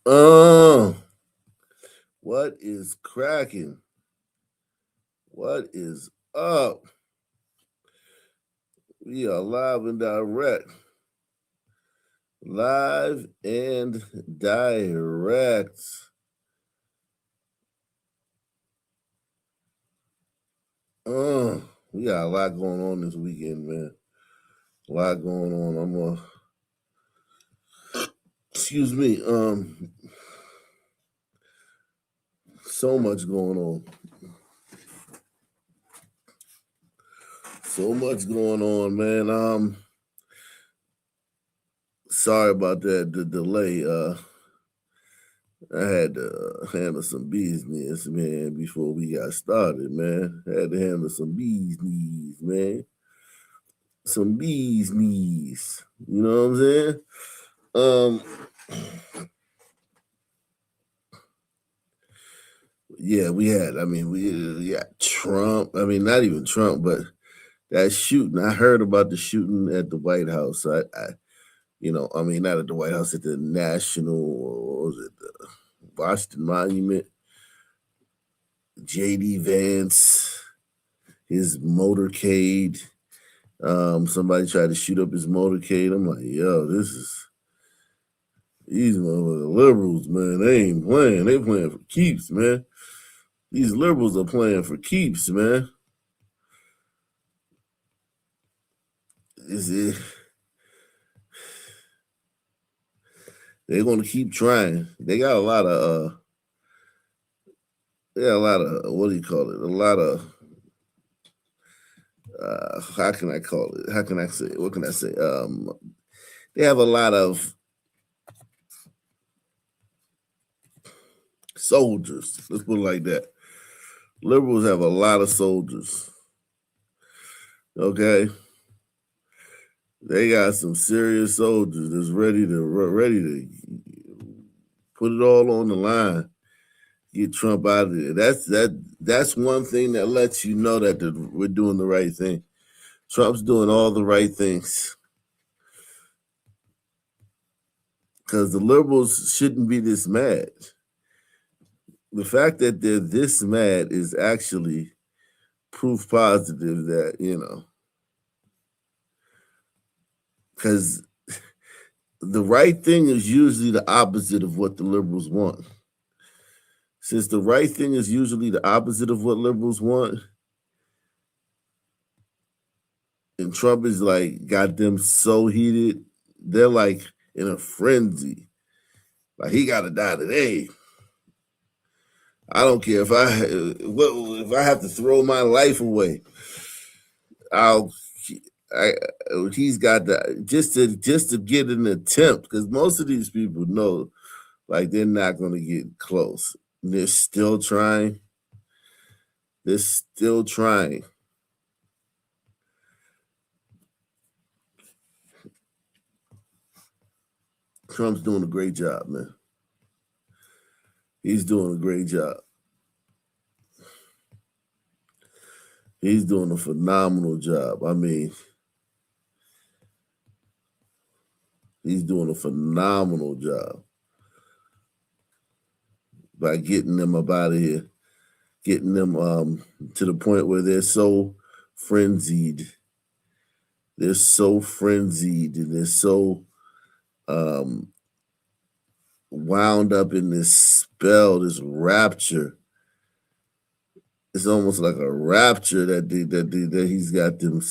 Uh, what is cracking? What is up? We are live and direct. Live and direct. We got a lot going on this weekend, man. A lot going on. Excuse me. So much going on. So much going on, man. Sorry about that, the delay. I had to handle some business, man, before we got started, man. Had to handle some business, man. Some business. You know what I'm saying? Yeah, we got Trump. I mean, not even Trump, but that shooting. I heard about the shooting at the White House. Not at the White House, at the National, or was it the Washington Monument? JD Vance, his motorcade. Somebody tried to shoot up his motorcade. I'm like, yo, these motherfucking liberals, man. They ain't playing. They playing for keeps, man. These liberals are playing for keeps, man. They're gonna keep trying. They got a lot of what do you call it? A lot of how can I call it? How can I say? What can I say? They have a lot of soldiers. Let's put it like that. Liberals have a lot of soldiers. Okay, they got some serious soldiers that's ready to put it all on the line. Get Trump out of there. That's one thing that lets you know that we're doing the right thing. Trump's doing all the right things. Because the liberals shouldn't be this mad. The fact that they're this mad is actually proof positive that, because the right thing is usually the opposite of what the liberals want. Since the right thing is usually the opposite of what liberals want, and Trump is like got them so heated, they're like in a frenzy. Like, he got to die today. I don't care if I have to throw my life away. I'll I he's got to just to get an attempt, because most of these people know like they're not going to get close. They're still trying. They're still trying. Trump's doing a great job, man. He's doing a great job. He's doing a phenomenal job. I mean, he's doing a phenomenal job by getting them up out of here, getting them to the point where they're so frenzied. They're so frenzied and they're so um, wound up in this spell, this rapture. It's almost like a rapture that he's got them.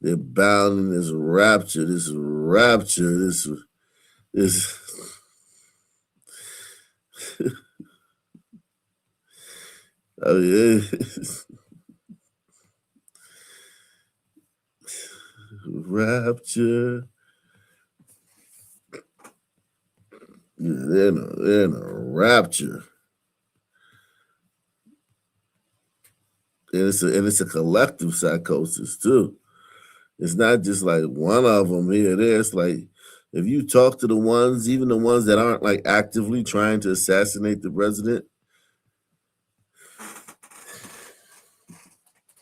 They're bound in this rapture, this I mean, rapture. Yeah, they're in a rapture. And it's a collective psychosis too. It's not just like one of them here or there. It's like if you talk to the ones, even the ones that aren't like actively trying to assassinate the president,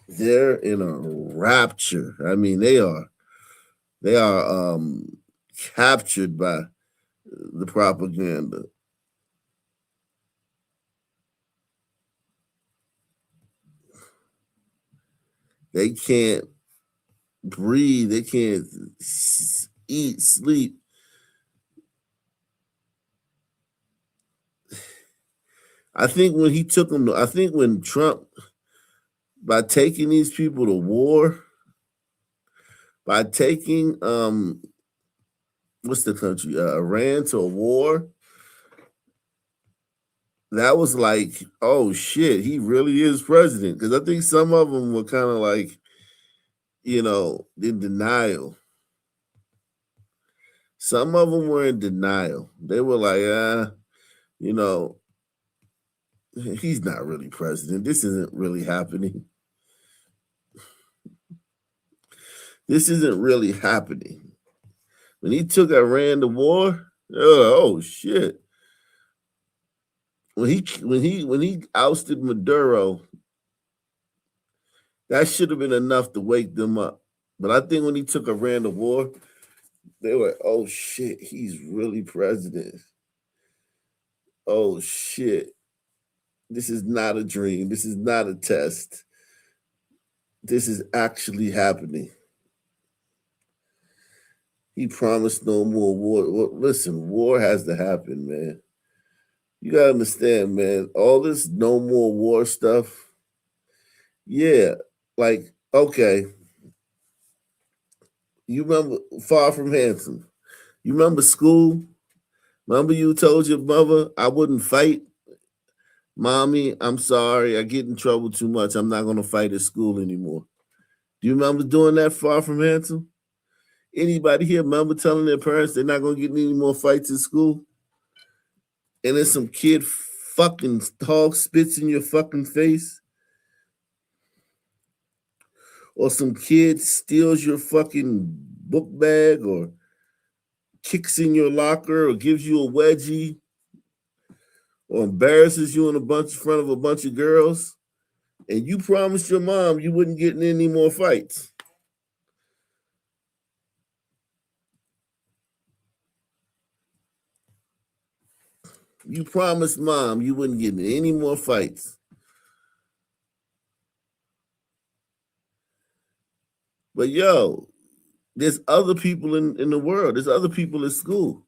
they're in a rapture. I mean, they are captured by the propaganda. They can't breathe. They can't eat, sleep. I think when he took them, I think when Trump, by taking these people to war, by taking what's the country, Iran to a war, that was like, oh shit, he really is president. Because I think some of them were kind of like, in denial. Some of them were in denial. They were like, you know, he's not really president. This isn't really happening. This isn't really happening. When he took Iran to war, oh shit. When he ousted Maduro, that should have been enough to wake them up. But I think when he took Iran to war, they were, oh shit, he's really president. Oh shit. This is not a dream. This is not a test. This is actually happening. He promised no more war. Well, listen, war has to happen, man. You gotta understand, man. All this no more war stuff. Yeah, like okay. You remember Far From Handsome? You remember school? Remember you told your mother I wouldn't fight? Mommy, I'm sorry. I get in trouble too much. I'm not gonna fight at school anymore. Do you remember doing that Far From Handsome? Anybody here remember telling their parents they're not gonna get any more fights at school? And then some kid fucking hog spits in your fucking face? Or some kid steals your fucking book bag or kicks in your locker or gives you a wedgie or embarrasses you in front of a bunch of girls, and you promised your mom you wouldn't get in any more fights. You promised mom you wouldn't get in any more fights. But yo, there's other people in the world. There's other people at school.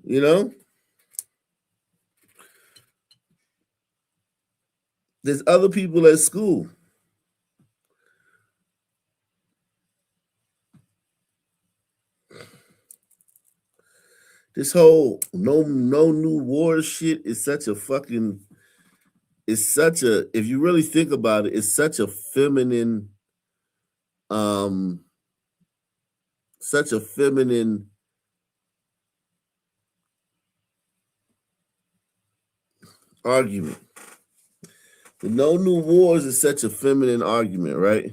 You know? There's other people at school. This whole no new war shit is such a fucking it's such a if you really think about it, it's um such a feminine argument. The no new wars is such a feminine argument, right?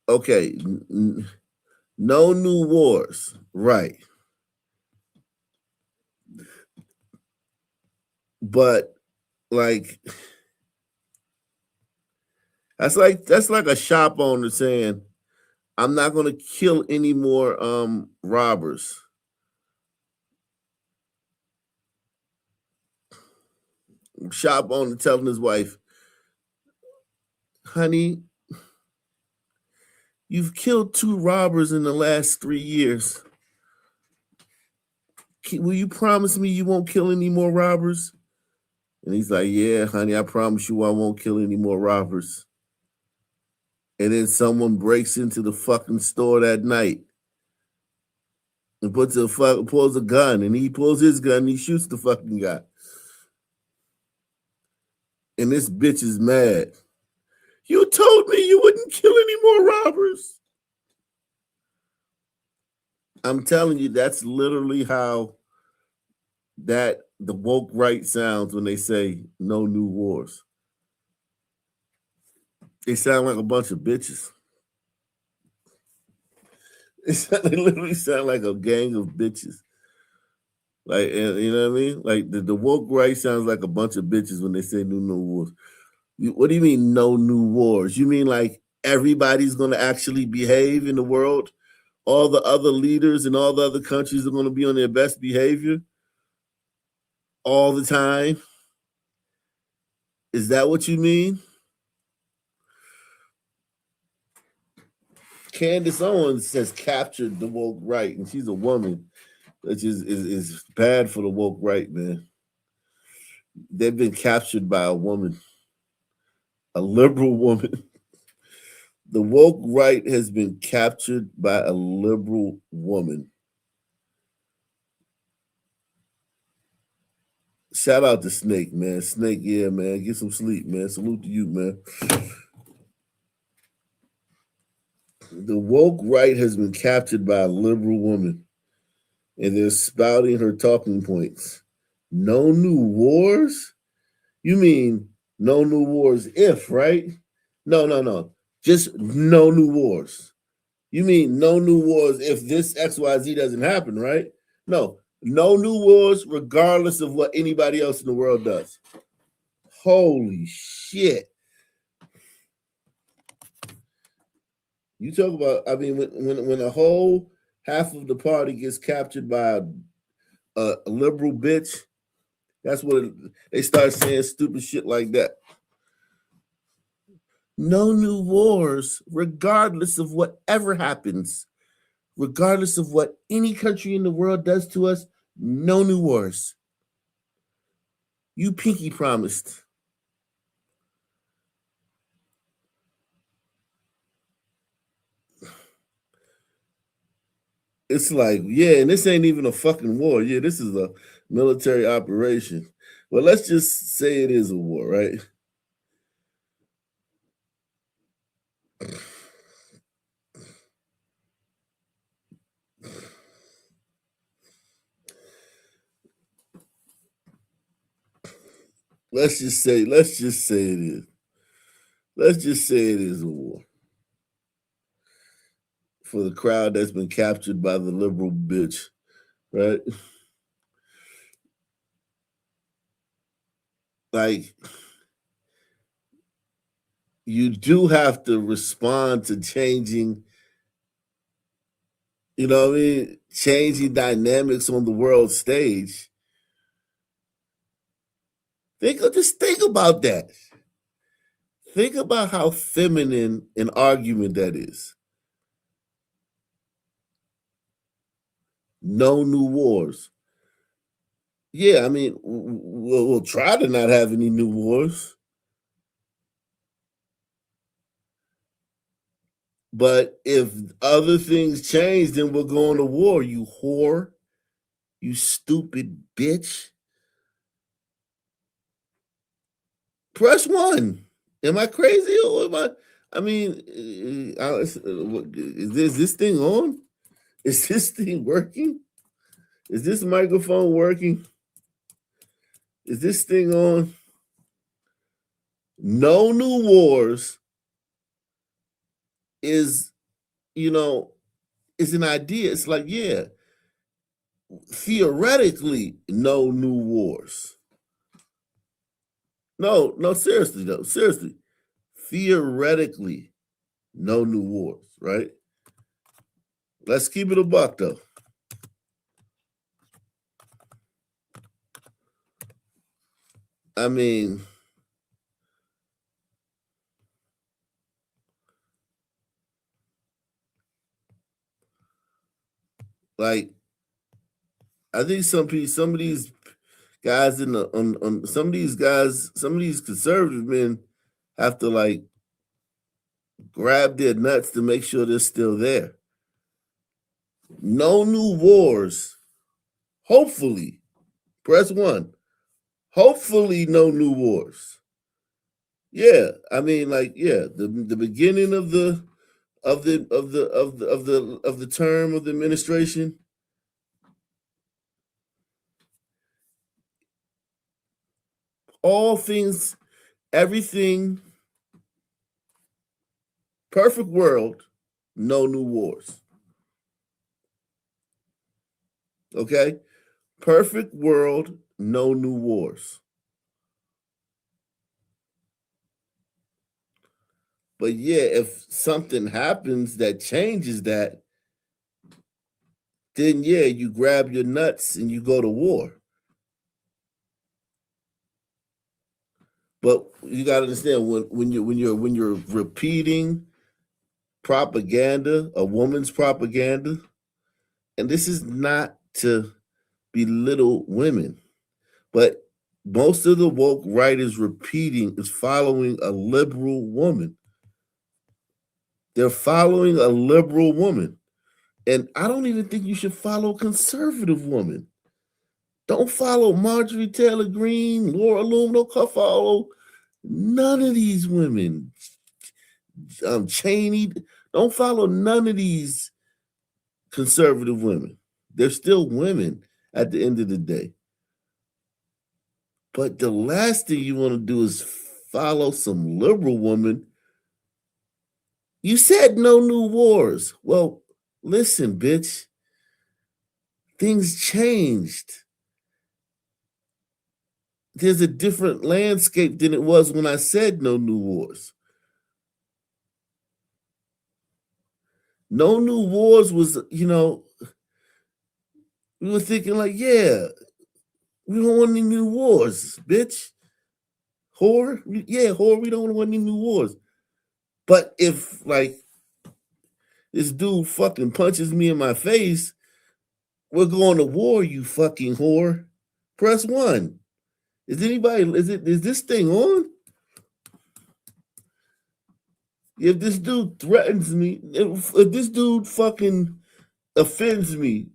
Okay, no new wars, right? But like that's like a shop owner saying, "I'm not going to kill any more robbers." Shop owner telling his wife, "Honey, you've killed 2 robbers in the last 3 years. Will you promise me you won't kill any more robbers?" And he's like, "Yeah, honey, I promise you I won't kill any more robbers." And then someone breaks into the fucking store that night and pulls a gun, and he pulls his gun and he shoots the fucking guy. And this bitch is mad. You told me you wouldn't kill any more robbers. I'm telling you, that's literally how the woke right sounds when they say no new wars. They sound like a bunch of bitches. They literally sound like a gang of bitches. Like, you know what I mean? Like the woke right sounds like a bunch of bitches when they say new wars. What do you mean no new wars? You mean like everybody's going to actually behave in the world, all the other leaders in all the other countries are going to be on their best behavior all the time? Is that what you mean? Candace Owens has captured the woke right, and she's a woman, which is bad for the woke right, man. They've been captured by a woman, a liberal woman. The woke right has been captured by a liberal woman. Shout out to Snake, man. Snake, yeah, man. Get some sleep, man. Salute to you, man. The woke right has been captured by a liberal woman, and they're spouting her talking points. No new wars? You mean no new wars if, right? No, no, no. Just no new wars. You mean no new wars if this XYZ doesn't happen, right? No, no new wars regardless of what anybody else in the world does. Holy shit. You talk about, I mean, when a whole half of the party gets captured by a liberal bitch, that's what they start saying stupid shit like that. No new wars, regardless of whatever happens, regardless of what any country in the world does to us, no new wars. You pinky promised. It's like, yeah, and this ain't even a fucking war. Yeah, this is a military operation. Well, let's just say it is a war, right? Let's just say it is. Let's just say it is a war for the crowd that's been captured by the liberal bitch, right? Like, you do have to respond to changing, you know what I mean? Changing dynamics on the world stage. Just think about that. Think about how feminine an argument that is. No new wars. Yeah, I mean, we'll try to not have any new wars, but if other things change, then we're going to war. You whore, you stupid bitch. Press one. Am I crazy or am I? I mean, is this thing on? Is this thing working? Is this microphone working? Is this thing on? No new wars is, you know, is an idea. It's like, yeah, theoretically, no new wars. No, no, seriously, though. Seriously. Theoretically, no new wars, right? Let's keep it a buck, though. I mean, like, I think some of these guys in the on some of these guys, some of these conservative men have to like grab their nuts to make sure they're still there. No new wars. Hopefully, press one. Hopefully, no new wars. Yeah, I mean, like, yeah, the beginning of the term of the administration, all things, everything, perfect world, no new wars. Okay, perfect world, no new wars. But yeah, if something happens that changes that, then yeah, you grab your nuts and you go to war. But you got to understand when you're repeating propaganda, a woman's propaganda, and this is not to belittle women, but most of the woke writers repeating is following a liberal woman. They're following a liberal woman. And I don't even think you should follow conservative women. Don't follow Marjorie Taylor Greene, Laura Loom. Don't follow none of these women. Cheney. Don't follow none of these conservative women. They're still women at the end of the day. But the last thing you want to do is follow some liberal woman. You said no new wars. Well, listen, bitch. Things changed. There's a different landscape than it was when I said no new wars. No new wars was, we were thinking like, yeah, we don't want any new wars, bitch. Whore? Yeah, whore, we don't want any new wars. But if, like, this dude fucking punches me in my face, we're going to war, you fucking whore. Press 1. Is this thing on? If this dude threatens me, if this dude fucking offends me,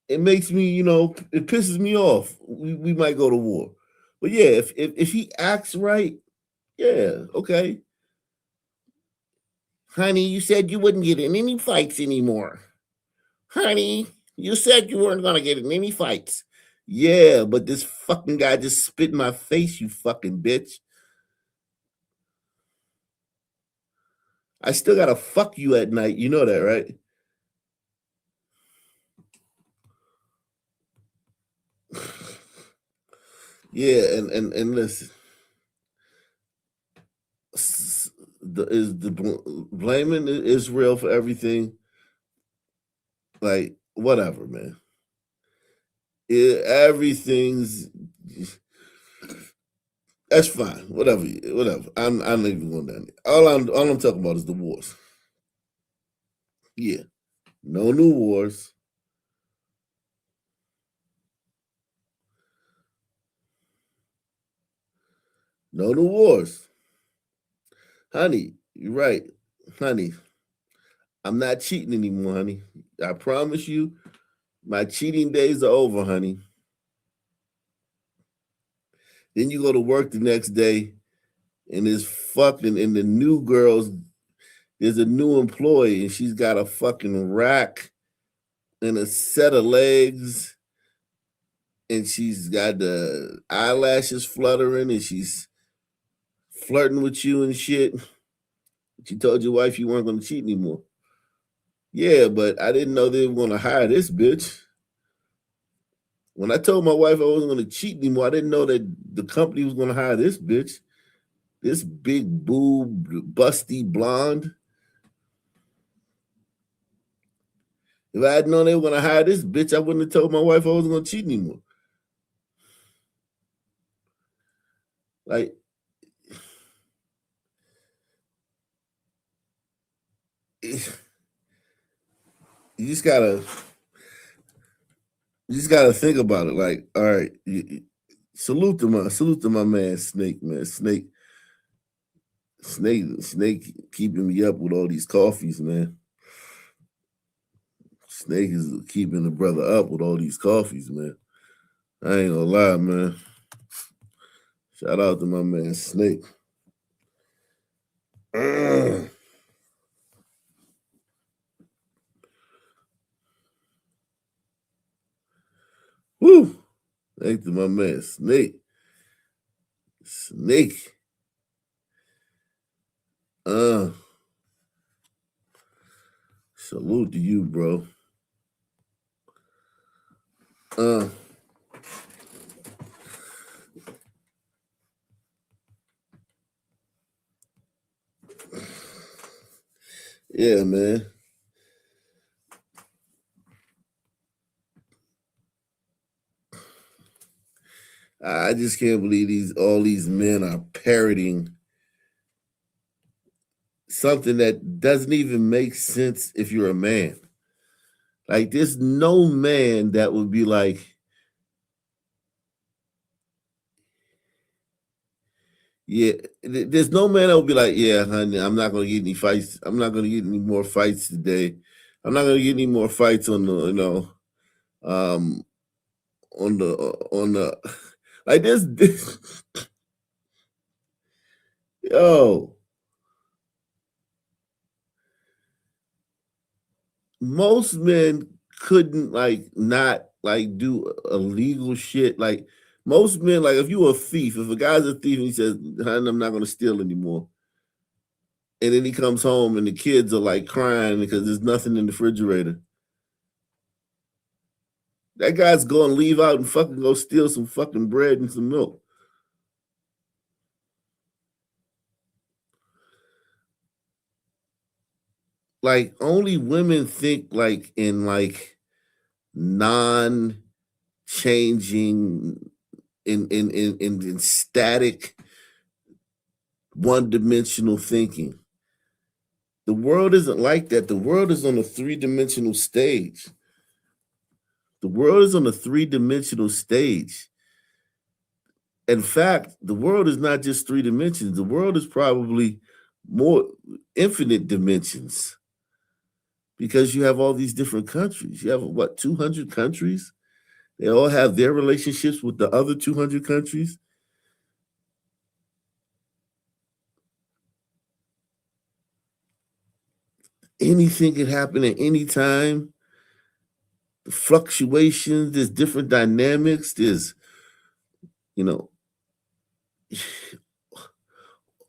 it makes me, it pisses me off. We might go to war. But yeah, if he acts right, yeah, okay. Honey, you said you wouldn't get in any fights anymore. Honey, you said you weren't gonna get in any fights. Yeah, but this fucking guy just spit in my face, you fucking bitch. I still gotta fuck you at night. You know that, right? Yeah, and listen, is the blaming Israel for everything? Like whatever, man. Everything's that's fine. Whatever. I'm not even going down there. All I'm talking about is the wars. Yeah, no new wars. No new wars, honey. You're right, honey. I'm not cheating anymore, honey. I promise you, my cheating days are over, honey. Then you go to work the next day, and the new girls. There's a new employee, and she's got a fucking rack and a set of legs, and she's got the eyelashes fluttering, and she's flirting with you and shit. She told your wife you weren't going to cheat anymore. Yeah, but I didn't know they were going to hire this bitch. When I told my wife I wasn't going to cheat anymore, I didn't know that the company was going to hire this bitch. This big boob, busty blonde. If I had known they were going to hire this bitch, I wouldn't have told my wife I wasn't going to cheat anymore. Like, you just gotta think about it. Like, all right, salute to my man Snake, man. Snake keeping me up with all these coffees, man. Snake is keeping the brother up with all these coffees, man. I ain't gonna lie, man. Shout out to my man Snake. Woo! Thanks to my man Snake. Snake. Salute to you, bro. Yeah, man. I just can't believe all these men are parroting something that doesn't even make sense if you're a man. Like, there's no man that would be like, yeah, there's no man that would be like, yeah, honey, I'm not gonna get any fights. I'm not gonna get any more fights today. I'm not gonna get any more fights on the, um, on the, like this yo, most men couldn't like not like do illegal shit. Like most men, like if you a thief, if a guy's a thief and he says, honey, I'm not gonna steal anymore. And then he comes home and the kids are like crying because there's nothing in the refrigerator. That guy's going to leave out and fucking go steal some fucking bread and some milk. Like only women think like in like non changing in static one dimensional thinking. The world isn't like that. The world is on a three-dimensional stage. The world is on a three-dimensional stage. In fact, the world is not just three dimensions. The world is probably more infinite dimensions because you have all these different countries. You have what, 200 countries? They all have their relationships with the other 200 countries. Anything can happen at any time. The fluctuations, there's different dynamics. There's, you know,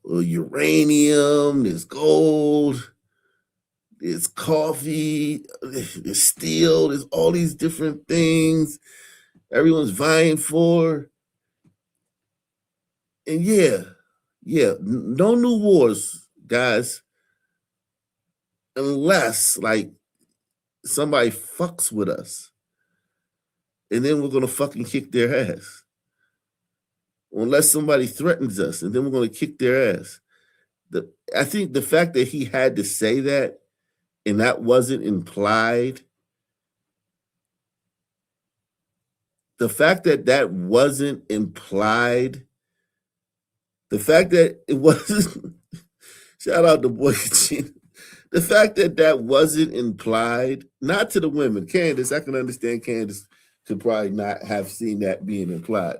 uranium, there's gold, there's coffee, there's steel, there's all these different things everyone's vying for. And yeah, no new wars, guys, unless like somebody fucks with us. And then we're gonna fucking kick their ass. Unless somebody threatens us, and then we're gonna kick their ass. I think the fact that he had to say that and that wasn't implied, the fact that that wasn't implied, the fact that it wasn't, shout out to Boy Gene, the fact that that wasn't implied, not to the women, Candace, I can understand Candace could probably not have seen that being implied,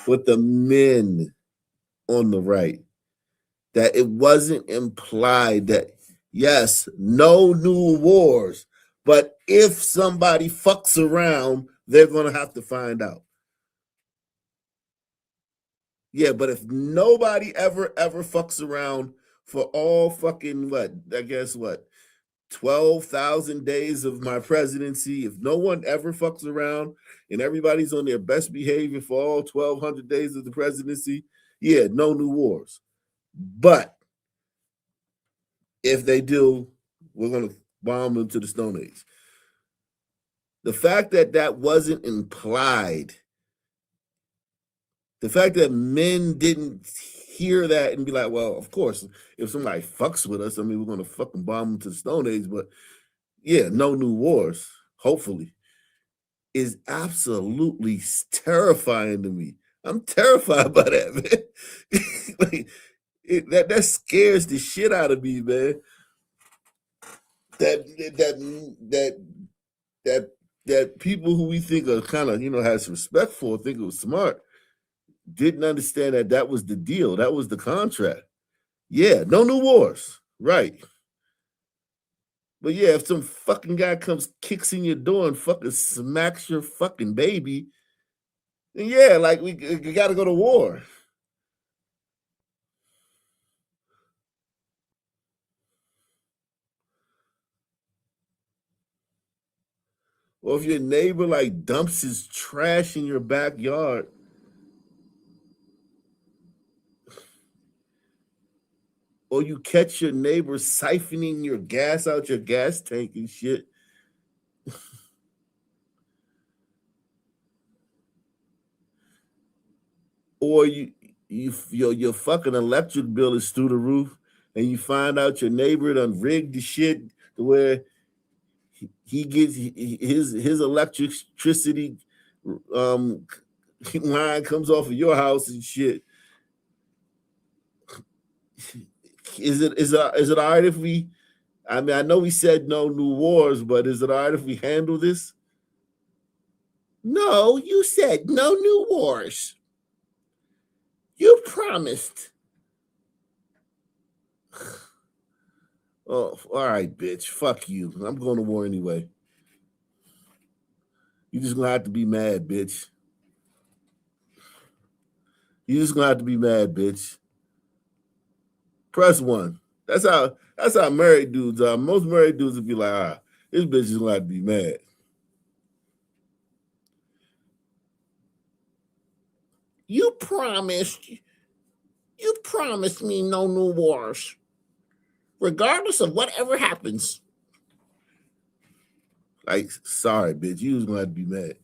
but the men on the right, that it wasn't implied that, yes, no new wars, but if somebody fucks around, they're going to have to find out. Yeah, but if nobody ever fucks around for all fucking what, I guess what, 12,000 days of my presidency, if no one ever fucks around and everybody's on their best behavior for all 1,200 days of the presidency, yeah, no new wars. But if they do, we're going to bomb them to the Stone Age. The fact that that wasn't implied, the fact that men didn't hear that and be like, well, of course, if somebody fucks with us, I mean, we're going to fucking bomb them to the Stone Age, but yeah, no new wars, hopefully, is absolutely terrifying to me. I'm terrified by that, man. Like, that scares the shit out of me, man. That that that people who we think are kind of has respect for, think it was smart, didn't understand that that was the deal, that was the contract. Yeah, no new wars, right? But yeah, if some fucking guy comes, kicks in your door, and fucking smacks your fucking baby, then yeah, like we got to go to war. Or if your neighbor like dumps his trash in your backyard, or you catch your neighbor siphoning your gas out your gas tank and shit. or your fucking electric bill is through the roof, and you find out your neighbor done rigged the shit to where he gets his electricity um line comes off of your house and shit. Is it all right if we? I mean, I know we said no new wars, but is it all right if we handle this? No, you said no new wars. You promised. Oh, all right, bitch. Fuck you. I'm going to war anyway. You just gonna have to be mad, bitch. You just gonna have to be mad, bitch. Press one. That's how married dudes are. Most married dudes would be like, this bitch is gonna have to be mad. You promised me no new wars. Regardless of whatever happens. Like, sorry, bitch. You was gonna have to be mad.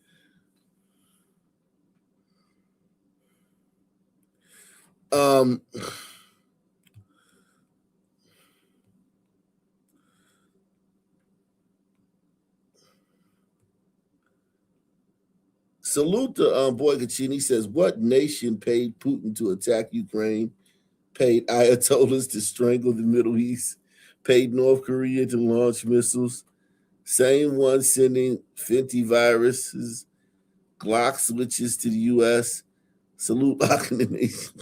Salute to Boy Kachini says, what nation paid Putin to attack Ukraine? Paid Ayatollahs to strangle the Middle East? Paid North Korea to launch missiles? Same one sending Fenty viruses, Glock switches to the U.S. Salute the nation.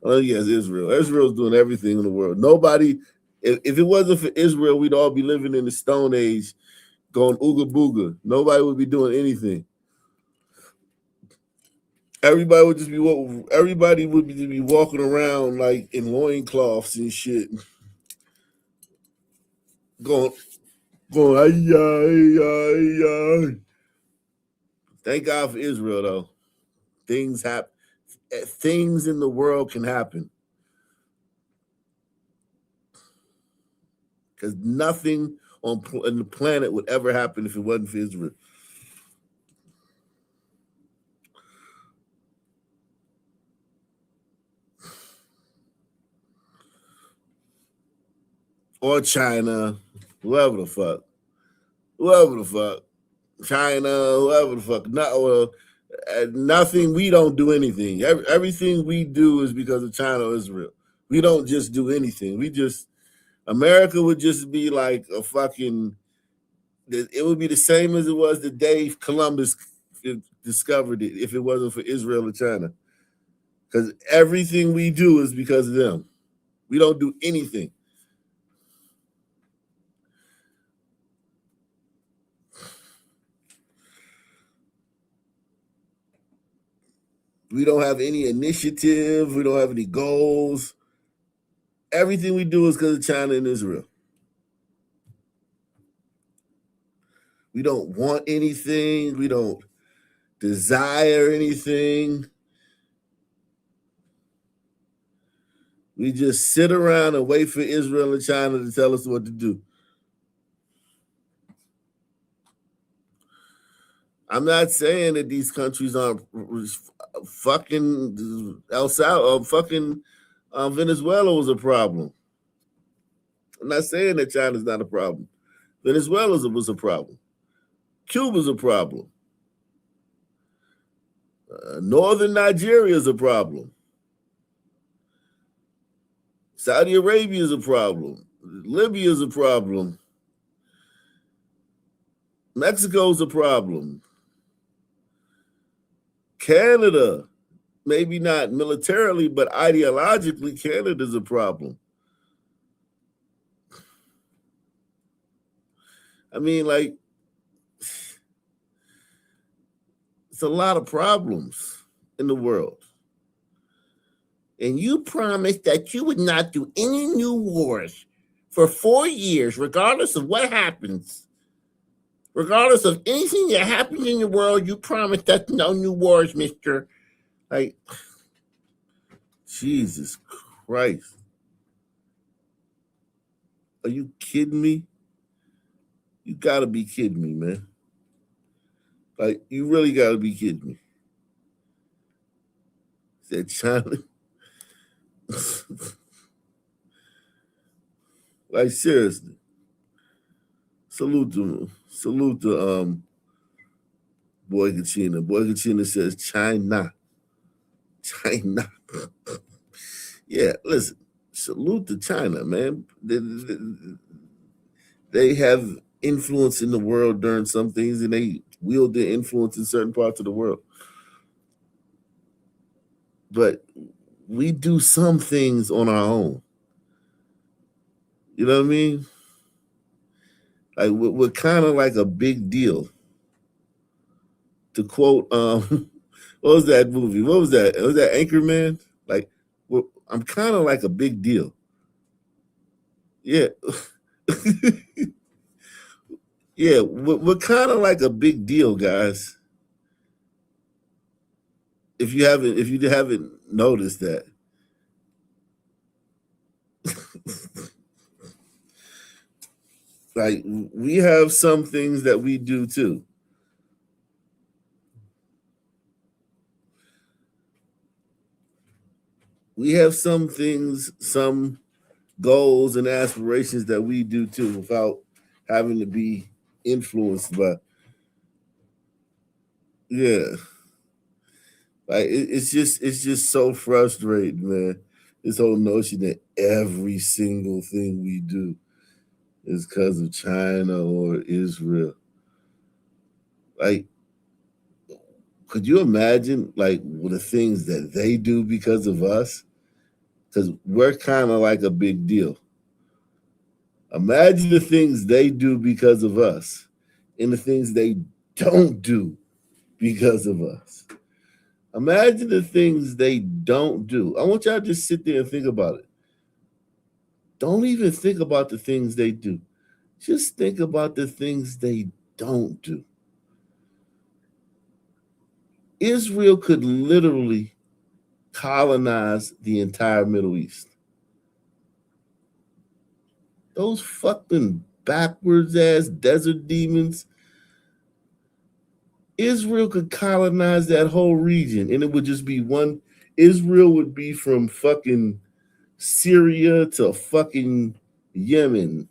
Oh, yes, Israel. Israel's doing everything in the world. Nobody, if it wasn't for Israel, we'd all be living in the Stone Age going ooga booga. Nobody would be doing anything. Everybody would be walking around like in loincloths and shit. Going, ay, ay, ay, ay. Thank God for Israel, though. Things happen. Things in the world can happen. Because nothing on the planet would ever happen if it wasn't for Israel. Or China, whoever the fuck. China, whoever the fuck. Nothing, we don't do anything. Everything we do is because of China or Israel. We don't just do anything. America would just be like a fucking, it would be the same as it was the day Columbus discovered it if it wasn't for Israel or China. Because everything we do is because of them. We don't do anything. We don't have any initiative. We don't have any goals. Everything we do is because of China and Israel. We don't want anything. We don't desire anything. We just sit around and wait for Israel and China to tell us what to do. I'm not saying that these countries aren't fucking El Salvador, fucking Venezuela was a problem. I'm not saying that China's not a problem. Venezuela was a problem. Cuba's a problem. Northern Nigeria is a problem. Saudi Arabia is a problem. Libya is a problem. Mexico's a problem. Canada, maybe not militarily, but ideologically, Canada's a problem. I mean, like, it's a lot of problems in the world. And you promised that you would not do any new wars for 4 years, regardless of what happens. Regardless of anything that happens in the world, you promised us no new wars, mister. Like, Jesus Christ. Are you kidding me? You gotta be kidding me, man. Like, you really gotta be kidding me. Said China. Like seriously. Salute to Boy Kachina. Boy Kachina says China. China. Yeah, listen. Salute to China, man. They have influence in the world during some things, and they wield their influence in certain parts of the world. But we do some things on our own. You know what I mean? Like we're kind of like a big deal. To quote, what was that movie? What was that? Was that Anchorman? Like, I'm kind of like a big deal. Yeah, yeah, we're kind of like a big deal, guys. If you haven't noticed that, like we have some things that we do too. We have some things, some goals and aspirations that we do too, without having to be influenced by. Yeah, like it's just so frustrating, man. This whole notion that every single thing we do is because of China or Israel. Like, could you imagine like the things that they do because of us? Because we're kind of like a big deal. Imagine the things they do because of us, and the things they don't do because of us. Imagine the things they don't do. I want y'all to just sit there and think about it. Don't even think about the things they do. Just think about the things they don't do. Israel could literally colonize the entire Middle East. Those fucking backwards ass desert demons, Israel could colonize that whole region and it would just be one. Israel would be from fucking Syria to fucking Yemen.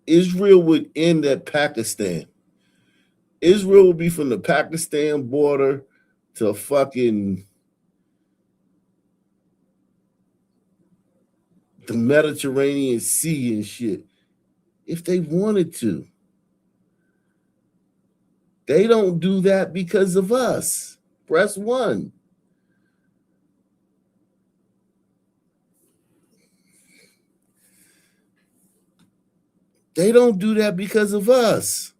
Israel would end at Pakistan. Israel would be from the Pakistan border to fucking the Mediterranean Sea and shit if they wanted to. They don't do that because of us. Press one. They don't do that because of us.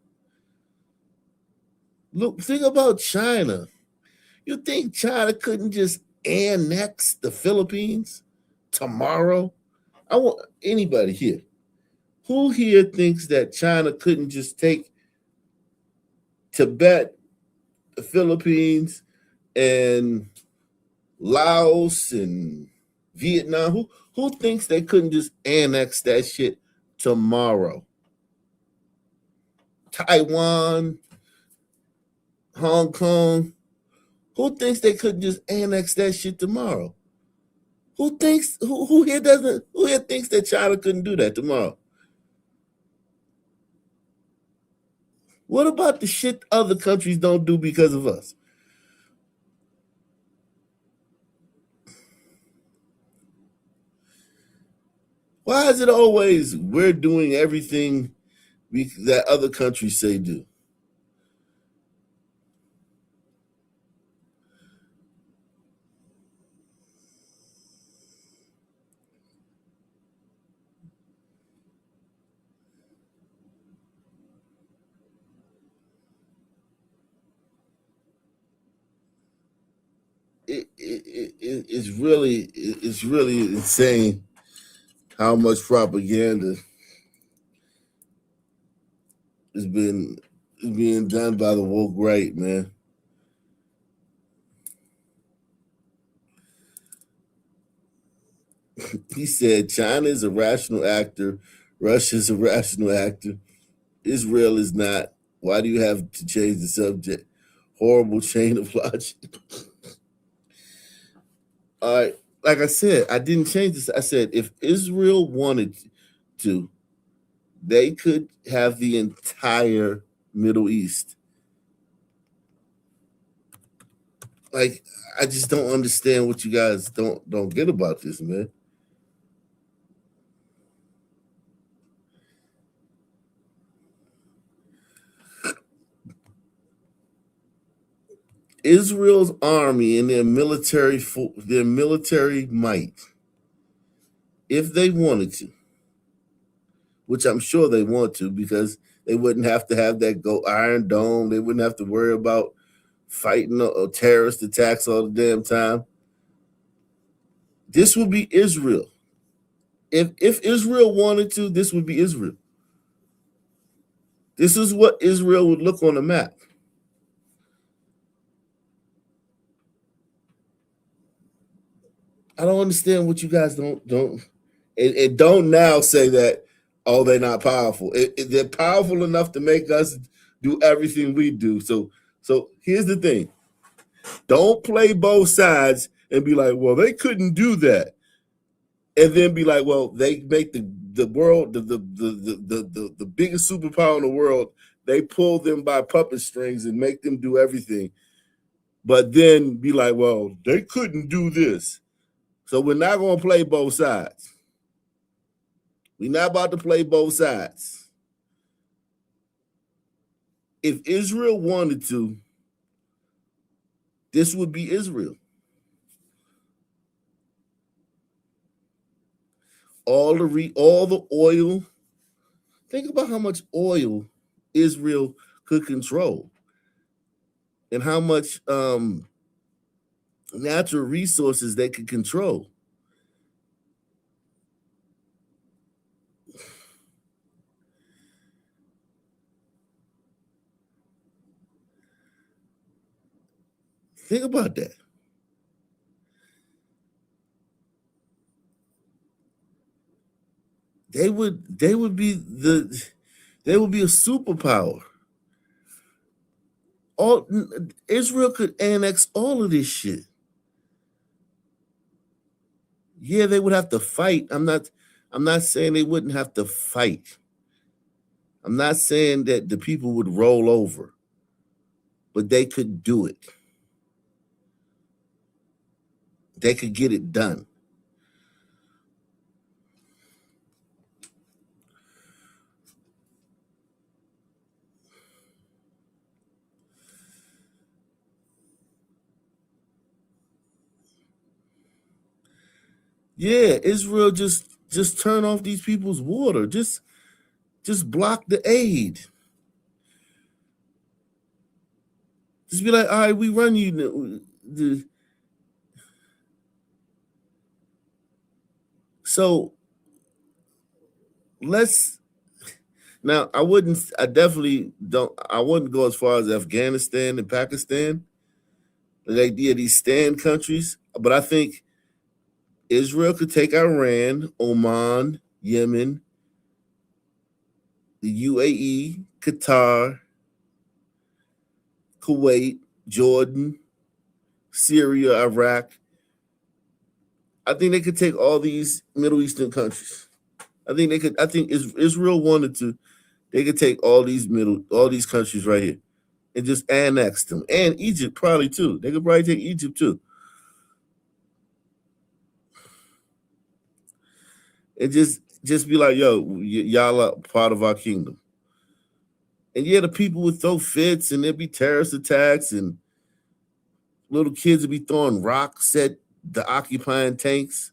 Look, think about China. You think China couldn't just annex the Philippines tomorrow? I want anybody here. Who here thinks that China couldn't just take Tibet, the Philippines, and Laos and Vietnam? Who thinks they couldn't just annex that shit tomorrow? Taiwan, Hong Kong. Who thinks they couldn't just annex that shit tomorrow? Who here thinks that China couldn't do that tomorrow? What about the shit other countries don't do because of us? Why is it always we're doing everything that other countries say do? It's really insane how much propaganda is being is being done by the woke right, man. He said China is a rational actor, Russia is a rational actor, Israel is not. Why do you have to change the subject? Horrible chain of logic. All right. Like I said, I didn't change this. I said if Israel wanted to, they could have the entire Middle East. Like, I just don't understand what you guys don't get about this, man. Israel's army and their military might, if they wanted to, which I'm sure they want to, because they wouldn't have to have that Iron Dome. They wouldn't have to worry about fighting or terrorist attacks all the damn time. This would be Israel. If Israel wanted to, this would be Israel. This is what Israel would look on the map. I don't understand what you guys don't and don't now say that, oh, they're not powerful. They're powerful enough to make us do everything we do. So here's the thing: don't play both sides and be like, well, they couldn't do that, and then be like, well, they make the world the biggest superpower in the world. They pull them by puppet strings and make them do everything, but then be like, well, they couldn't do this. So we're not going to play both sides. We're not about to play both sides. If Israel wanted to, this would be Israel. All the oil. Think about how much oil Israel could control, and how much natural resources they could control. Think about that. They would be a superpower. All Israel could annex all of this shit. Yeah, they would have to fight. I'm not saying they wouldn't have to fight. I'm not saying that the people would roll over, but they could do it. They could get it done. Yeah, Israel just turn off these people's water. Just block the aid. Just be like, all right, we run you. So let's now. I definitely don't. I wouldn't go as far as Afghanistan and Pakistan. The idea of these stand countries, but I think Israel could take Iran, Oman, Yemen, the UAE, Qatar, Kuwait, Jordan, Syria, Iraq. I think they could take all these Middle Eastern countries. I think they could. I think if Israel wanted to, they could take all these countries right here and just annex them, and Egypt probably too. They could probably take Egypt too, and just be like, yo, y'all are part of our kingdom. And yeah, the people would throw fits, and there'd be terrorist attacks, and little kids would be throwing rocks at the occupying tanks.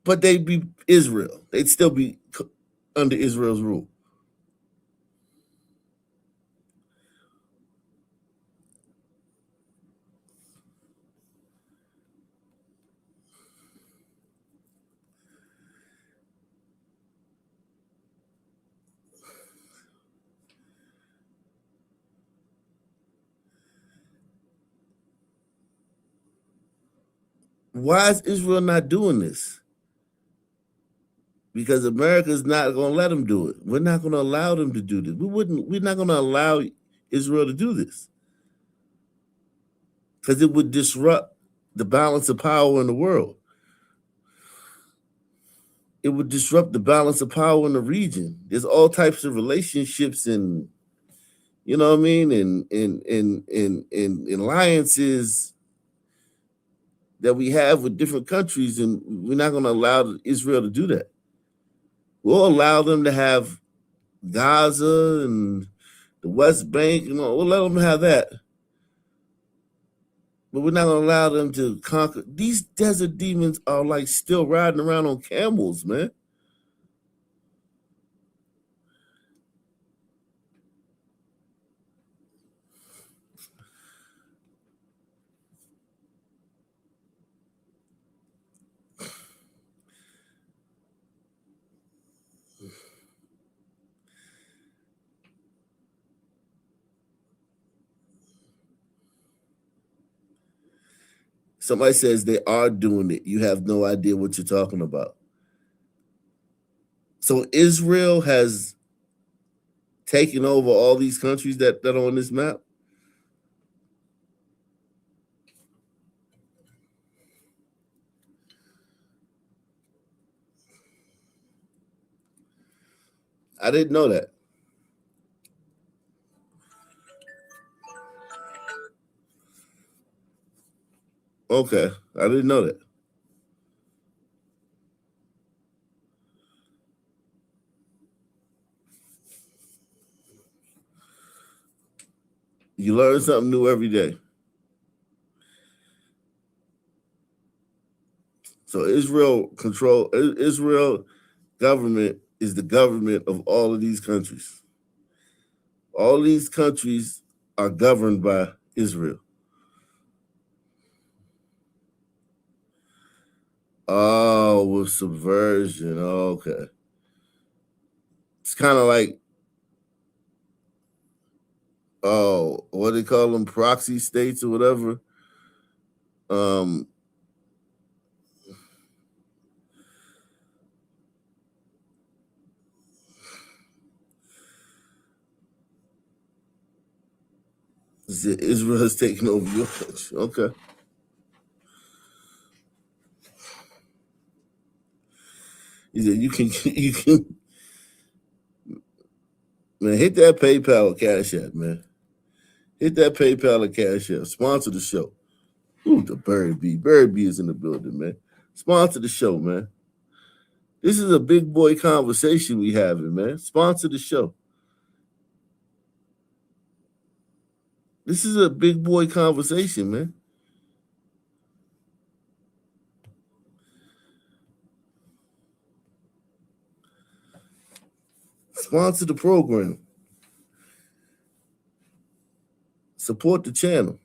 But they'd be Israel. They'd still be under Israel's rule. Why is Israel not doing this? because America's not going to let them do it. We're not going to allow them to do this. We're not going to allow Israel to do this because it would disrupt the balance of power in the world. It would disrupt the balance of power in the region. There's all types of relationships and, you know what I mean, and alliances that we have with different countries, and we're not going to allow Israel to do that. We'll allow them to have Gaza and the West Bank, we'll let them have that. But we're not going to allow them to conquer. These desert demons are like still riding around on camels, man. Somebody says they are doing it. You have no idea what you're talking about. So Israel has taken over all these countries that are on this map. I didn't know that. Okay, I didn't know that. You learn something new every day. So Israel government is the government of all of these countries. All these countries are governed by Israel. Oh, with subversion. Okay. It's kind of like, oh, what do they call them? Proxy states or whatever. Um, Israel has taken over your country. Okay. He said you can man, hit that PayPal or Cash App, man. Hit that PayPal or Cash App. Sponsor the show. Ooh, the Bird B. Bird B is in the building, man. Sponsor the show, man. This is a big boy conversation we having, man. Sponsor the show. This is a big boy conversation, man. Sponsor the program. Support the channel.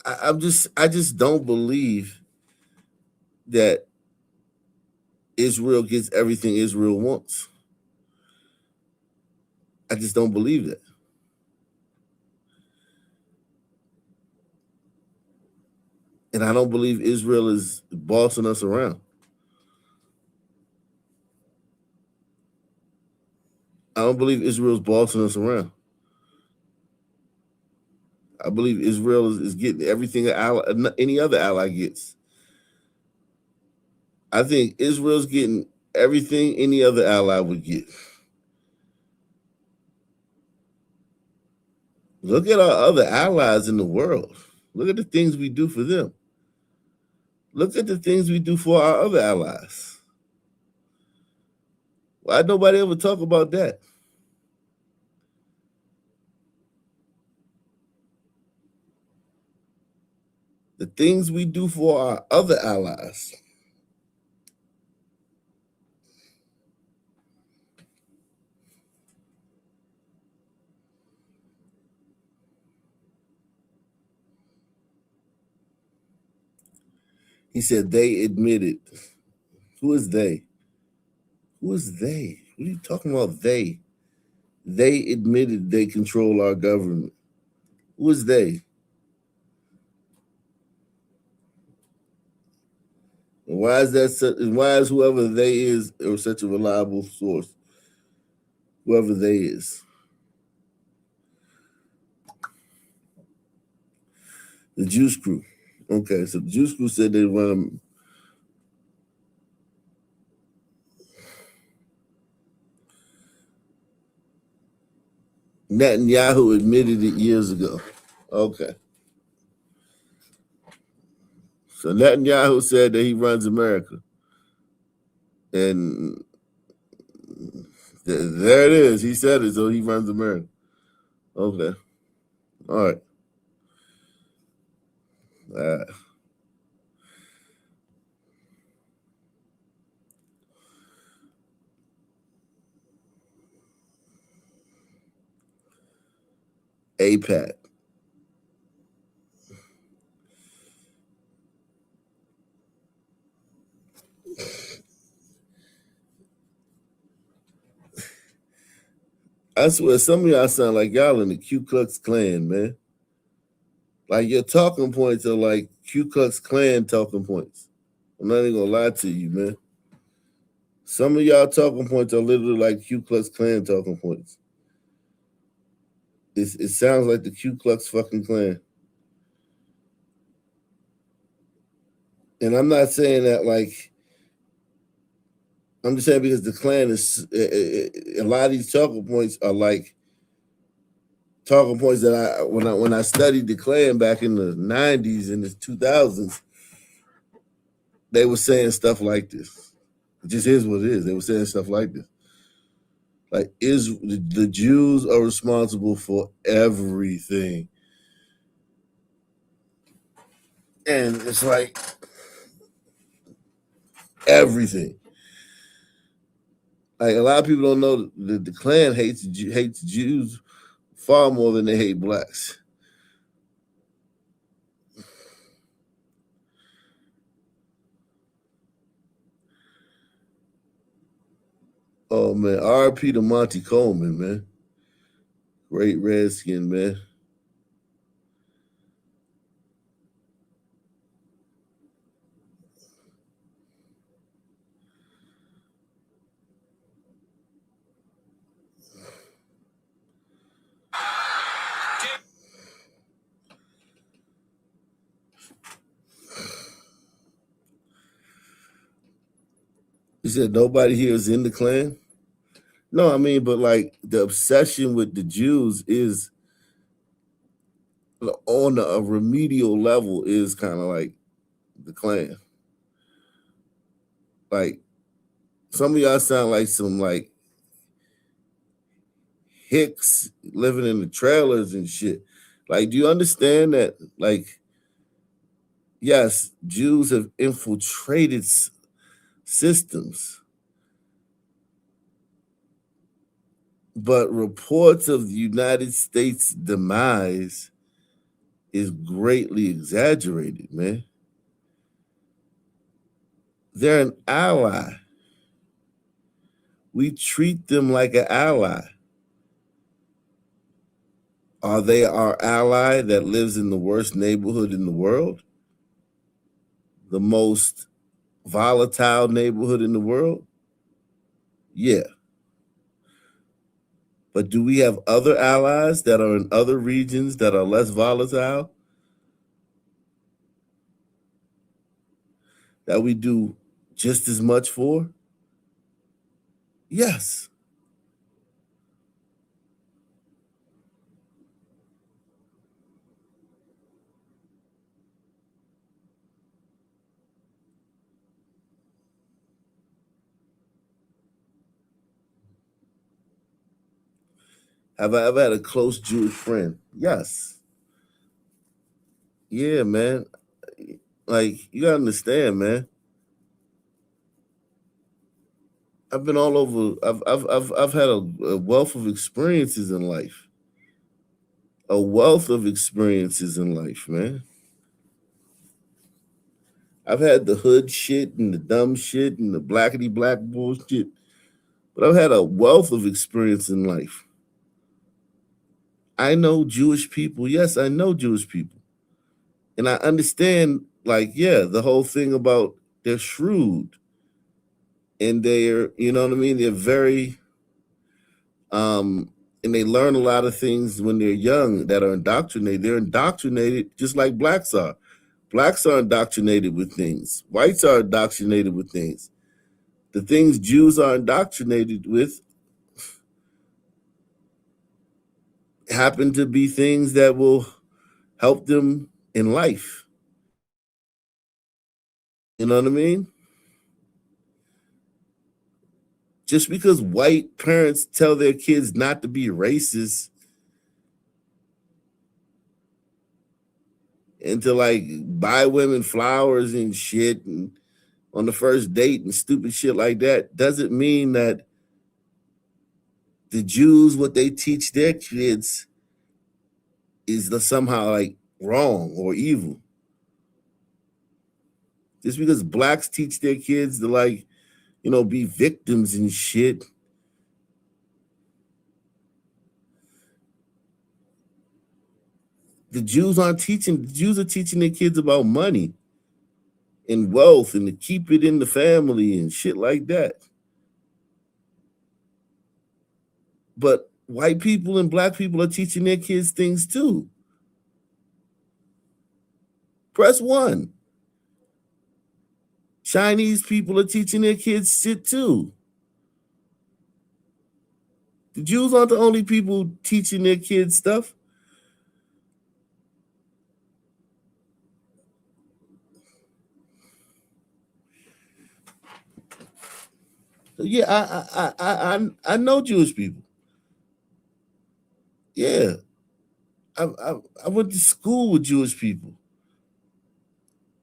I just don't believe that Israel gets everything Israel wants. I just don't believe that. And I don't believe Israel is bossing us around. I don't believe Israel's bossing us around. I believe Israel is getting everything any other ally gets. I think Israel's getting everything any other ally would get. Look at our other allies in the world. Look at the things we do for them. Look at the things we do for our other allies. Why nobody ever talk about that? The things we do for our other allies. He said they admitted. Who is they? Who is they? What are you talking about? They. They admitted they control our government. Who is they? And why is that? And why is whoever they is or such a reliable source? Whoever they is, the Juice Crew. Okay, so the Juice Crew said they run. Netanyahu admitted it years ago. Okay, so Netanyahu said that he runs America, and there it is. He said it, so he runs America. Okay, all right. Uh, APAC. I swear, some of y'all sound like y'all in the Ku Klux Klan, man. Like your talking points are like Ku Klux Klan talking points. I'm not even gonna lie to you, man. Some of y'all talking points are literally like Ku Klux Klan talking points. It sounds like the Ku Klux fucking Klan. And I'm not saying that like, I'm just saying because the Klan is a lot of these talking points are like talking points that when I studied the Klan back in the '90s and the 2000s, they were saying stuff like this. It just is what it is. They were saying stuff like this. Like, is the Jews are responsible for everything, and it's like everything. Like a lot of people don't know that the Klan hates Jews far more than they hate blacks. Oh man, R.P. to Monty Coleman, man, great Redskin, man. He said nobody here is in the Klan. No, I mean, but like the obsession with the Jews is on a remedial level is kind of like the Klan. Like some of y'all sound like some like Hicks living in the trailers and shit. Like, do you understand that? Like, yes, Jews have infiltrated systems, but reports of the United States' demise is greatly exaggerated, man. They're an ally. We treat them like an ally. Are they our ally that lives in the worst neighborhood in the world? The most volatile neighborhood in the world? Yeah. But do we have other allies that are in other regions that are less volatile that we do just as much for? Yes. Have I ever had a close Jewish friend? Yes. Yeah, man. Like, you gotta understand, man. I've been all over. I've had a wealth of experiences in life. A wealth of experiences in life, man. I've had the hood shit and the dumb shit and the blackety black bullshit, but I've had a wealth of experience in life. I know Jewish people. Yes, I know Jewish people. And I understand, like, yeah, the whole thing about they're shrewd, and they're, you know what I mean, they're very and they learn a lot of things when they're young that are indoctrinated. They're indoctrinated just like blacks are. Blacks are indoctrinated with things. Whites are indoctrinated with things. The things Jews are indoctrinated with happen to be things that will help them in life. You know what I mean? Just because white parents tell their kids not to be racist and to like buy women flowers and shit and on the first date and stupid shit like that doesn't mean that the Jews, what they teach their kids is somehow like wrong or evil. Just because blacks teach their kids to like, you know, be victims and shit. The Jews aren't teaching, the Jews are teaching their kids about money and wealth and to keep it in the family and shit like that. But white people and black people are teaching their kids things too. Press one. Chinese people are teaching their kids shit too. The Jews aren't the only people teaching their kids stuff. Yeah, I know Jewish people. Yeah, I went to school with Jewish people.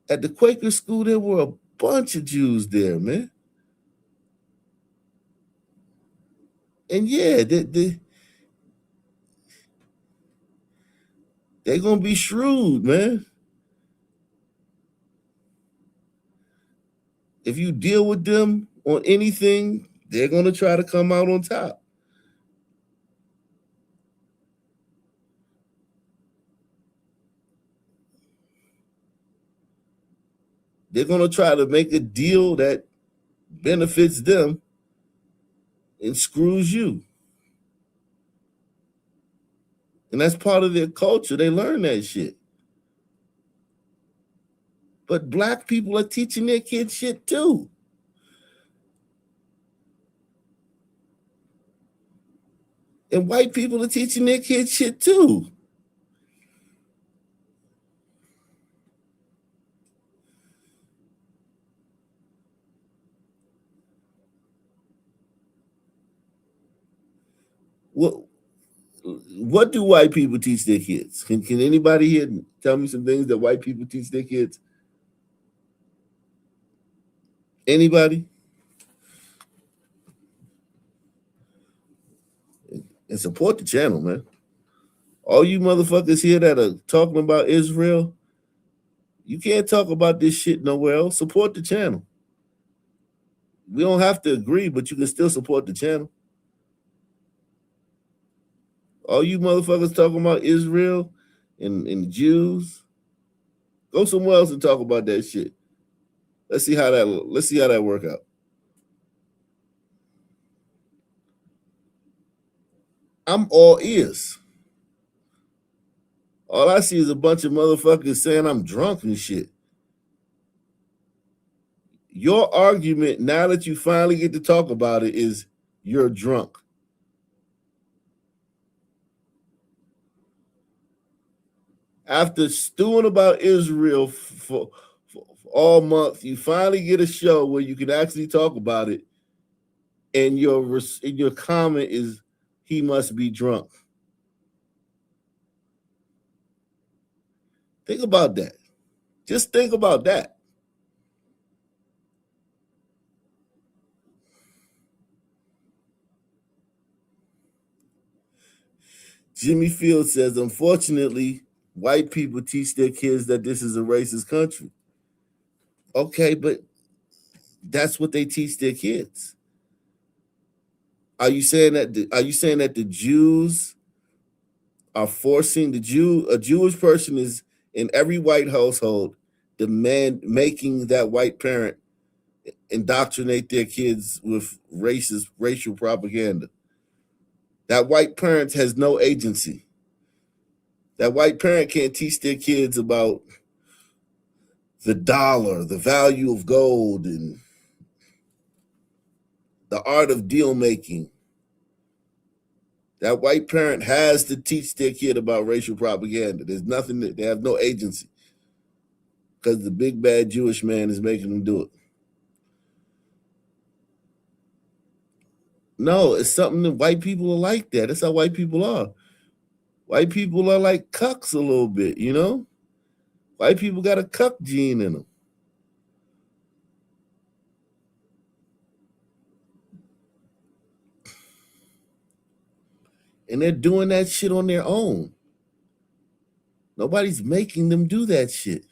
At the Quaker school, there were a bunch of Jews there, man. And yeah, they're gonna be shrewd, man. If you deal with them on anything, they're gonna try to come out on top. They're gonna try to make a deal that benefits them and screws you. And that's part of their culture. They learn that shit. But black people are teaching their kids shit too. And white people are teaching their kids shit too. What what do white people teach their kids? Can anybody here tell me some things that white people teach their kids? Anybody? And support the channel, man. All you motherfuckers here that are talking about Israel, you can't talk about this shit nowhere else. Support the channel. We don't have to agree, but you can still support the channel. All you motherfuckers talking about Israel and Jews, go somewhere else and talk about that shit. Let's see how that work out. I'm all ears. All I see is a bunch of motherfuckers saying I'm drunk and shit. Your argument, now that you finally get to talk about it, is you're drunk. After stewing about Israel for all month, you finally get a show where you can actually talk about it, and your comment is he must be drunk. Think about that. Just think about that. Jimmy Field says, unfortunately, white people teach their kids that this is a racist country. Okay, but that's what they teach their kids. Are you saying that the Jews are forcing a Jewish person is in every white household making that white parent indoctrinate their kids with racial propaganda. That white parent has no agency. That white parent can't teach their kids about the dollar, the value of gold, and the art of deal making. That white parent has to teach their kid about racial propaganda. There's nothing that they have no agency because the big bad Jewish man is making them do it. No, it's something that white people are like that. That's how white people are. White people are like cucks a little bit, you know? White people got a cuck gene in them. And they're doing that shit on their own. Nobody's making them do that shit.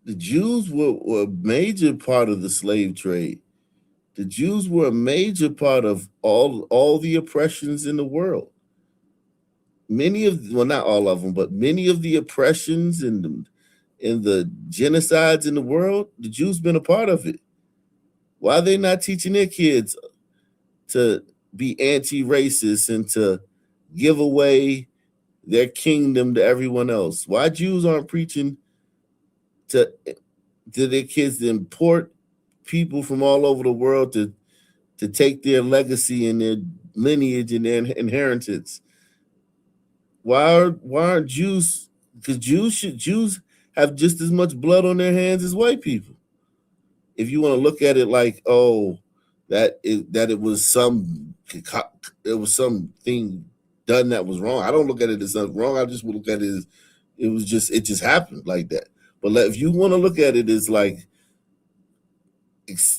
The Jews were a major part of the slave trade. The Jews were a major part of all the oppressions in the world. Not all of them, but many of the oppressions and the genocides in the world, the Jews been a part of it. Why are they not teaching their kids to be anti-racist and to give away their kingdom to everyone else? Why Jews aren't preaching to their kids to import people from all over the world to take their legacy and their lineage and their inheritance? Why aren't Jews? Because Jews have just as much blood on their hands as white people. If you want to look at it like, oh, it was something done that was wrong. I don't look at it as something wrong. I just look at it as it just happened like that. But if you want to look at it as like,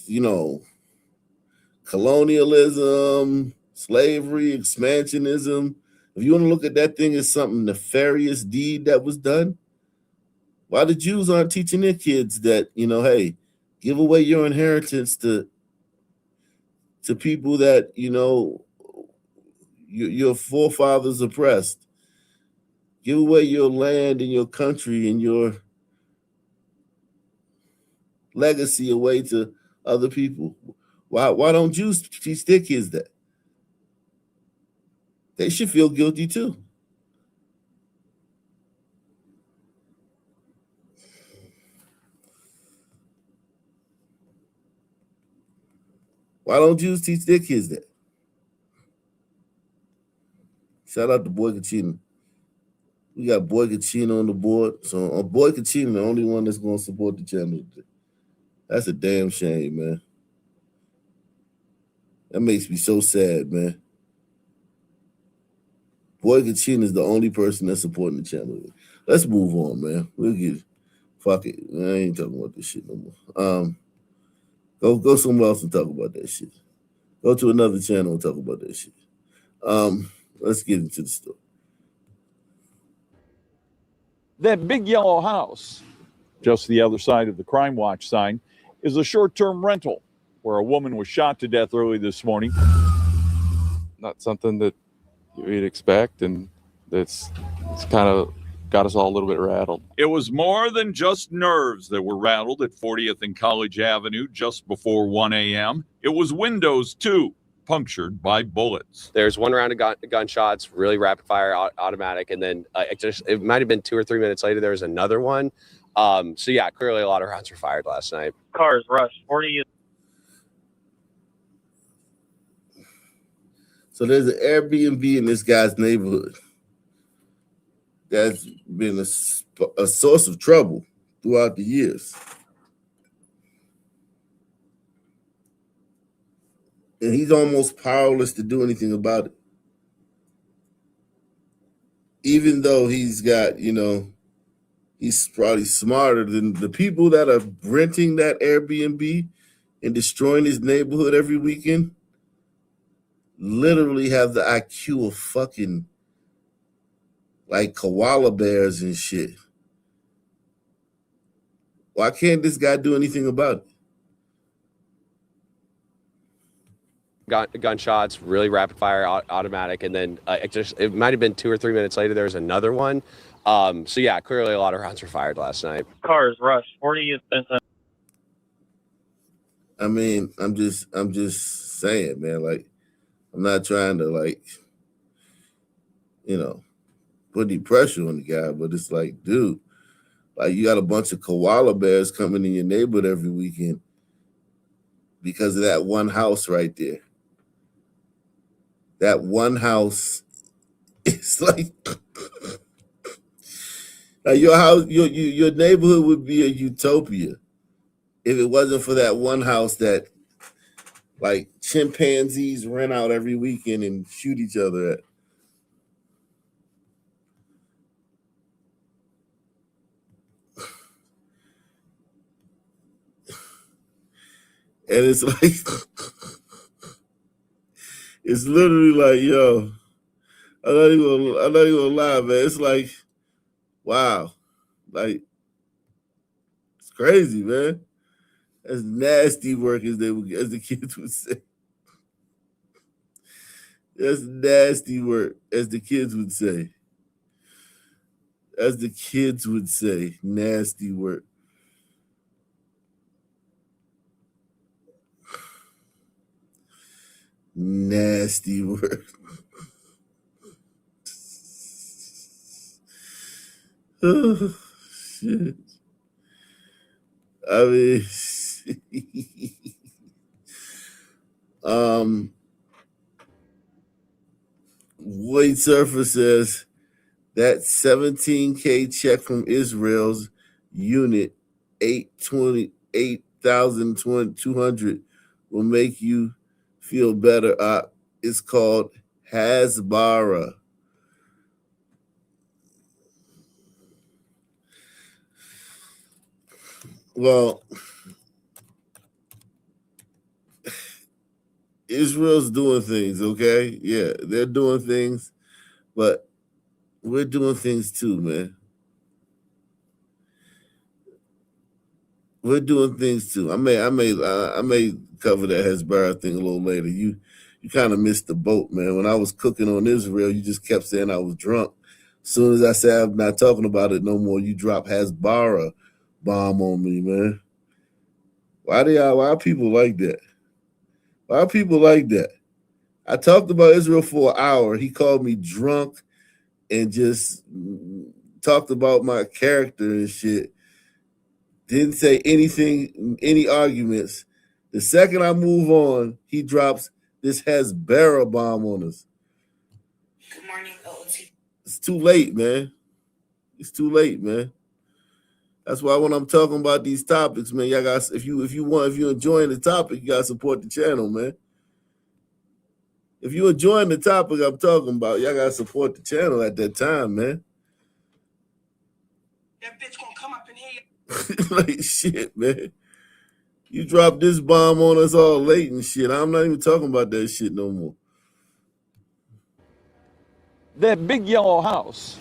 you know, colonialism, slavery, expansionism, if you want to look at that thing as something nefarious deed that was done, why the Jews aren't teaching their kids that, hey, give away your inheritance to people that, your forefathers oppressed. Give away your land and your country and your legacy away to other people. Why don't Jews teach their kids that? They should feel guilty too. Why don't Jews teach their kids that? Shout out to Boy Kachina. We got Boy Kachina on the board. So Boy Kachina, the only one that's going to support the channel. That's a damn shame, man. That makes me so sad, man. Boy Kachina is the only person that's supporting the channel. Let's move on, man. Fuck it. I ain't talking about this shit no more. Go somewhere else and talk about that shit. Go to another channel and talk about that shit. Let's get into the story. That big yellow house, just the other side of the Crime Watch sign, is a short-term rental where a woman was shot to death early this morning. Not something that you'd expect, and it's kind of got us all a little bit rattled. It was more than just nerves that were rattled at 40th and College Avenue just before 1 a.m. It was windows, too, punctured by bullets. There's one round of gunshots, really rapid fire, automatic, and then it might have been 2 or 3 minutes later, there was another one. So yeah, clearly a lot of rounds were fired last night. Cars rushed 40. So there's an Airbnb in this guy's neighborhood that's been a source of trouble throughout the years. And he's almost powerless to do anything about it. Even though he's got, He's probably smarter than the people that are renting that Airbnb and destroying his neighborhood every weekend. Literally have the IQ of fucking like koala bears and shit. Why can't this guy do anything about it? Gunshots, really rapid fire, automatic, and then it might have been 2 or 3 minutes later there was another one. So yeah, clearly a lot of rounds were fired last night. Cars rushed 40th and I mean, I'm just saying, man, like, I'm not trying to like, put any pressure on the guy, but it's like, dude, like you got a bunch of koala bears coming in your neighborhood every weekend because of that one house right there. That one house is like your house, your neighborhood would be a utopia if it wasn't for that one house that like chimpanzees rent out every weekend and shoot each other at. And it's like, it's literally like, yo, I'm not even gonna lie, man. It's like, wow, like, it's crazy, man. That's nasty work, as the kids would say. That's nasty work, as the kids would say. As the kids would say, nasty work. Nasty work. Oh, shit. I mean, Wade Surfer says that 17K check from Israel's unit 8,200 will make you feel better. It's called Hasbara. Well, Israel's doing things, okay? Yeah, they're doing things, but we're doing things too, man. We're doing things too. I may cover that Hezbollah thing a little later. You kind of missed the boat, man. When I was cooking on Israel, you just kept saying I was drunk. As soon as I said I'm not talking about it no more, you drop Hezbollah bomb on me, man. Why are people like that? Why are people like that? I talked about Israel for an hour. He called me drunk and just talked about my character and shit. Didn't say anything, any arguments. The second I move on, he drops this Hezbollah bomb on us. Good morning, Owens. It's too late, man. It's too late, man. That's why when I'm talking about these topics, man, y'all got if you're enjoying the topic, you gotta support the channel, man. If you're enjoying the topic I'm talking about, y'all gotta support the channel at that time, man. That bitch gonna come up in here. Like shit, man. You dropped this bomb on us all late and shit. I'm not even talking about that shit no more. That big yellow house,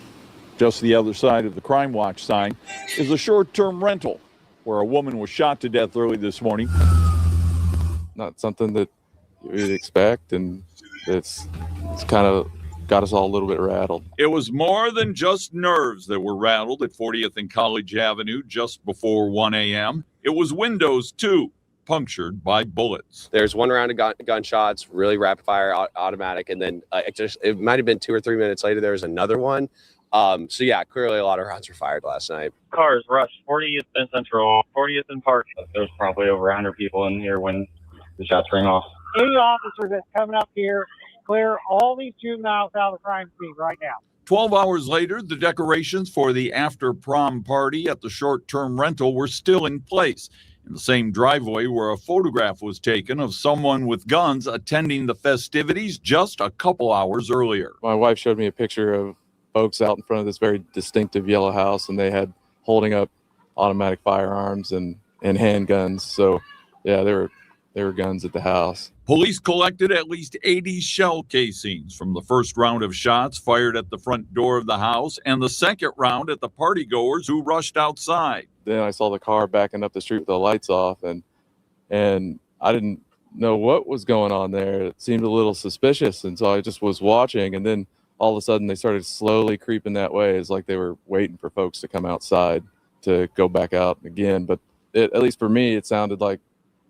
just the other side of the Crime Watch sign, is a short-term rental where a woman was shot to death early this morning. Not something that you'd expect, and it's kind of got us all a little bit rattled. It was more than just nerves that were rattled at 40th and College Avenue just before 1 a.m. It was windows, too, punctured by bullets. There's one round of gunshots, really rapid fire, automatic, and then it might have been 2 or 3 minutes later there was another one. So yeah, clearly a lot of rounds were fired last night. cars rushed 40th and Central, 40th and Park. There's probably over 100 people in here when the shots rang off. Any officer that's coming up here, clear all these juveniles out of the crime scene right now. 12 hours later, the decorations for the after-prom party at the short-term rental were still in place, in the same driveway where a photograph was taken of someone with guns attending the festivities just a couple hours earlier. My wife showed me a picture of folks out in front of this very distinctive yellow house, and they had holding up automatic firearms and handguns. So yeah, there were guns at the house. Police collected at least 80 shell casings from the first round of shots fired at the front door of the house and the second round at the partygoers who rushed outside. Then I saw the car backing up the street with the lights off, and I didn't know what was going on there. It seemed a little suspicious, and so I just was watching, and then all of a sudden they started slowly creeping that way. It's like they were waiting for folks to come outside to go back out again. But at least for me, it sounded like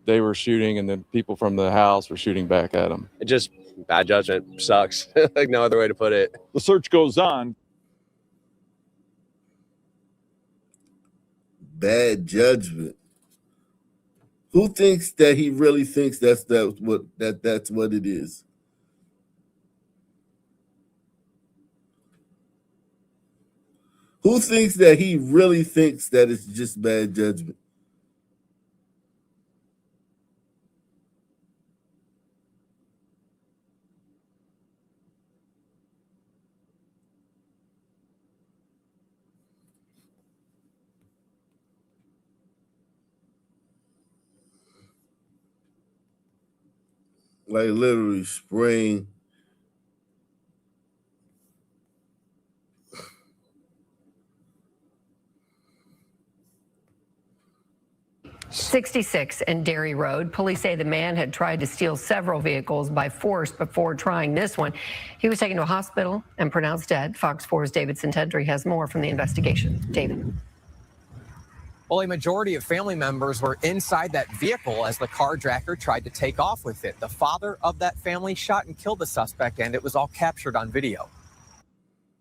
they were shooting, and then people from the house were shooting back at them. It just, bad judgment, sucks. Like no other way to put it. The search goes on. Bad judgment. Who thinks that he really thinks that's what it is? Who thinks that he really thinks that it's just bad judgment? Like literally spraying. '66 and Dairy Road. Police say the man had tried to steal several vehicles by force before trying this one. He was taken to a hospital and pronounced dead. Fox 4's David Sintendry has more from the investigation. David. Well, a majority of family members were inside that vehicle as the carjacker tried to take off with it. The father of that family shot and killed the suspect, and it was all captured on video.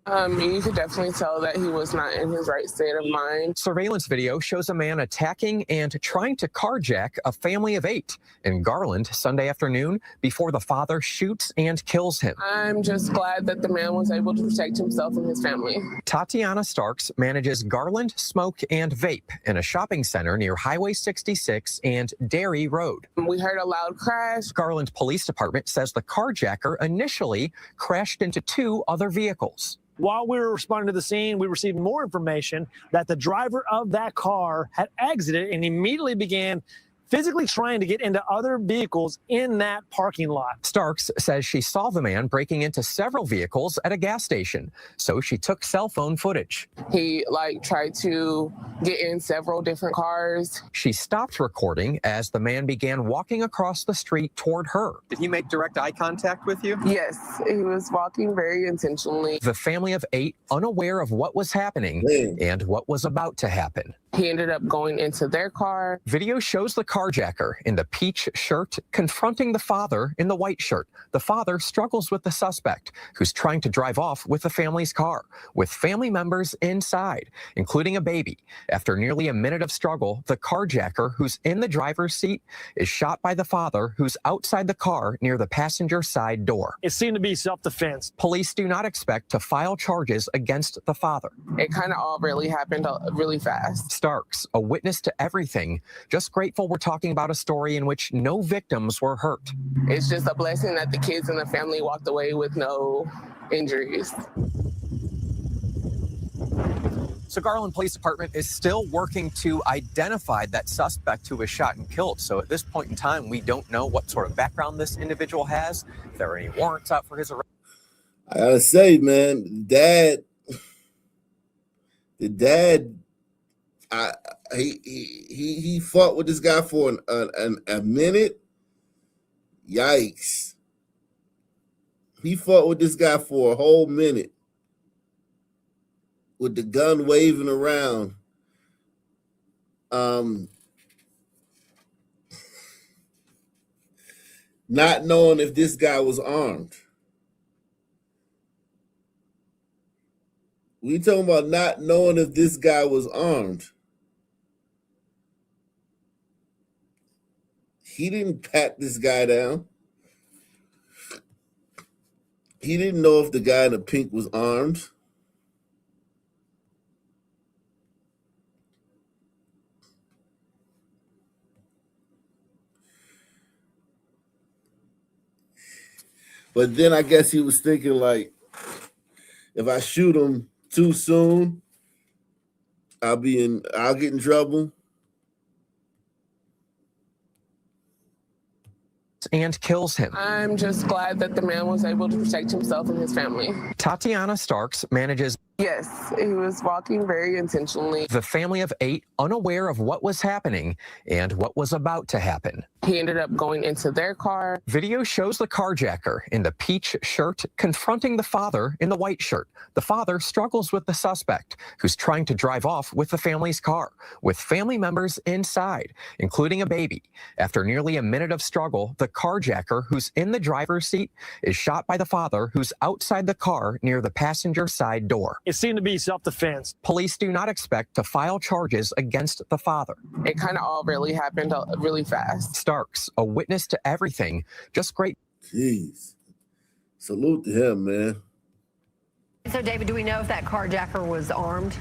You could definitely tell that he was not in his right state of mind. Surveillance video shows a man attacking and trying to carjack a family of 8 in Garland Sunday afternoon before the father shoots and kills him. I'm just glad that the man was able to protect himself and his family. Tatiana Starks manages Garland Smoke and Vape in a shopping center near Highway 66 and Dairy Road. We heard a loud crash. Garland Police Department says the carjacker initially crashed into 2 other vehicles. While we were responding to the scene, we received more information that the driver of that car had exited and immediately began physically trying to get into other vehicles in that parking lot. Starks says she saw the man breaking into several vehicles at a gas station, so she took cell phone footage. He tried to get in several different cars. She stopped recording as the man began walking across the street toward her. Did he make direct eye contact with you? Yes, he was walking very intentionally. The family of 8 unaware of what was happening and what was about to happen. He ended up going into their car. Video shows the carjacker in the peach shirt confronting the father in the white shirt. The father struggles with the suspect, who's trying to drive off with the family's car, with family members inside, including a baby. After nearly a minute of struggle, the carjacker, who's in the driver's seat, is shot by the father, who's outside the car near the passenger side door. It seemed to be self-defense. Police do not expect to file charges against the father. It kind of all really happened really fast. Starks, a witness to everything, just grateful we're talking about a story in which no victims were hurt. It's just a blessing that the kids and the family walked away with no injuries. So Garland Police Department is still working to identify that suspect who was shot and killed. So at this point in time, we don't know what sort of background this individual has, if there are any warrants out for his arrest. I gotta say, man, the dad, he fought with this guy for a minute. Yikes! He fought with this guy for a whole minute with the gun waving around. Not knowing if this guy was armed. We talking about not knowing if this guy was armed. He didn't pat this guy down. He didn't know if the guy in the pink was armed. But then I guess he was thinking, like, if I shoot him too soon, I'll get in trouble. And kills him. I'm just glad that the man was able to protect himself and his family. Tatiana Starks manages. Yes, he was walking very intentionally. The family of 8 unaware of what was happening and what was about to happen. He ended up going into their car. Video shows the carjacker in the peach shirt confronting the father in the white shirt. The father struggles with the suspect, who's trying to drive off with the family's car, with family members inside, including a baby. After nearly a minute of struggle, the carjacker, who's in the driver's seat, is shot by the father, who's outside the car near the passenger side door. It seemed to be self-defense. Police do not expect to file charges against the father. It kind of all really happened really fast. Starks, a witness to everything, just great. Jeez. Salute to him, man. So, David, do we know if that carjacker was armed?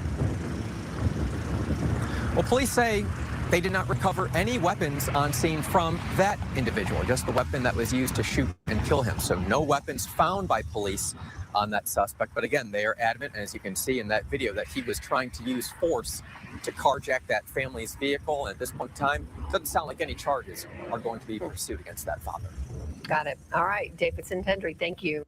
Well, police say they did not recover any weapons on scene from that individual, just the weapon that was used to shoot and kill him. So no weapons found by police on that suspect. But again, they are adamant, as you can see in that video, that he was trying to use force to carjack that family's vehicle. And at this point in time, it doesn't sound like any charges are going to be pursued against that father. Got it. All right, Davidson Tendry, thank you.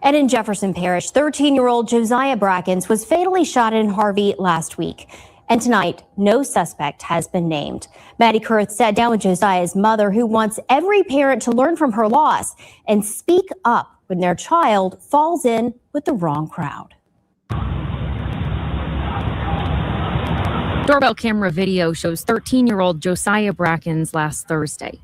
And in Jefferson Parish, 13-year-old Josiah Brackens was fatally shot in Harvey last week. And tonight, no suspect has been named. Maddie Kurth sat down with Josiah's mother, who wants every parent to learn from her loss and speak up when their child falls in with the wrong crowd. Doorbell camera video shows 13-year-old Josiah Brackens last Thursday,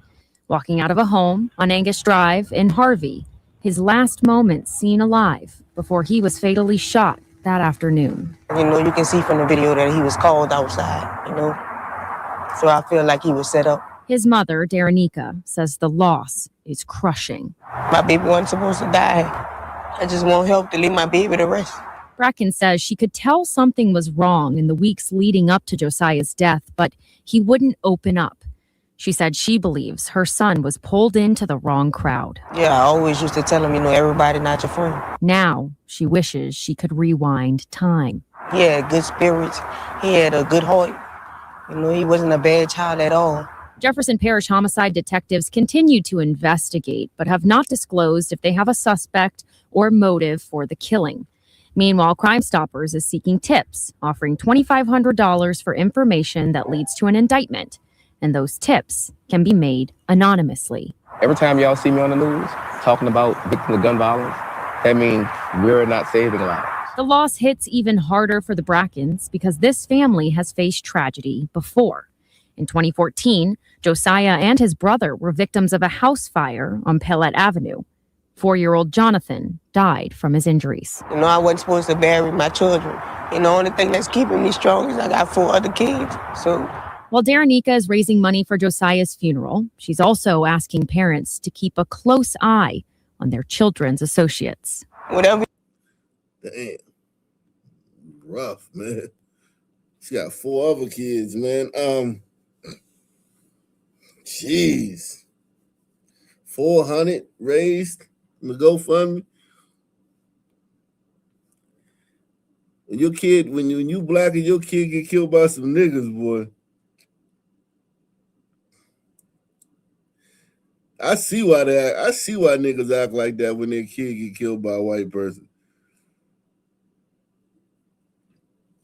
walking out of a home on Angus Drive in Harvey. His last moments seen alive before he was fatally shot that afternoon. You know, you can see from the video that he was called outside, you know. So I feel like he was set up. His mother, Darenika, says the loss is crushing. My baby wasn't supposed to die. I just want help to leave my baby to rest. Bracken says she could tell something was wrong in the weeks leading up to Josiah's death, but he wouldn't open up. She said she believes her son was pulled into the wrong crowd. Yeah, I always used to tell him, you know, everybody not your friend. Now she wishes she could rewind time. He had good spirits. He had a good heart. You know, he wasn't a bad child at all. Jefferson Parish homicide detectives continue to investigate, but have not disclosed if they have a suspect or motive for the killing. Meanwhile, Crime Stoppers is seeking tips, offering $2,500 for information that leads to an indictment. And those tips can be made anonymously. Every time y'all see me on the news talking about victims of gun violence, that means we're not saving lives. The loss hits even harder for the Brackens because this family has faced tragedy before. In 2014, Josiah and his brother were victims of a house fire on Pellet Avenue. 4-year-old Jonathan died from his injuries. You know, I wasn't supposed to bury my children. You know, the only thing that's keeping me strong is I got 4 other kids. So while Darenika is raising money for Josiah's funeral, she's also asking parents to keep a close eye on their children's associates. Whatever. Damn. Rough, man. She got 4 other kids, man. Jeez. 400 raised in the GoFundMe. When your kid, when you black and your kid get killed by some niggas, boy. I see why niggas act like that when their kid get killed by a white person.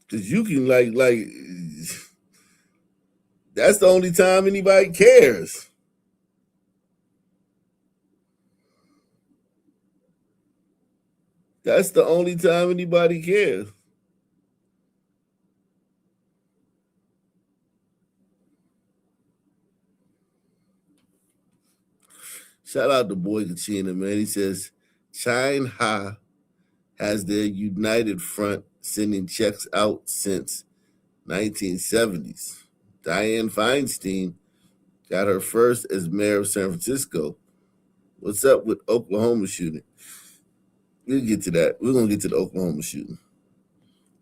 Cause you can like that's the only time anybody cares. That's the only time anybody cares. Shout out to Boy Kachina, man. He says, China has their united front sending checks out since 1970s. Dianne Feinstein got her first as mayor of San Francisco. What's up with Oklahoma shooting? We'll get to that. We're going to get to the Oklahoma shooting.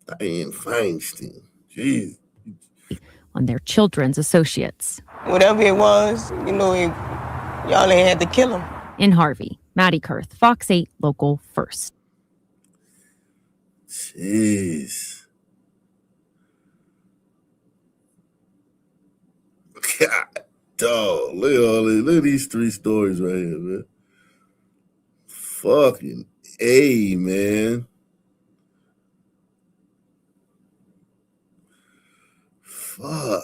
Dianne Feinstein. Jeez. on their children's associates. Whatever it was, y'all ain't had to kill him. In Harvey, Maddie Kurth, Fox 8 Local First. Jeez. God, dog. Look at these 3 stories right here, man. Fucking A, man. Fuck.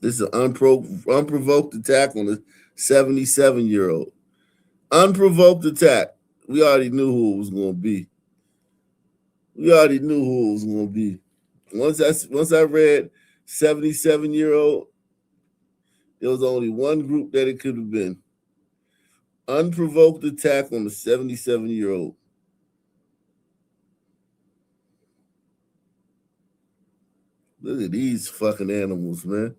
This is an unprovoked attack on a 77-year-old. Unprovoked attack. We already knew who it was going to be. Once I read 77-year-old, there was only one group that it could have been. Unprovoked attack on a 77-year-old. Look at these fucking animals, man.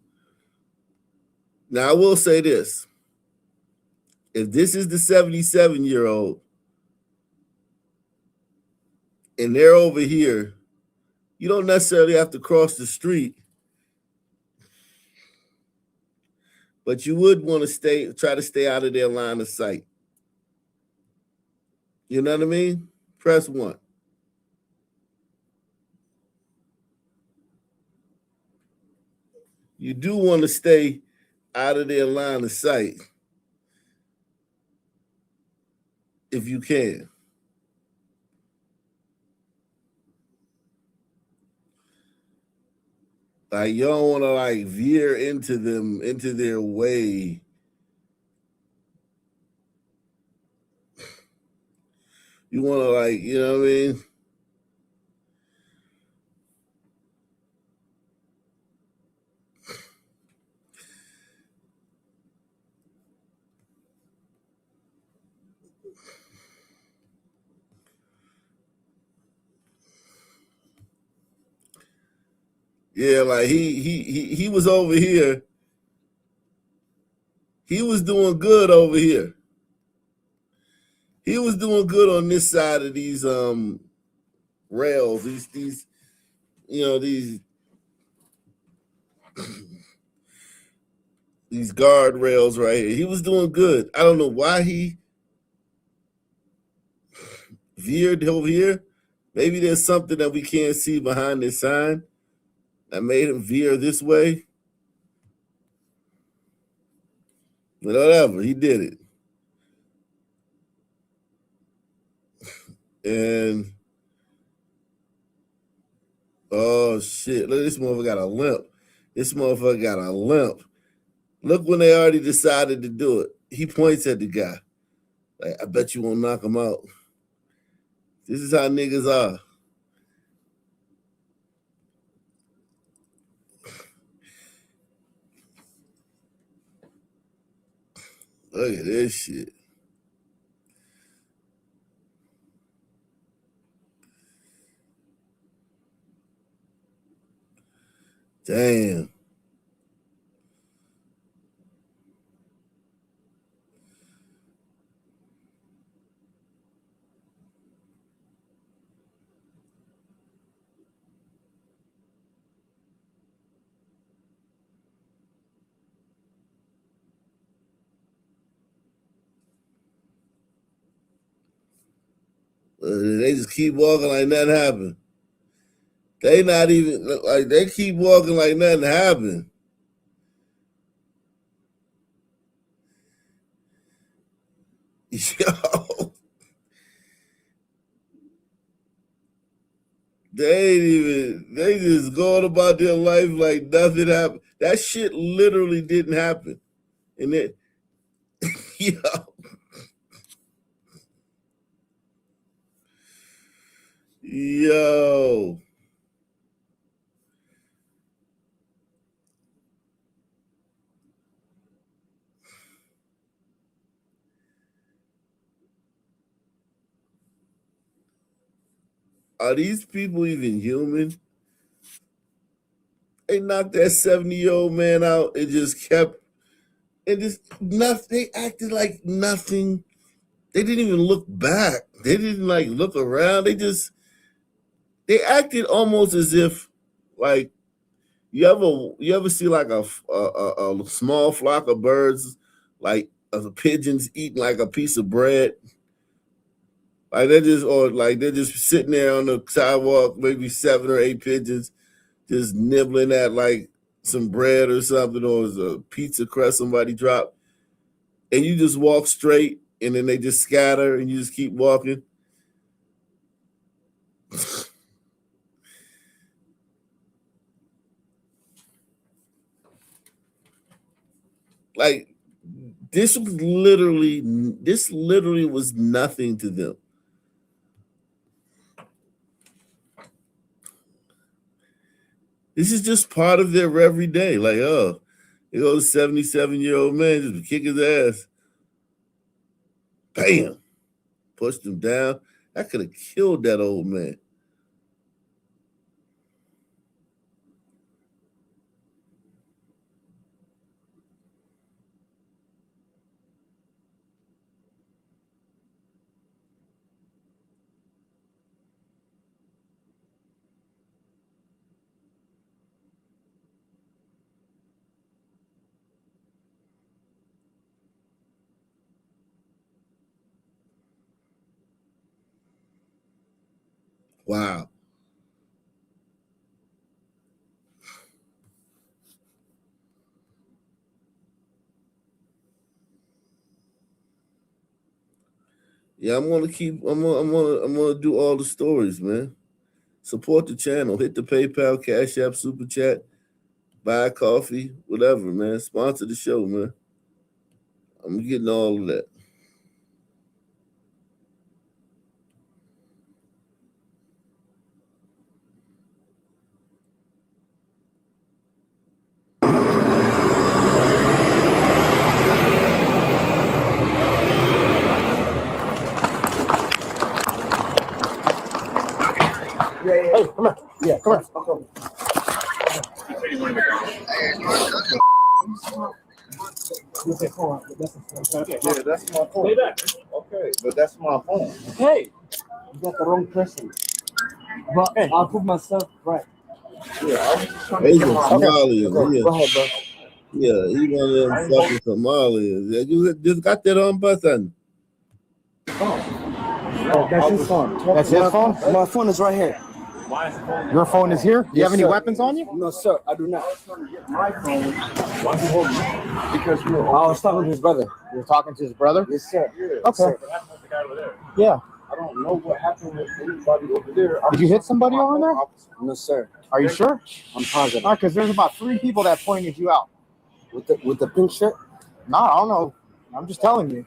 Now, I will say this. If this is the 77-year-old and they're over here, you don't necessarily have to cross the street, but you would want to try to stay out of their line of sight. You know what I mean? Press 1. You do want to stay out of their line of sight if you can. Like, you don't want to veer into their way. You want to you know what I mean? Yeah, he was over here. He was doing good over here. He was doing good on this side of these rails. These these guard rails right here. He was doing good. I don't know why he veered over here. Maybe there's something that we can't see behind this sign that made him veer this way. But whatever, he did it. And oh shit, look, this motherfucker got a limp. Look when they already decided to do it. He points at the guy. I bet you won't knock him out. This is how niggas are. Look at this shit. Damn. They just keep walking like nothing happened. They not even they keep walking like nothing happened. Yo, they just going about their life like nothing happened. That shit literally didn't happen. And then, yo. Are these people even human? They knocked that 70-year-old man out and just kept, and just nothing. They acted like nothing. They didn't even look back. They didn't look around. They they acted almost as if like you ever see like a small flock of birds, like pigeons eating like a piece of bread. Like they're just sitting there on the sidewalk, maybe 7 or 8 pigeons, just nibbling at like some bread or something, or a pizza crust somebody dropped, and you just walk straight, and then they just scatter, and you just keep walking. Like this literally was nothing to them. This is just part of their everyday. Like, oh, you go, 77-year-old man just kick his ass. Bam. Pushed him down. I could have killed that old man. Wow. Yeah, I'm gonna do all the stories, man. Support the channel. Hit the PayPal, Cash App, Super Chat, buy a coffee, whatever, man. Sponsor the show, man. I'm getting all of that. Hey, come on. Yeah, come on. Yeah, that's my phone. Okay, but that's my phone. Hey, you got the wrong person. But hey, I'll put myself right. Yeah, He's a Somalian. Okay, go ahead, bro. Yeah, he one of them fucking Somalians. Yeah, you just got that on button. Oh, that's his phone. That's his phone? My phone is right here. Your phone is here? Do you have any weapons on you? No, sir, I do not. My phone. Because I was talking to his brother. You're talking to his brother? Yes, sir. Okay. Yeah. I don't know what happened with anybody over there. Did you hit somebody over there? No, sir. Are you sure? I'm positive. All right, because there's about 3 people that pointed you out. With the pink shirt? No, I don't know. I'm just telling you.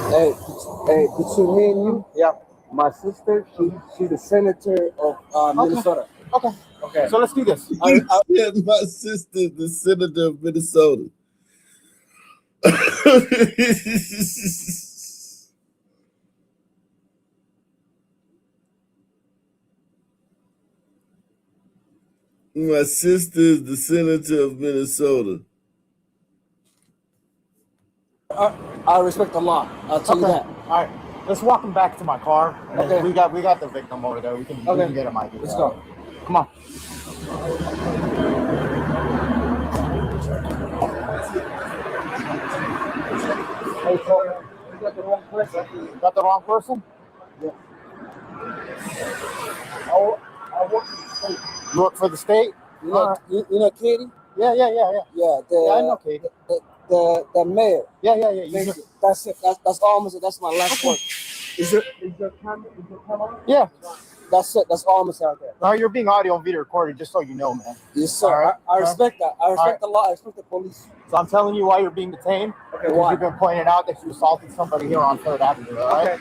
Hey, between me and you, yeah. My sister, she's the senator of Minnesota. Okay. So let's do this. My sister, the senator of Minnesota. My sister is the senator of Minnesota. I respect the law. I'll tell you that. All right. Let's walk him back to my car. Okay. We got the victim over there. We can get him ID. Let's go. Come on. Hey, so you got the wrong person. You got the wrong person? Yeah. I work for the state. You work for the state? You know Katie? Yeah. Yeah, I know Katie. The mayor. Yeah. That's it. That's almost. That's my last word. Is your camera? Yeah. That's it. That's almost out there. No, you're being audio and video recorded, just so you know, man. Yes, sir. Right. I respect that. I respect the law. I respect the police. So I'm telling you why you're being detained. Okay, why? You've been pointing out that you assaulted somebody here on 3rd Avenue, all right?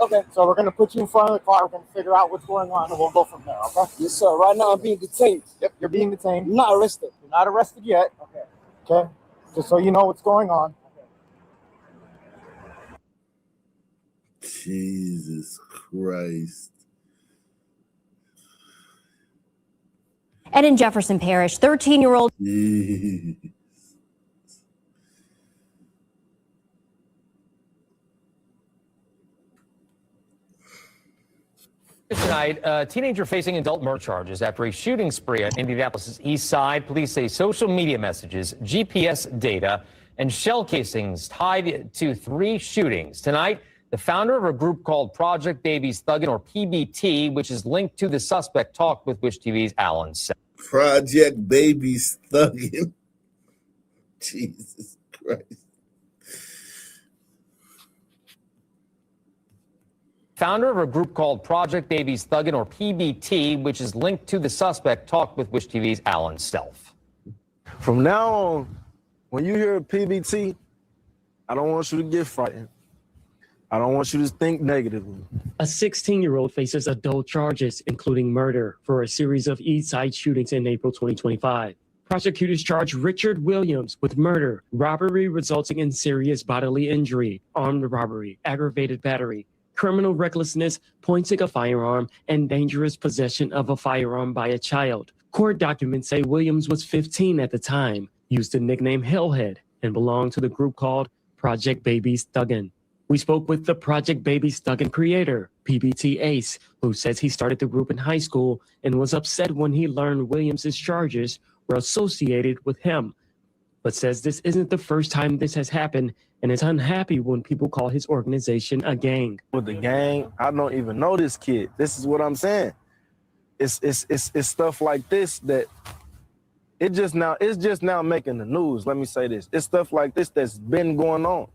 Okay. So we're going to put you in front of the car. We're going to figure out what's going on, and we'll go from there, okay? Yes, sir. Right now I'm being detained. Yep, you're being detained. You're not arrested. You're not arrested yet. Okay? Just so you know what's going on. Jesus Christ. And in Jefferson Parish, 13-year-old. Tonight, a teenager facing adult murder charges after a shooting spree at Indianapolis' east side. Police say social media messages, GPS data, and shell casings tied to 3 shootings. Tonight, the founder of a group called Project Babies Thuggin', or PBT, which is linked to the suspect, talked with Wish TV's Alan Self. Project Babies Thuggin'. Jesus Christ. Founder of a group called Project Babies Thuggin', or PBT, which is linked to the suspect, talked with Wish TV's Alan Self. From now on, when you hear PBT, I don't want you to get frightened. I don't want you to think negatively. A 16-year-old faces adult charges, including murder, for a series of East Side shootings in April 2025. Prosecutors charge Richard Williams with murder, robbery resulting in serious bodily injury, armed robbery, aggravated battery, criminal recklessness, pointing a firearm, and dangerous possession of a firearm by a child. Court documents say Williams was 15 at the time, used the nickname Hellhead, and belonged to the group called Project Babies Thuggin'. We spoke with the Project Babies Thuggin' creator, PBT Ace, who says he started the group in high school and was upset when he learned Williams' charges were associated with him, but says this isn't the first time this has happened and is unhappy when people call his organization a gang. With the gang, I don't even know this kid. This is what I'm saying. It's stuff like this that it's just now making the news. Let me say this. It's stuff like this that's been going on.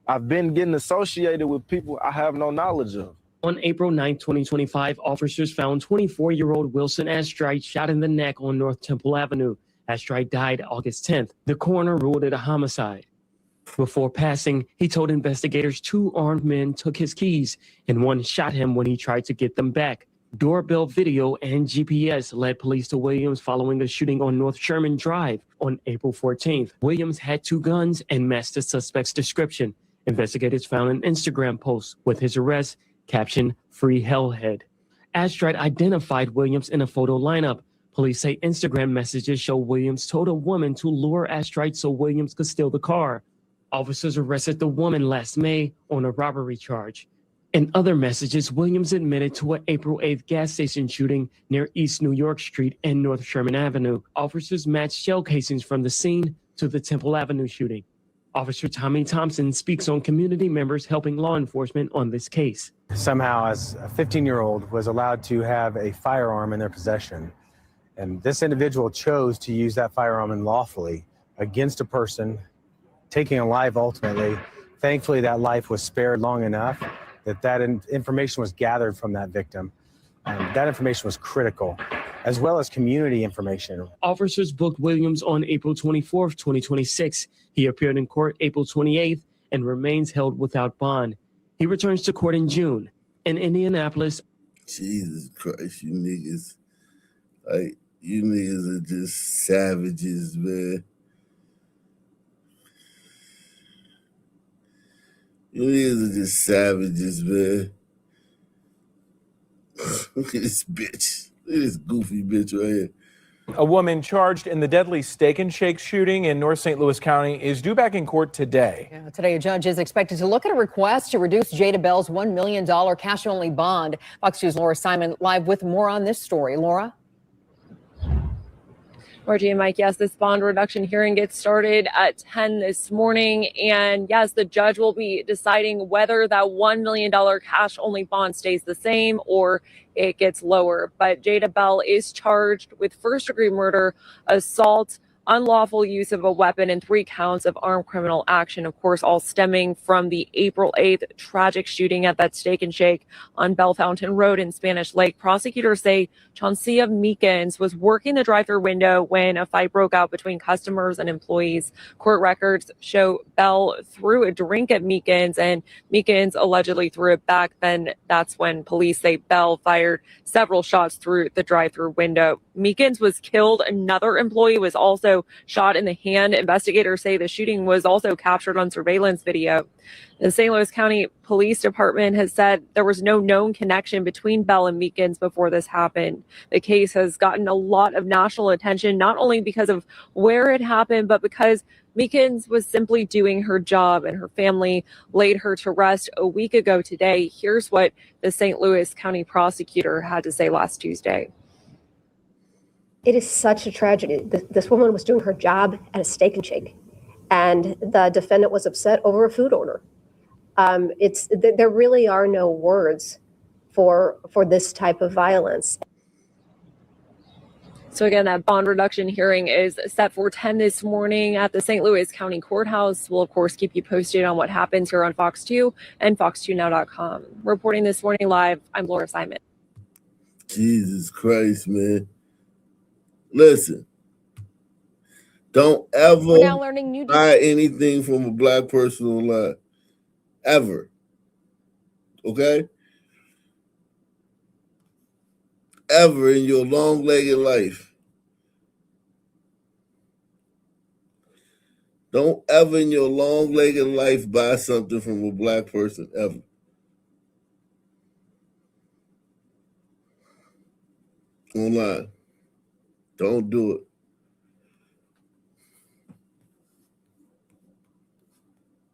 I've been getting associated with people I have no knowledge of. On April 9, 2025, officers found 24-year-old Wilson Astrite shot in the neck on North Temple Avenue. Astrite died August 10th. The coroner ruled it a homicide. Before passing, he told investigators 2 armed men took his keys and one shot him when he tried to get them back. Doorbell video and GPS led police to Williams following a shooting on North Sherman Drive on April 14th. Williams had 2 guns and matched the suspect's description. Investigators found an Instagram post with his arrest captioned "Free Hellhead." Astrite identified Williams in a photo lineup. Police say Instagram messages show Williams told a woman to lure Astrite so Williams could steal the car. Officers arrested the woman last May on a robbery charge. In other messages, Williams admitted to an April 8th gas station shooting near East New York Street and North Sherman Avenue. Officers matched shell casings from the scene to the Temple Avenue shooting. Officer Tommy Thompson speaks on community members helping law enforcement on this case. Somehow, as a 15-year-old was allowed to have a firearm in their possession, and this individual chose to use that firearm unlawfully against a person, taking a life ultimately. Thankfully, that life was spared long enough that information was gathered from that victim. That information was critical, as well as community information. Officers booked Williams on April 24th, 2026. He appeared in court April 28th and remains held without bond. He returns to court in June. In Indianapolis. Jesus Christ, you niggas. Like, you niggas are just savages, man. You niggas are just savages, man. Look at this bitch. Look at this goofy bitch right here. A woman charged in the deadly Steak and Shake shooting in North St. Louis County is due back in court today. Yeah, today, a judge is expected to look at a request to reduce Jada Bell's $1 million cash-only bond. Fox News' Laura Simon live with more on this story. Laura? Margie and Mike, yes, this bond reduction hearing gets started at 10 this morning. And yes, the judge will be deciding whether that $1 million cash-only bond stays the same or it gets lower. But Jada Bell is charged with first-degree murder, assault, unlawful use of a weapon, and 3 counts of armed criminal action, of course, all stemming from the April 8th tragic shooting at that Steak and Shake on Bell Fountain Road in Spanish Lake. Prosecutors say Chauncia Meekins was working the drive-thru window when a fight broke out between customers and employees. Court records show Bell threw a drink at Meekins, and Meekins allegedly threw it back. Then that's when police say Bell fired several shots through the drive-thru window. Meekins was killed. Another employee was also also shot in the hand. Investigators say the shooting was also captured on surveillance video. The St. Louis County Police Department has said there was no known connection between Bell and Meekins before this happened. The case has gotten a lot of national attention, not only because of where it happened, but because Meekins was simply doing her job, and her family laid her to rest a week ago today. Here's what the St. Louis County prosecutor had to say last Tuesday. It is such a tragedy. This woman was doing her job at a Steak and Shake, and the defendant was upset over a food order. There really are no words for this type of violence. So again, that bond reduction hearing is set for 10 this morning at the St. Louis County Courthouse. We'll, of course, keep you posted on what happens here on Fox 2 and fox2now.com. Reporting this morning live, I'm Laura Simon. Jesus Christ, man. Listen, don't ever We're now learning new buy anything from a black person online. Ever. Okay? Ever in your long-legged life. Don't ever in your long-legged life buy something from a black person, ever. Online. Don't do it.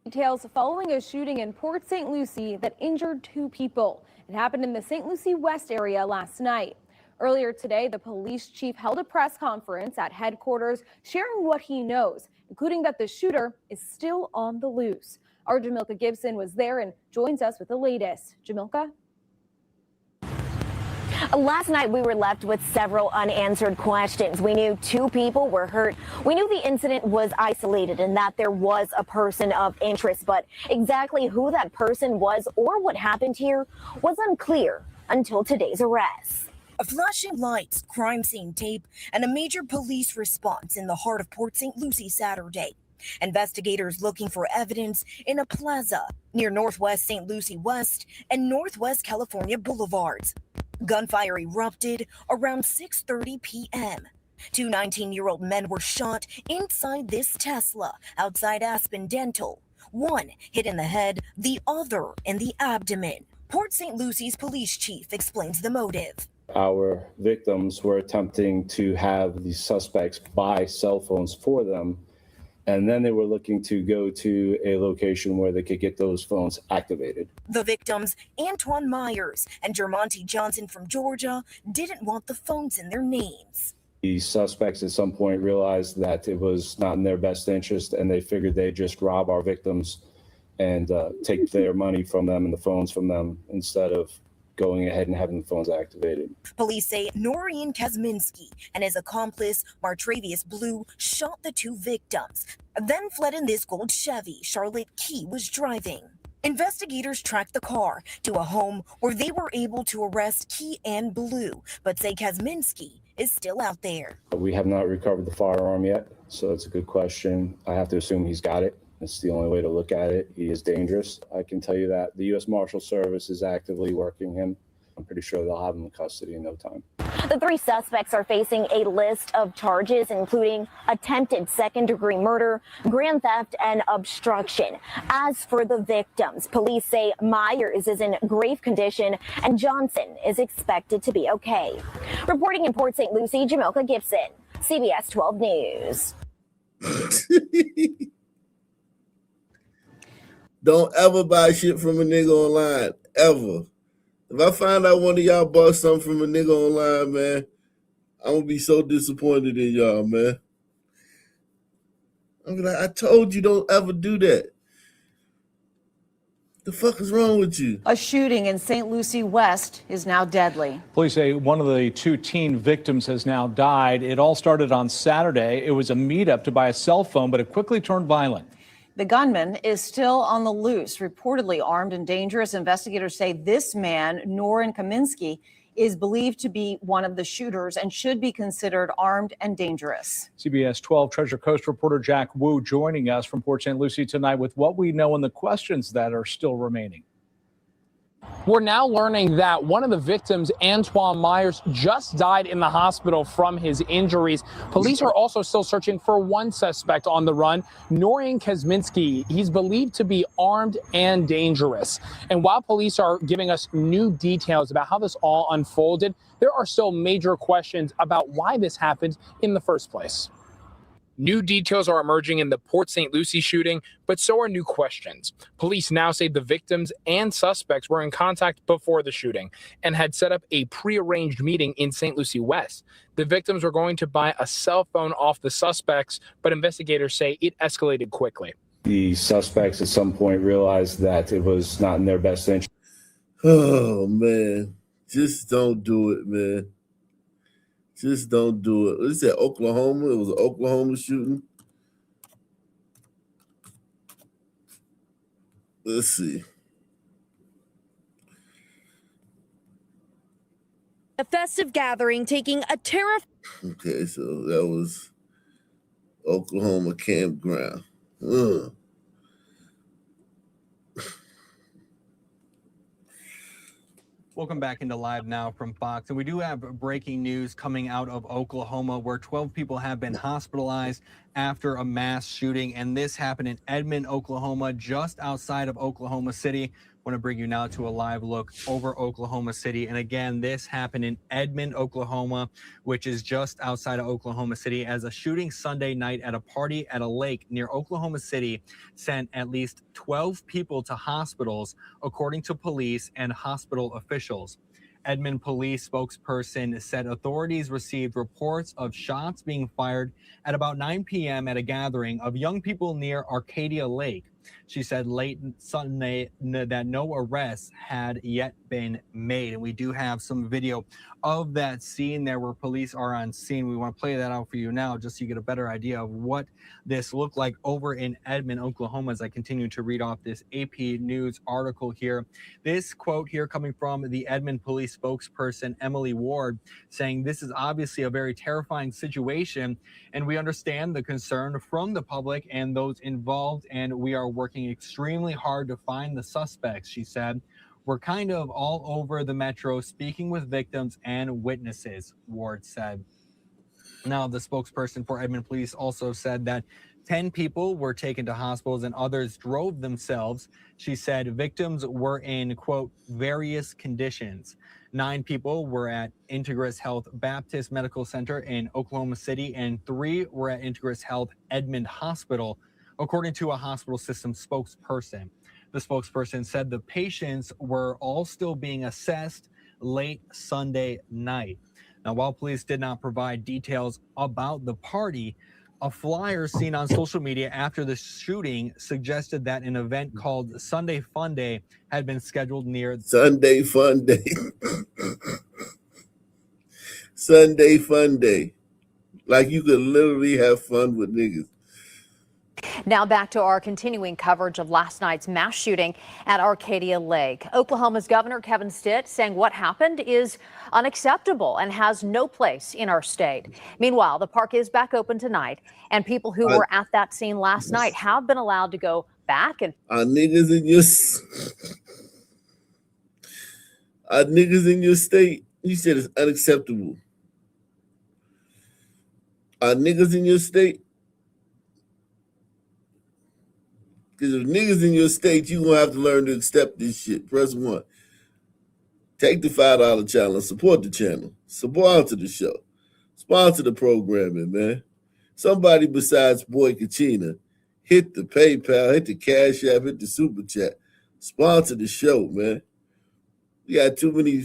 Details following a shooting in Port St. Lucie that injured 2 people. It happened in the St. Lucie West area last night. Earlier today, the police chief held a press conference at headquarters sharing what he knows, including that the shooter is still on the loose. Our Jamilka Gibson was there and joins us with the latest. Jamilka? Last night, we were left with several unanswered questions. We knew 2 people were hurt. We knew the incident was isolated and that there was a person of interest, but exactly who that person was or what happened here was unclear until today's arrest. Flashing lights, crime scene tape, and a major police response in the heart of Port St. Lucie Saturday. Investigators looking for evidence in a plaza near Northwest St. Lucie West and Northwest California Boulevards. Gunfire erupted around 6:30 p.m. 2 19-year-old men were shot inside this Tesla outside Aspen Dental. One hit in the head, the other in the abdomen. Port St. Lucie's police chief explains the motive. Our victims were attempting to have the suspects buy cell phones for them, and then they were looking to go to a location where they could get those phones activated. The victims, Antoine Myers and Jermonte Johnson from Georgia, didn't want the phones in their names. The suspects at some point realized that it was not in their best interest, and they figured they'd just rob our victims and take their money from them and the phones from them instead of going ahead and having the phones activated. Police say Noreen Kazminski and his accomplice, Martravius Blue, shot the 2 victims, then fled in this gold Chevy Charlotte Key was driving. Investigators tracked the car to a home where they were able to arrest Key and Blue, but say Kazminski is still out there. We have not recovered the firearm yet, so it's a good question. I have to assume he's got it. It's the only way to look at it. He is dangerous. I can tell you that. The U.S. Marshal Service is actively working him. I'm pretty sure they'll have him in custody in no time. The 3 suspects are facing a list of charges, including attempted second-degree murder, grand theft, and obstruction. As for the victims, police say Myers is in grave condition and Johnson is expected to be okay. Reporting in Port St. Lucie, Jamilka Gibson, CBS 12 News. Don't ever buy shit from a nigga online, ever. If I find out one of y'all bought something from a nigga online, man, I'm gonna be so disappointed in y'all, man. I'm like, I told you don't ever do that. The fuck is wrong with you? A shooting in St. Lucie West is now deadly. Police say one of the 2 teen victims has now died. It all started on Saturday. It was a meetup to buy a cell phone, but it quickly turned violent. The gunman is still on the loose, reportedly armed and dangerous. Investigators say this man, Noreen Kaminsky, is believed to be one of the shooters and should be considered armed and dangerous. CBS 12 Treasure Coast reporter Jack Wu joining us from Port St. Lucie tonight with what we know and the questions that are still remaining. We're now learning that one of the victims, Antoine Myers, just died in the hospital from his injuries. Police are also still searching for one suspect on the run, Norian Kazminski. He's believed to be armed and dangerous. And while police are giving us new details about how this all unfolded, there are still major questions about why this happened in the first place. New details are emerging in the Port St. Lucie shooting, but so are new questions. Police now say the victims and suspects were in contact before the shooting and had set up a prearranged meeting in St. Lucie West. The victims were going to buy a cell phone off the suspects, but investigators say it escalated quickly. The suspects at some point realized that it was not in their best interest. Oh, man. Just don't do it, man. Just don't do it. What is that, Oklahoma? It was an Oklahoma shooting. Let's see. A festive gathering taking a terrifying. Okay, so that was Oklahoma campground. Ugh. Welcome back into Live Now from Fox. And we do have breaking news coming out of Oklahoma where 12 people have been hospitalized after a mass shooting. And this happened in Edmond, Oklahoma, just outside of Oklahoma City. I want to bring you now to a live look over Oklahoma City. And again, this happened in Edmond, Oklahoma, which is just outside of Oklahoma City, as a shooting Sunday night at a party at a lake near Oklahoma City sent at least 12 people to hospitals, according to police and hospital officials. Edmond police spokesperson said authorities received reports of shots being fired at about 9 p.m. at a gathering of young people near Arcadia Lake. She said late Sunday that no arrests had yet been made. And we do have some video of that scene there where police are on scene. We want to play that out for you now just so you get a better idea of what this looked like over in Edmond, Oklahoma, as I continue to read off this AP News article here. This quote here coming from the Edmond police spokesperson, Emily Ward, saying this is obviously a very terrifying situation, and we understand the concern from the public and those involved, and we are working extremely hard to find the suspects, she said. We're kind of all over the metro speaking with victims and witnesses, Ward said. Now, the spokesperson for Edmond Police also said that 10 people were taken to hospitals and others drove themselves. She said victims were in, quote, various conditions. 9 people were at Integris Health Baptist Medical Center in Oklahoma City, and 3 were at Integris Health Edmond Hospital, according to a hospital system spokesperson. The spokesperson said the patients were all still being assessed late Sunday night. Now, while police did not provide details about the party, a flyer seen on social media after the shooting suggested that an event called Sunday Fun Day had been scheduled near Sunday Fun Day. Sunday Fun Day. Like you could literally have fun with niggas. Now back to our continuing coverage of last night's mass shooting at Arcadia Lake. Oklahoma's Governor Kevin Stitt saying what happened is unacceptable and has no place in our state. Meanwhile, the park is back open tonight, and people who were at that scene last night have been allowed to go back and Are niggas in your state? You said it's unacceptable. Are niggas in your state? Because if niggas in your state, you're going to have to learn to accept this shit. Press 1. Take the $5 challenge. Support the channel. Sponsor the show. Sponsor the programming, man. Somebody besides Boy Kachina, hit the PayPal, hit the Cash App, hit the Super Chat. Sponsor the show, man. We got too many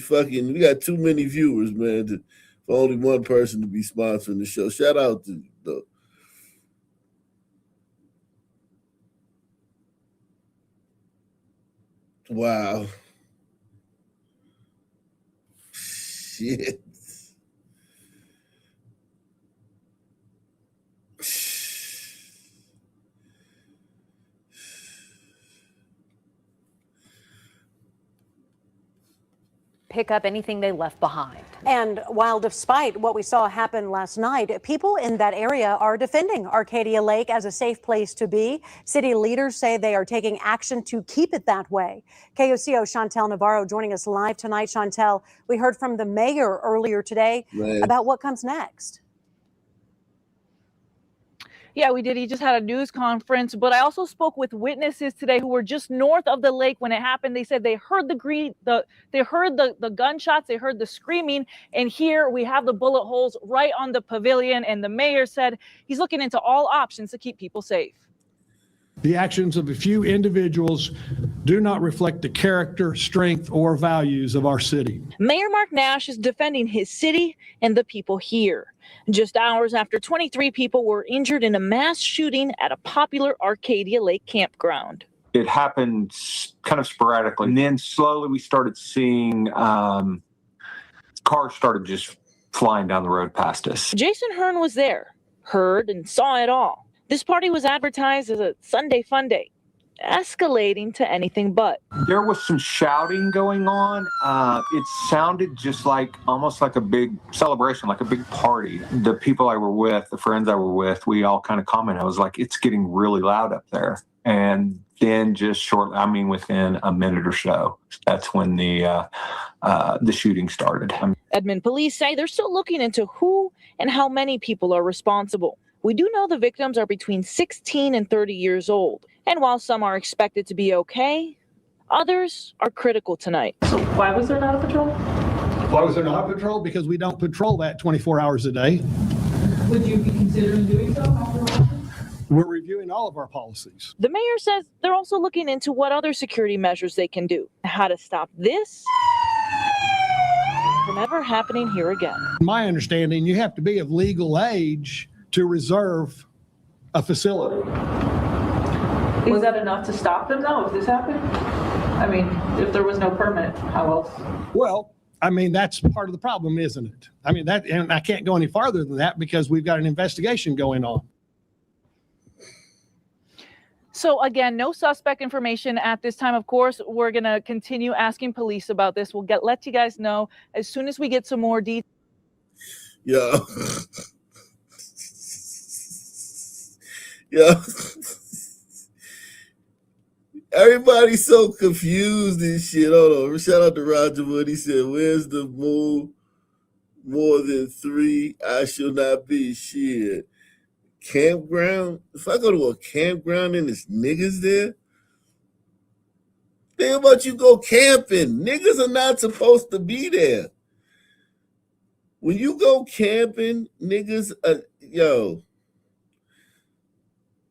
viewers, man, for only one person to be sponsoring the show. Shout out to the wow. Shit. pick up anything they left behind. And while despite what we saw happen last night, people in that area are defending Arcadia Lake as a safe place to be. City leaders say they are taking action to keep it that way. KOCO Chantel Navarro joining us live tonight. Chantel, we heard from the mayor earlier today about what comes next. Yeah, we did. He just had a news conference, but I also spoke with witnesses today who were just north of the lake when it happened. They said they heard the gunshots, they heard the screaming, and here we have the bullet holes right on the pavilion. And the mayor said he's looking into all options to keep people safe. The actions of a few individuals do not reflect the character, strength, or values of our city. Mayor Mark Nash is defending his city and the people here. Just hours after 23 people were injured in a mass shooting at a popular Arcadia Lake campground. It happened kind of sporadically. And then slowly we started seeing cars started just flying down the road past us. Jason Hearn was there, heard and saw it all. This party was advertised as a Sunday fun day, escalating to anything but. There was some shouting going on. It sounded just like almost like a big celebration, like a big party. The people I were with, the friends I were with, we all kind of commented. I was like, it's getting really loud up there. And then just shortly, I mean, within a minute or so, that's when the shooting started. Edmond police say they're still looking into who and how many people are responsible. We do know the victims are between 16 and 30 years old. And while some are expected to be okay, others are critical tonight. So why was there not a patrol? Why was there not a patrol? Because we don't patrol that 24 hours a day. Would you be considering doing so? We're reviewing all of our policies. The mayor says they're also looking into what other security measures they can do, how to stop this from ever happening here again. My understanding, you have to be of legal age to reserve a facility. Was that enough to stop them though, if this happened? I mean, if there was no permit, how else? Well, I mean, that's part of the problem, isn't it? I mean, that, and I can't go any farther than that because we've got an investigation going on. So again, no suspect information at this time. Of course, we're going to continue asking police about this. We'll let you guys know as soon as we get some more details. Yeah. Yeah. Everybody's so confused and shit. Hold on. Shout out to Roger Wood. He said, where's the move? More than 3, I shall not be. Shit. Campground? If I go to a campground and there's niggas there, think about you go camping. Niggas are not supposed to be there. When you go camping, niggas, yo,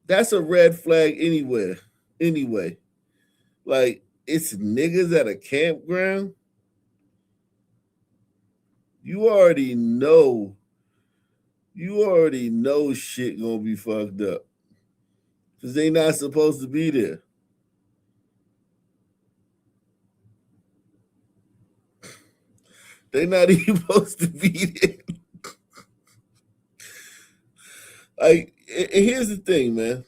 that's a red flag anywhere. Anyway, like, it's niggas at a campground. You already know shit gonna be fucked up. Because they not supposed to be there. They not even supposed to be there. Like, and here's the thing, man.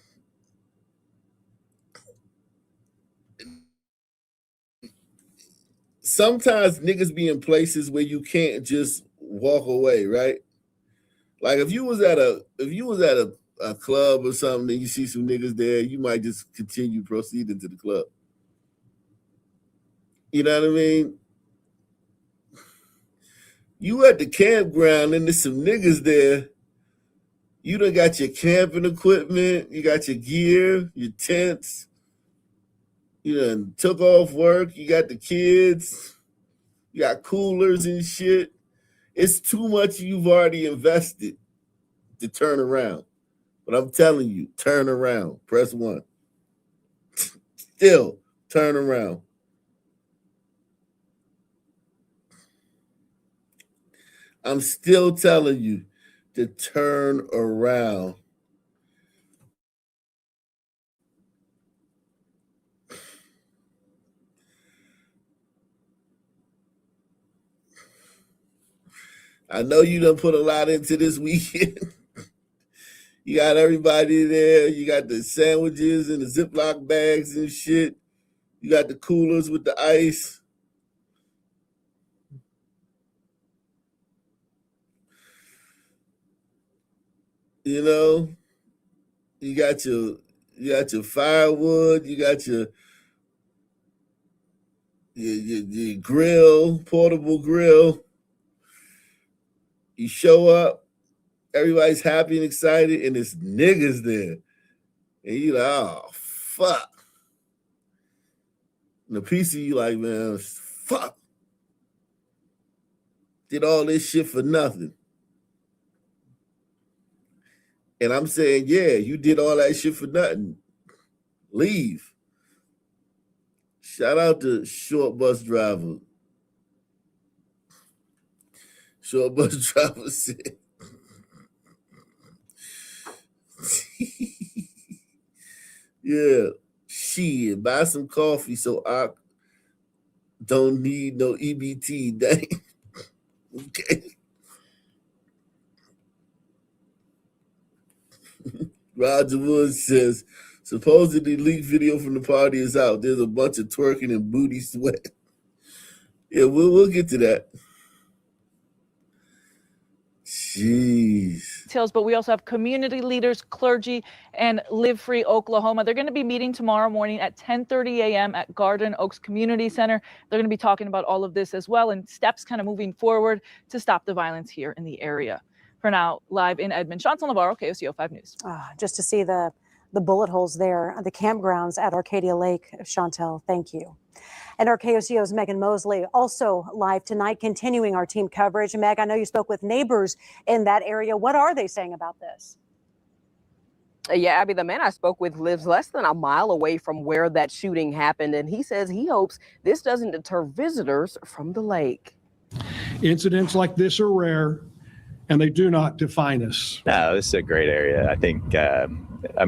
Sometimes niggas be in places where you can't just walk away, right? Like if you was at a club or something and you see some niggas there, you might just continue proceeding to the club. You know what I mean? You at the campground and there's some niggas there. You done got your camping equipment, you got your gear, your tents. You done took off work, you got the kids, you got coolers and shit. It's too much you've already invested to turn around. But I'm telling you, turn around. Press 1. Still, turn around. I'm still telling you to turn around. I know you done put a lot into this weekend. You got everybody there. You got the sandwiches and the Ziploc bags and shit. You got the coolers with the ice. You know, you got your firewood, you got your grill, portable grill. You show up, everybody's happy and excited, and there's niggas there. And you like, oh, fuck. And the piece of you like, man, fuck. Did all this shit for nothing. And I'm saying, yeah, you did all that shit for nothing. Leave. Shout out to short bus driver. Short bus driver said, yeah, shit, buy some coffee so I don't need no EBT. Dang. Okay. Roger Woods says, supposedly leaked video from the party is out. There's a bunch of twerking and booty sweat. Yeah, we'll get to that. Jeez. Details, but we also have community leaders, clergy, and Live Free Oklahoma. They're going to be meeting tomorrow morning at 10:30 a.m. at Garden Oaks Community Center. They're going to be talking about all of this as well and steps kind of moving forward to stop the violence here in the area. For now, live in Edmond, Chantal Navarro, KOCO 5 News. Just to see the bullet holes there, the campgrounds at Arcadia Lake. Chantal, thank you. And our KOCO's Megan Mosley also live tonight, continuing our team coverage. Meg, I know you spoke with neighbors in that area. What are they saying about this? Yeah, Abby, the man I spoke with lives less than a mile away from where that shooting happened, and he says he hopes this doesn't deter visitors from the lake. Incidents like this are rare, and they do not define us. No, this is a great area. I think,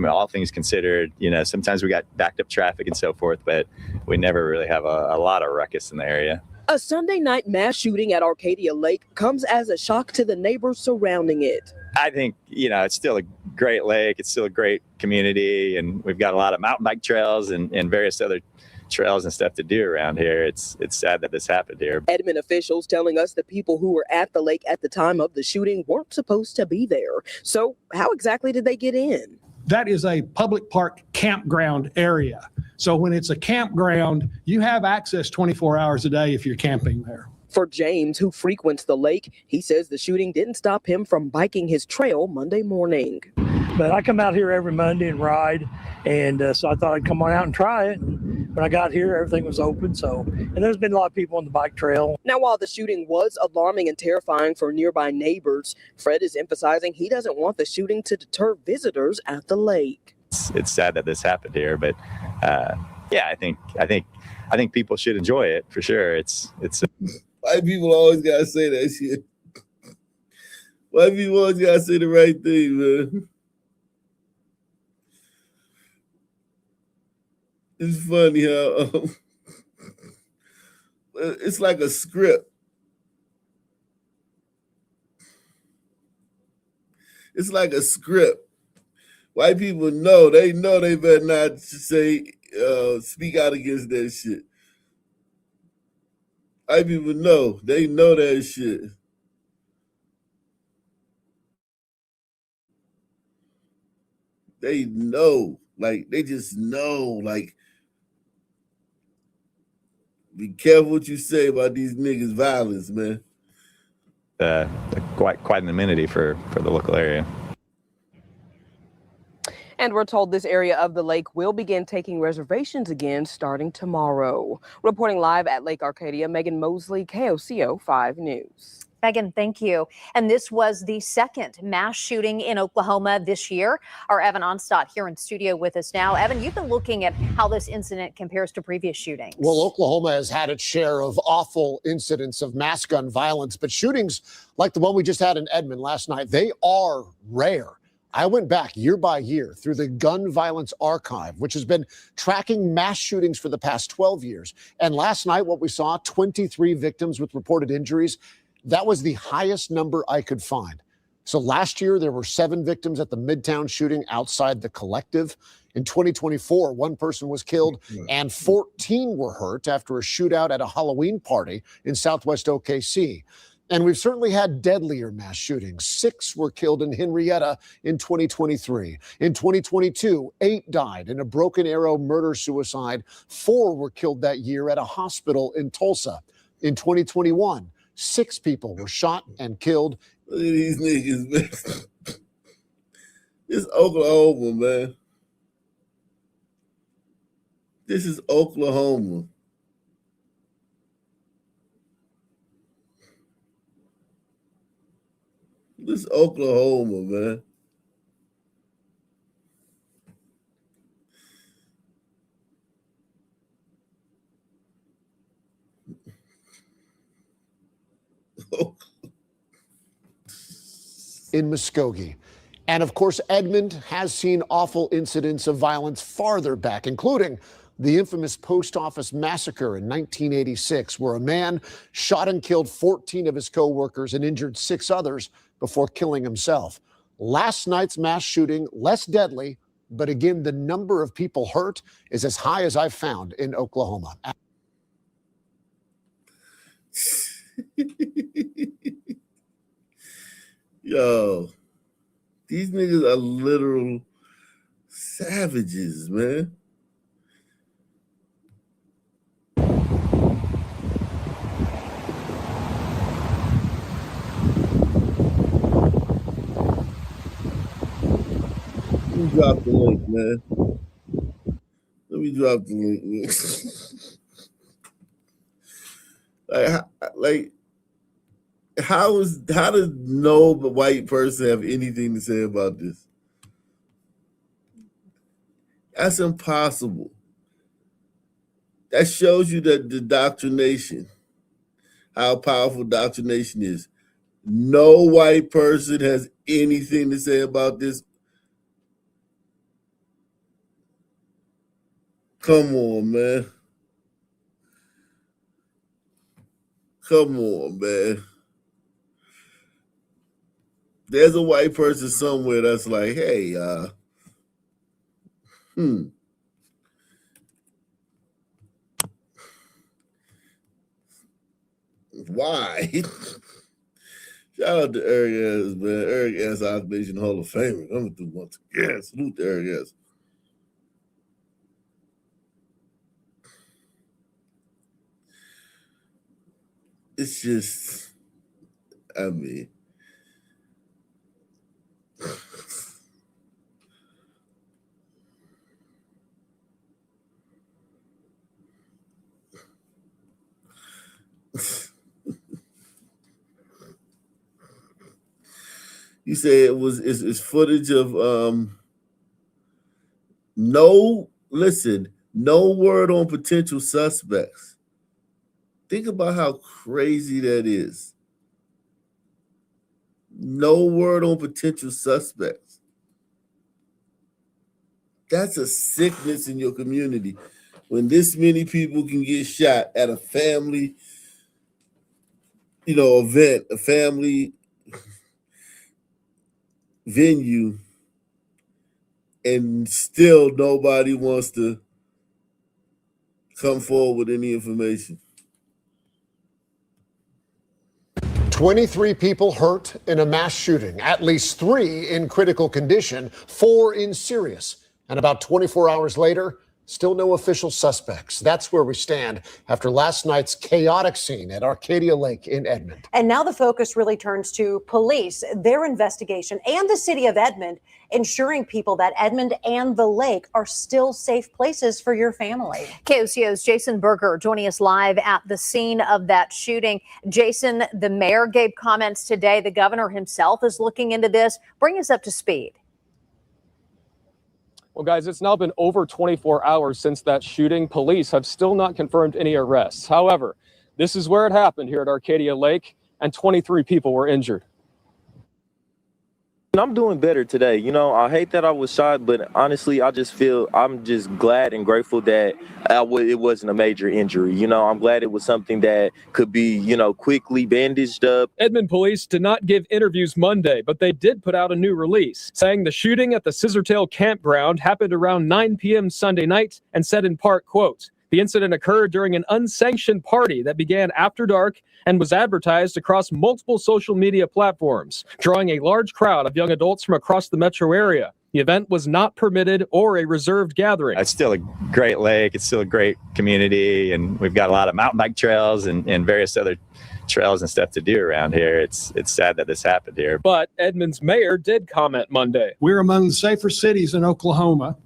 all things considered, sometimes we got backed up traffic and so forth, but we never really have a lot of ruckus in the area. A Sunday night mass shooting at Arcadia Lake comes as a shock to the neighbors surrounding it. I think, it's still a great lake. It's still a great community, and we've got a lot of mountain bike trails and various other trails and stuff to do around here. It's sad that this happened here. Edmond officials telling us the people who were at the lake at the time of the shooting weren't supposed to be there. So how exactly did they get in? That is a public park campground area. So when it's a campground, you have access 24 hours a day if you're camping there. For James, who frequents the lake, he says the shooting didn't stop him from biking his trail Monday morning. But I come out here every Monday and ride, and so I thought I'd come on out and try it. And when I got here, everything was open. And there's been a lot of people on the bike trail. Now, while the shooting was alarming and terrifying for nearby neighbors, Fred is emphasizing he doesn't want the shooting to deter visitors at the lake. It's sad that this happened here, but I think people should enjoy it for sure. It's. White people always gotta say that shit. White people always gotta say the right thing, man. It's funny how it's like a script. It's like a script. White people know they better not say speak out against that shit. White people know. They know that shit. They know. Like, they just know. Like, be careful what you say about these niggas' violence, man. Quite an amenity for the local area. And we're told this area of the lake will begin taking reservations again starting tomorrow. Reporting live at Lake Arcadia, Megan Mosley, KOCO 5 News. Megan, thank you. And this was the second mass shooting in Oklahoma this year. Our Evan Onstott here in studio with us now. Evan, you've been looking at how this incident compares to previous shootings. Well, Oklahoma has had its share of awful incidents of mass gun violence, but shootings like the one we just had in Edmond last night, they are rare. I went back year by year through the Gun Violence Archive, which has been tracking mass shootings for the past 12 years. And last night, what we saw, 23 victims with reported injuries. That was the highest number I could find. So last year, there were 7 victims at the Midtown shooting outside the Collective. In 2024, 1 person was killed and 14 were hurt after a shootout at a Halloween party in Southwest OKC. And we've certainly had deadlier mass shootings. 6 were killed in Henrietta in 2023. In 2022, 8 died in a Broken Arrow murder-suicide. 4 were killed that year at a hospital in Tulsa. In 2021, 6 people were shot and killed. Look at these niggas, man. This is Oklahoma, man. This is Oklahoma. This is Oklahoma, man. In Muskogee. And of course, Edmond has seen awful incidents of violence farther back, including the infamous post office massacre in 1986, where a man shot and killed 14 of his co-workers and injured 6 others before killing himself. Last night's mass shooting, less deadly, but again, the number of people hurt is as high as I've found in Oklahoma. Yo, these niggas are literal savages, man. Let me drop the link, man. Let me drop the link, man. How does no white person have anything to say about this? That's impossible. That shows you that the indoctrination, how powerful indoctrination is. No white person has anything to say about this. Come on, man. Come on, man. There's a white person somewhere that's like, hey, why? Shout out to Eric S, man. Eric S, Occupation Hall of Famer. I'm gonna do once again. Salute to Eric S. It's just, I mean, you say it's footage of no word on potential suspects. Think about how crazy that is. No word on potential suspects. That's a sickness in your community. When this many people can get shot at a family, event, a family venue, and still nobody wants to come forward with any information. 23 people hurt in a mass shooting, at least 3 in critical condition, 4 in serious. And about 24 hours later, still no official suspects. That's where we stand after last night's chaotic scene at Arcadia Lake in Edmond. And now the focus really turns to police, their investigation, and the city of Edmond, ensuring people that Edmond and the lake are still safe places for your family. KOCO's Jason Berger joining us live at the scene of that shooting. Jason, the mayor gave comments today. The governor himself is looking into this. Bring us up to speed. Well, guys, it's now been over 24 hours since that shooting. Police have still not confirmed any arrests. However, this is where it happened here at Arcadia Lake, and 23 people were injured. I'm doing better today. I hate that I was shot, but honestly, I just feel I'm just glad and grateful that it wasn't a major injury. I'm glad it was something that could be, quickly bandaged up. Edmond police did not give interviews Monday, but they did put out a new release saying the shooting at the Scissortail campground happened around 9 p.m. Sunday night and said in part, quote, The incident occurred during an unsanctioned party that began after dark and was advertised across multiple social media platforms, drawing a large crowd of young adults from across the metro area. The event was not permitted or a reserved gathering. It's still a great lake. It's still a great community, and we've got a lot of mountain bike trails and various other trails and stuff to do around here. It's sad that this happened here. But Edmond's mayor did comment Monday. We're among the safer cities in Oklahoma,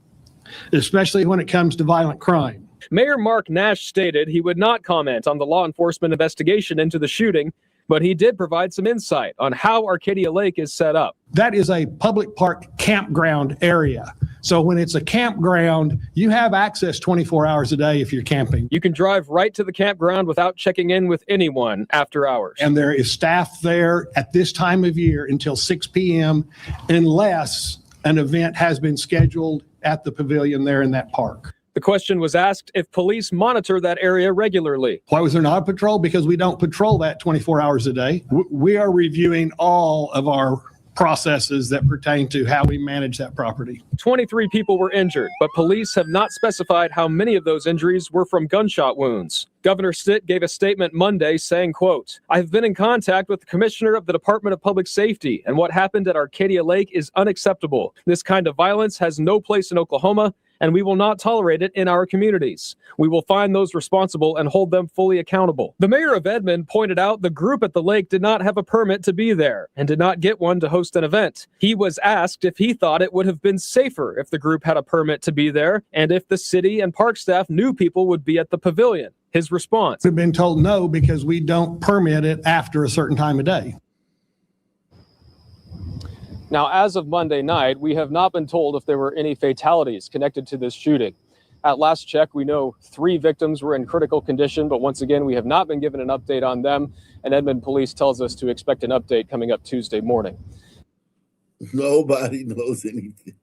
especially when it comes to violent crime. Mayor Mark Nash stated he would not comment on the law enforcement investigation into the shooting, but he did provide some insight on how Arcadia Lake is set up. That is a public park campground area. So when it's a campground, you have access 24 hours a day if you're camping. You can drive right to the campground without checking in with anyone after hours. And there is staff there at this time of year until 6 p.m. unless an event has been scheduled at the pavilion there in that park. The question was asked if police monitor that area regularly. Why was there not a patrol? Because we don't patrol that 24 hours a day. We are reviewing all of our processes that pertain to how we manage that property. 23 people were injured, but police have not specified how many of those injuries were from gunshot wounds. Governor Stitt gave a statement Monday saying, quote, "I have been in contact with the commissioner of the Department of Public Safety, and what happened at Arcadia Lake is unacceptable. This kind of violence has no place in Oklahoma, and we will not tolerate it in our communities. We will find those responsible and hold them fully accountable." The mayor of Edmond pointed out the group at the lake did not have a permit to be there and did not get one to host an event. He was asked if he thought it would have been safer if the group had a permit to be there and if the city and park staff knew people would be at the pavilion. His response: We've been told no because we don't permit it after a certain time of day. Now, as of Monday night, we have not been told if there were any fatalities connected to this shooting. At last check, we know 3 victims were in critical condition, but once again, we have not been given an update on them, and Edmond Police tells us to expect an update coming up Tuesday morning. Nobody knows anything.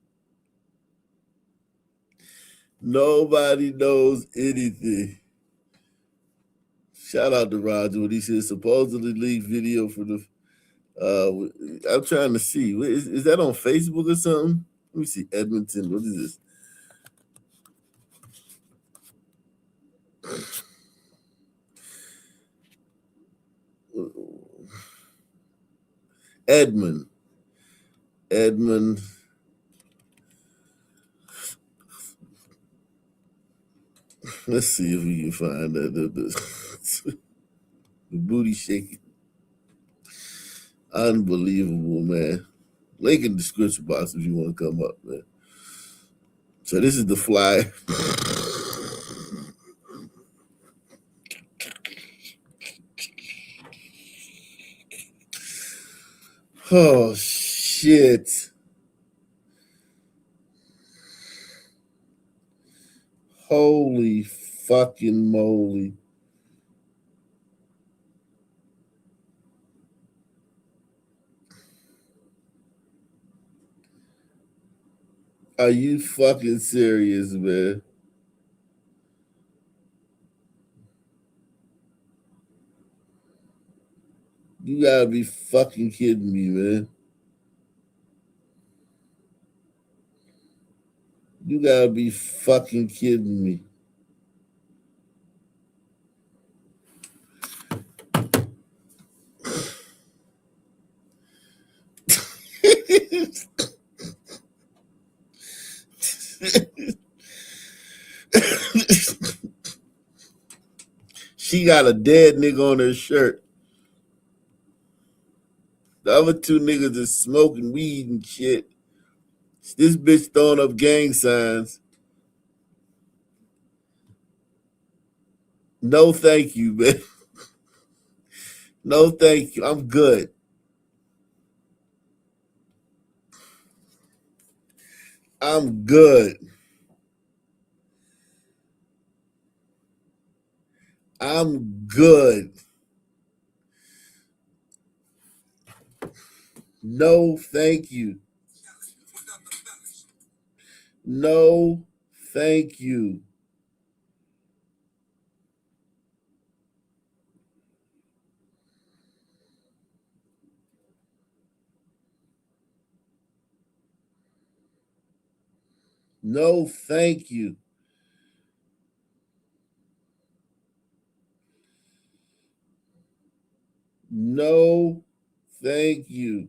Nobody knows anything. Shout out to Roger when he said supposedly leaked video for the I'm trying to see. Is that on Facebook or something? Let me see. Edmonton. What is this? Edmond. Let's see if we can find that. The booty shaking. Unbelievable, man. Link in the description box if you want to come up, man. So this is the fly. Oh, shit. Holy fucking moly. Are you fucking serious, man? You gotta be fucking kidding me, man. You gotta be fucking kidding me. She got a dead nigga on her shirt. The other 2 niggas is smoking weed and shit. This bitch throwing up gang signs. No, thank you, man. No, thank you. I'm good. I'm good. I'm good. No, thank you. No, thank you. No, thank you. No, thank you.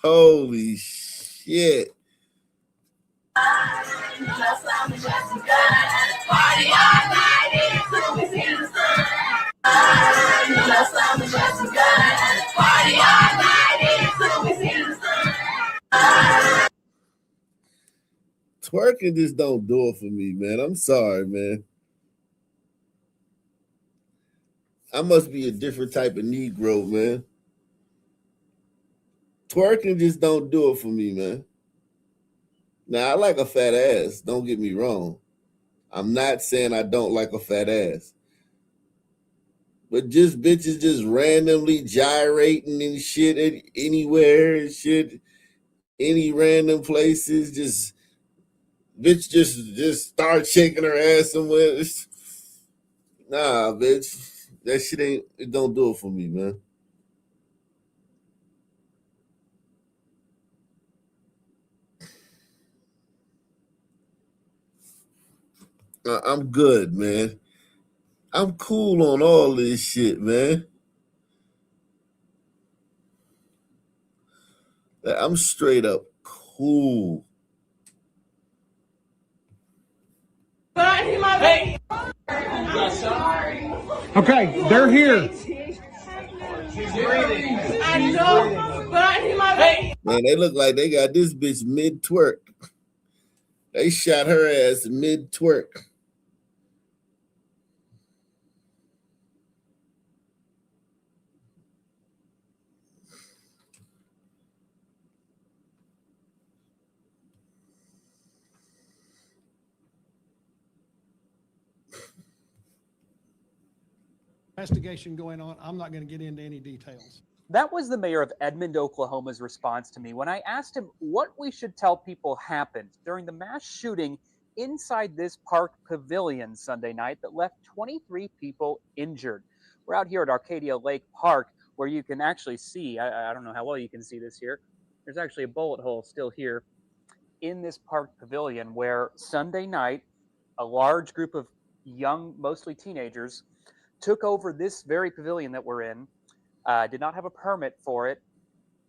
Holy shit. Twerking just don't do it for me, man. I'm sorry, man. I must be a different type of Negro, man. Twerking just don't do it for me, man. Now, I like a fat ass. Don't get me wrong. I'm not saying I don't like a fat ass. But just bitches just randomly gyrating and shit anywhere and shit, any random places, just bitch just start shaking her ass somewhere. Nah, bitch. That shit it don't do it for me, man. I'm good, man. I'm cool on all this shit, man. I'm straight up cool. Hey. Okay, they're here. She's breathing. I know, but I need my baby. Man, they look like they got this bitch mid twerk. They shot her ass mid twerk. Investigation going on. I'm not going to get into any details. That was the mayor of Edmond, Oklahoma's response to me when I asked him what we should tell people happened during the mass shooting inside this park pavilion Sunday night that left 23 people injured. We're out here at Arcadia Lake Park where you can actually see, I don't know how well you can see this here. There's actually a bullet hole still here in this park pavilion where Sunday night, a large group of young, mostly teenagers, took over this very pavilion that we're in, did not have a permit for it,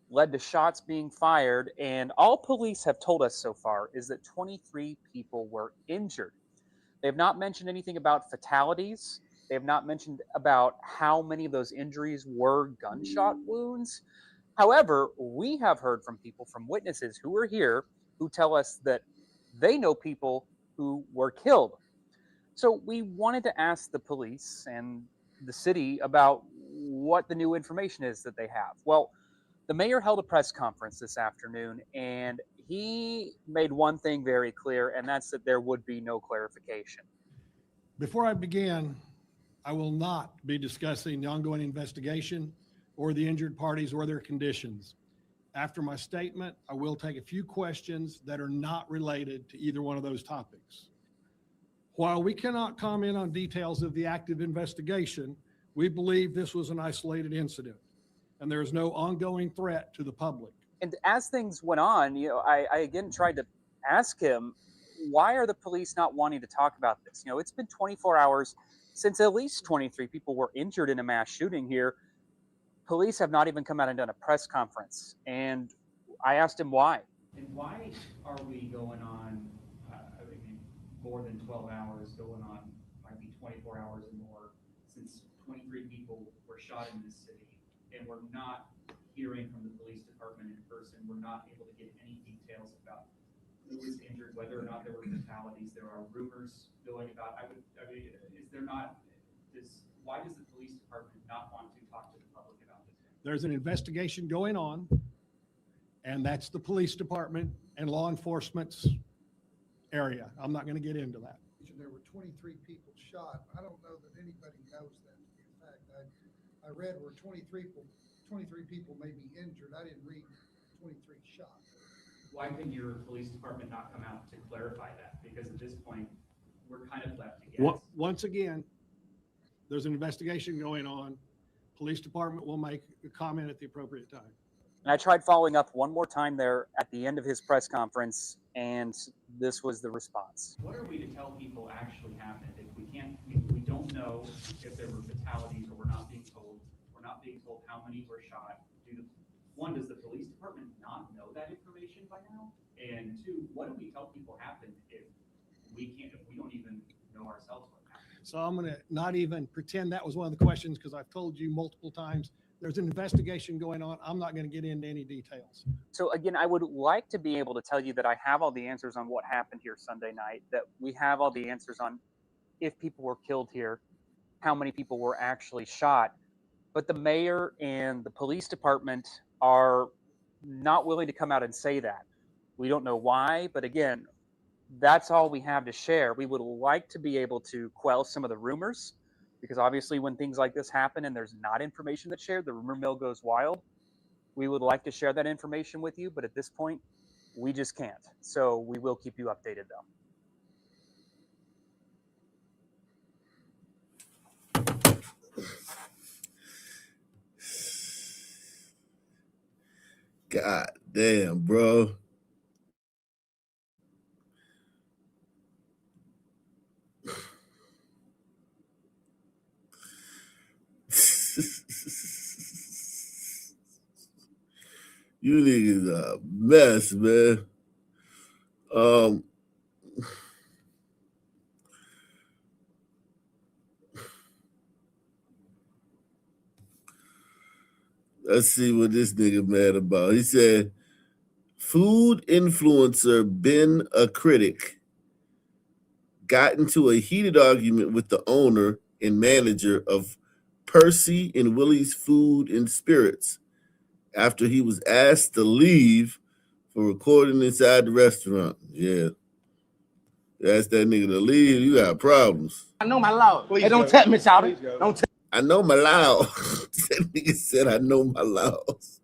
led to shots being fired, and all police have told us so far is that 23 people were injured. They have not mentioned anything about fatalities. They have not mentioned about how many of those injuries were gunshot wounds. However, we have heard from people, from witnesses who were here, who tell us that they know people who were killed. So we wanted to ask the police and the city about what the new information is that they have. Well, the mayor held a press conference this afternoon, and he made one thing very clear, and that's that there would be no clarification. Before I begin, I will not be discussing the ongoing investigation or the injured parties or their conditions. After my statement, I will take a few questions that are not related to either one of those topics. While we cannot comment on details of the active investigation, we believe this was an isolated incident, and there is no ongoing threat to the public. And as things went on, I again tried to ask him, why are the police not wanting to talk about this? It's been 24 hours since at least 23 people were injured in a mass shooting here. Police have not even come out and done a press conference. And I asked him why. And why are we going on, more than 12 hours, going on, might be 24 hours or more, since 23 people were shot in this city, and we're not hearing from the police department in person. We're not able to get any details about who was injured, whether or not there were fatalities. There are rumors going about, is there not, why does the police department not want to talk to the public about this? There's an investigation going on, and that's the police department and law enforcement's area. I'm not going to get into that. There were 23 people shot. I don't know that anybody knows that to be a fact. I read where 23 people may be injured. I didn't read 23 shot. Why can your police department not come out to clarify that? Because at this point, we're kind of left to guess. Once again, there's an investigation going on. Police department will make a comment at the appropriate time. And I tried following up one more time there at the end of his press conference, and this was the response. What are we to tell people actually happened if we don't know if there were fatalities, or we're not being told how many were shot? One, does the police department not know that information by now? And two, what do we tell people happened if we don't even know ourselves what happened? So I'm going to not even pretend that was one of the questions, because I've told you multiple times there's an investigation going on. I'm not going to get into any details. So again, I would like to be able to tell you that I have all the answers on what happened here Sunday night, that we have all the answers on if people were killed here, how many people were actually shot. But the mayor and the police department are not willing to come out and say that. We don't know why, but again, that's all we have to share. We would like to be able to quell some of the rumors, because obviously when things like this happen and there's not information that's shared, the rumor mill goes wild. We would like to share that information with you, but at this point, we just can't. So we will keep you updated though. God damn, bro. You niggas a mess, man. Let's see what this nigga mad about. He said, food influencer Ben a critic got into a heated argument with the owner and manager of Percy and Willie's Food and Spirits after he was asked to leave for recording inside the restaurant. Yeah. Ask that nigga to leave, you got problems. I know my law. Hey, don't tap me, Shouty. Don't tap. I know my law. That nigga said, I know my laws.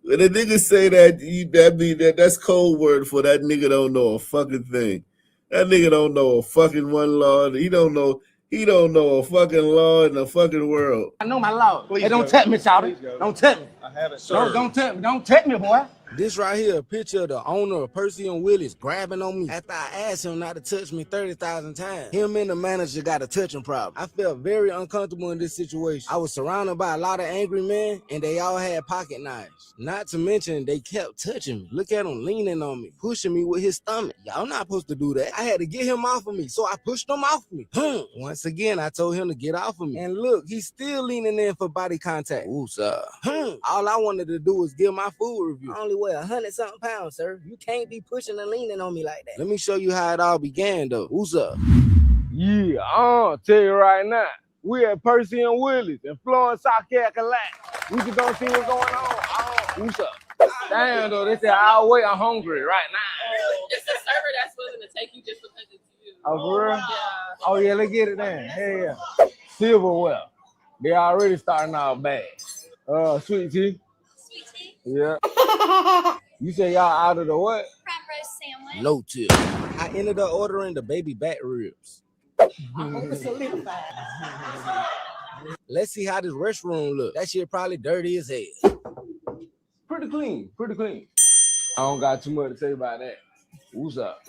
When a nigga say that, that's code word for that nigga don't know a fucking thing. That nigga don't know a fucking one law. He don't know a fucking law in the fucking world. I know my law. Hey, don't tap me, Shouty. Don't tap me. I haven't, sir. Don't tap me. Don't tap me, boy. This right here, a picture of the owner of Percy and Willie's grabbing on me after I asked him not to touch me 30,000 times. Him and the manager got a touching problem. I felt very uncomfortable in this situation. I was surrounded by a lot of angry men, and they all had pocket knives. Not to mention, they kept touching me. Look at him leaning on me, pushing me with his stomach. Y'all not supposed to do that. I had to get him off of me, so I pushed him off of me. Once again, I told him to get off of me. And look, he's still leaning in for body contact. Ooh, sir. All I wanted to do was give my food review. I only weigh 100-something pounds, sir. You can't be pushing and leaning on me like that. Let me show you how it all began, though. Who's up? Yeah, I'll tell you right now. We at Percy and Willie's in Florence, South Carolina. We just gonna see what's going on. Who's up? Damn, though, they said I'll wait. I'm hungry right now. It's the server that's willing to take you just because it's you. Oh, for real? Yeah. Oh, yeah, let's get it then. Hey, yeah. Silverware. They already starting out bad. Sweet tea. Sweet tea? Yeah. You say y'all out of the what? Crab roast sandwich. No tip. I ended up ordering the baby back ribs. Let's see how this restroom look. That shit probably dirty as hell. Pretty clean, pretty clean. I don't got too much to say about that. What's up?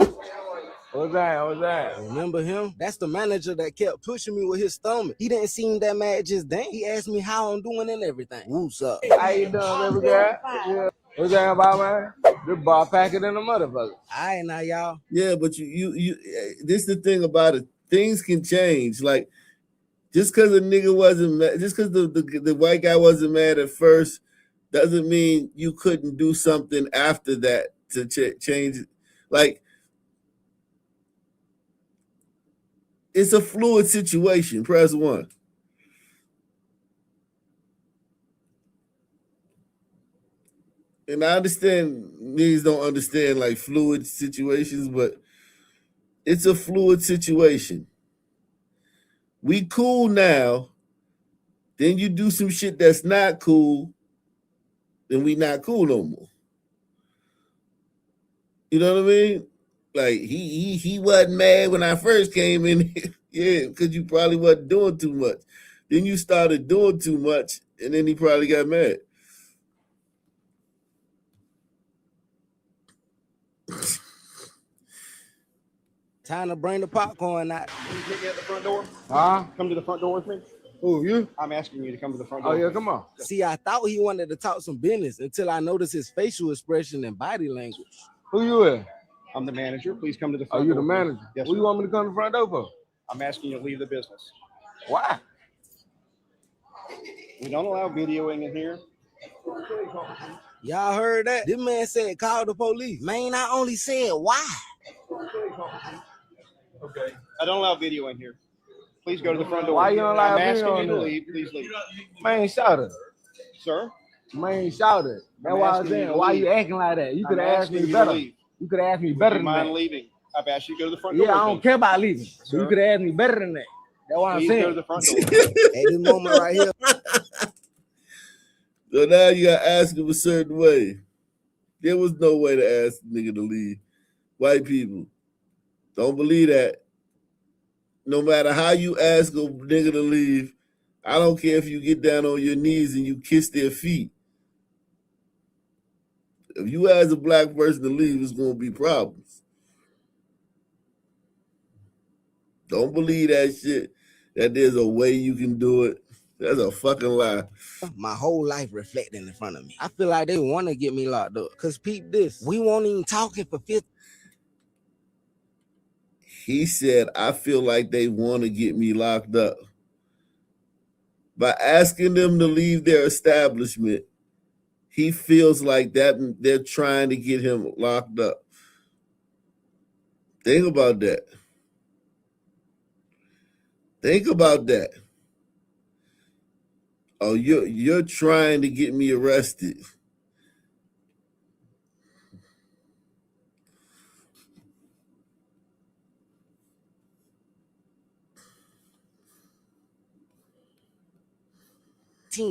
What's that? Remember him? That's the manager that kept pushing me with his stomach. He didn't seem that mad just then. He asked me how I'm doing and everything. What's up? How you doing, baby girl? Yeah. What's that about, man? This bar packer than a motherfucker. All right, now, y'all. Yeah, but you this is the thing about it. Things can change. Like, just because a nigga wasn't mad, just because the white guy wasn't mad at first, doesn't mean you couldn't do something after that to change it. Like, it's a fluid situation. Press 1. And I understand niggas don't understand like fluid situations, but it's a fluid situation. We cool now, then you do some shit that's not cool, then we not cool no more. You know what I mean? Like he wasn't mad when I first came in. Yeah, because you probably wasn't doing too much. Then you started doing too much, and then he probably got mad. Time to bring the popcorn out. Can you meet me at the front door? Huh? Come to the front door with me. Who, you? I'm asking you to come to the front Oh, door. yeah, come on. See, I thought he wanted to talk some business until I noticed his facial expression and body language. Who you is? I'm the manager. Please come to the Oh, front you door. the manager? Yes, What sir. you want me to come to the front door for? I'm asking you to leave the business. Why? We don't allow videoing in here. Y'all heard that? This man said call the police. Man, I only said why. Okay. I don't allow video in here. Please go to the front door. Why you don't allow I'm video asking in you to there? leave. Please leave. Man, shout it. Sir? Man, shout it. That's I'm why I was asking you saying, to why leave. you acting like that? You could I'm have asked asking me you to better. leave. You could have asked me Would better you than mind that. leaving? I've asked you to go to the front door. Yeah, I with don't me. care about leaving. Sir? You could have asked me better than that. That's what I'm Please saying. go to the front door. At this moment right here. So now you gotta ask him a certain way. There was no way to ask the nigga to leave. White people, don't believe that. No matter how you ask a nigga to leave, I don't care if you get down on your knees and you kiss their feet. If you ask a black person to leave, it's gonna be problems. Don't believe that shit, that there's a way you can do it. That's a fucking lie. My whole life reflecting in front of me. I feel like they want to get me locked up. Cause peep this, we won't even talking for 50. He said, I feel like they want to get me locked up. By asking them to leave their establishment, he feels like that they're trying to get him locked up. Think about that. Think about that. Oh, you're trying to get me arrested.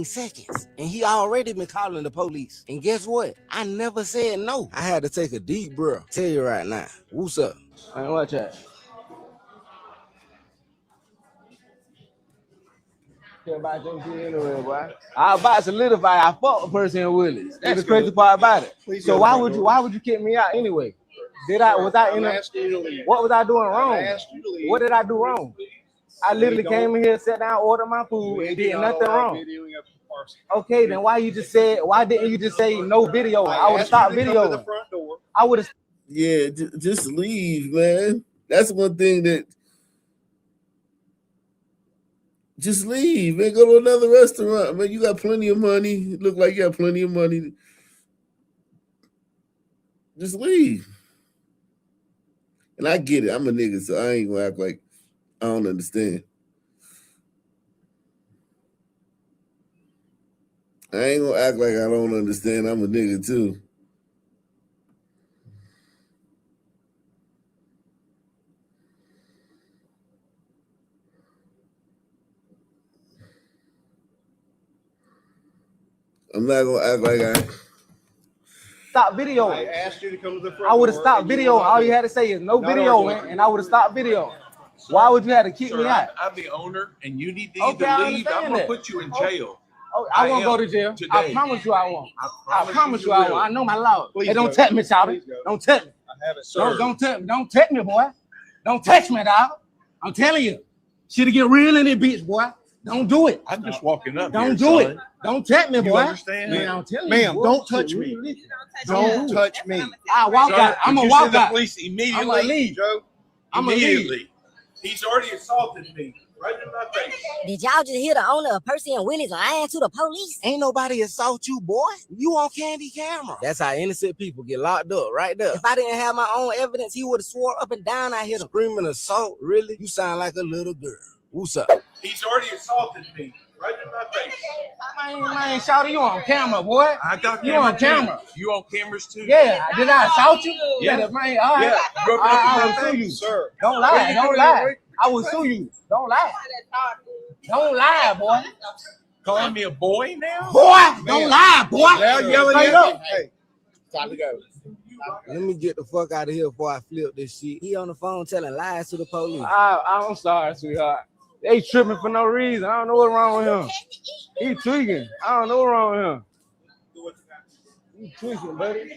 Seconds and he already been calling the police. And guess what? I never said no. I had to take a deep breath. Tell you right now. What's up? Man, watch that. Care about your shit anyway, boy. I about to solidify. I fucked a person in Willis. That's the crazy part about it. Please So go why to the would front you? door. Why would you kick me out anyway? Did I? Was I in? I'm asking you to leave. What was I doing wrong? I asked you to leave. What did I do wrong? I literally came in here, sat down, ordered my food, and did nothing wrong. Videoing of parcel. Okay, then why didn't you just say no video? I would have stopped videoing. I would have. Yeah, just leave, man. That's one thing that. Just leave, man. Go to another restaurant, man. You got plenty of money. You look like you got plenty of money. Just leave. And I get it. I'm a nigga, so I ain't gonna act like I don't understand. I ain't gonna act like I don't understand. I'm a nigga too. I'm not gonna act like I Stop videoing. I asked you to come to the front I would have door, stopped and you video. will not All do you it. had to say is no Not videoing, arguing. and I would have stopped video. Why would you have to kick me out? I'm the owner, and you need to Okay, either I leave. understand I'm gonna that. put you in jail. Oh, I won't am go to jail. today. I promise you I won't. I promise you you I will. won't. I know my law. Please Hey, don't go. touch me, Shouty. Please go. Don't touch me. I haven't, sir. Don't touch me. Don't touch me, boy. Don't touch me, dog. I'm telling you. Shit'll get real in this bitch, boy. Don't do it. I'm just walking up. Don't here, do son. it. Don't touch me, You boy. understand? Man, I'm telling you. Ma'am, boy. don't touch Shit, me. really. Don't touch me. I walk Sir, out. I'm would gonna you walk send the out. police I'm immediately. gonna leave. Joe, I'm gonna leave. Immediately. He's already assaulted me right in my face. Did y'all just hear the owner of Percy and Willie's lying to the police? Ain't nobody assault you, boy. You on candy camera. That's how innocent people get locked up right there. If I didn't have my own evidence, he would have swore up and down I hit him. Screaming assault, really? You sound like a little girl. What's up? He's already assaulted me right in my face. Man, Shouty, you on camera, boy. I got You on too. camera. You on cameras too? Yeah, did I assault you? Yeah. Man, all right. Yeah. You open up I your will sue mouth, you. sir. Don't lie, don't lie. I will sue you. Don't lie. Don't lie, boy. Calling me a boy now? Boy, don't lie, boy. Y'all yelling Straight at up. me. Hey, time to go. Let me get the fuck out of here before I flip this shit. He on the phone telling lies to the police. I'm sorry, sweetheart. They tripping for no reason. I don't know what's wrong with him. He tweaking. I don't know what's wrong with him. He tweaking, buddy.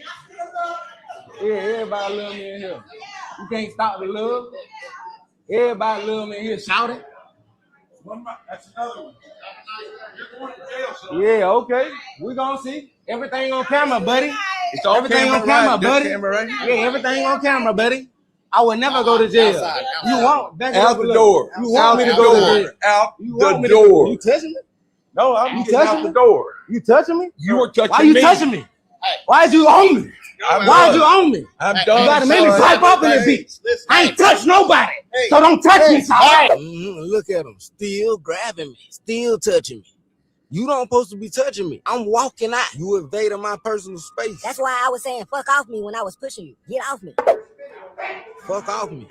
Yeah, everybody love me in here. You can't stop the love. Everybody love me in here. Shout it. That's another one. You're going to jail, son. Yeah, okay. We gonna see. Everything on camera, buddy. It's on Everything camera, on camera, right? This buddy. camera right here? Yeah, everything on camera, buddy. I would never go to jail. Outside. You want back it Out up a the little. door. You want me to Out go the to door. jail? Out You want me the to go? door. You touching me? No, I'm You getting out touching the me? door. You touching me? You were touching Why you me. touching me? Why is you on me? Why is you on me? I'm You done. gotta make me son. pipe up in this bitch. I ain't touched nobody, so don't touch me, son. Look at him, still grabbing me, still touching me. You don't supposed to be touching me. I'm walking out. You invading my personal space. That's why I was saying fuck off me when I was pushing you. Get off me. Fuck off me.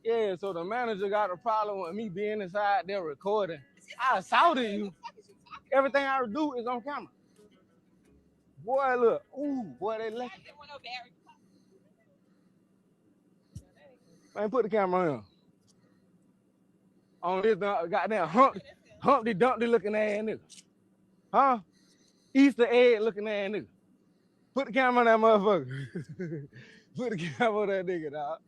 Yeah, so the manager got a problem with me being inside there recording. I assaulted you. Everything I do is on camera. Boy, look. Ooh, boy, they left. Man, put the camera on. On this goddamn Humpty Dumpty looking ass nigga. Huh? Easter egg looking ass nigga. Put the camera on that motherfucker. Put the camera on that nigga, dog.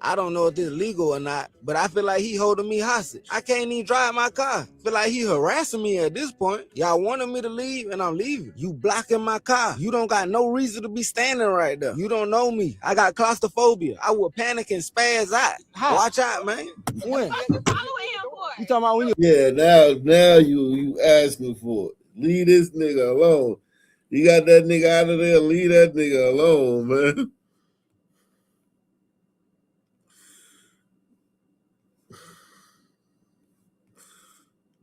I don't know if this is legal or not, but I feel like he holding me hostage. I can't even drive my car. Feel like he harassing me at this point. Y'all wanted me to leave and I'm leaving. You blocking my car. You don't got no reason to be standing right there. You don't know me. I got claustrophobia. I will panic and spaz out. How? Watch out, man. When? You talking about when you? Yeah, now you asking for it. Leave this nigga alone. You got that nigga out of there. Leave that nigga alone, man.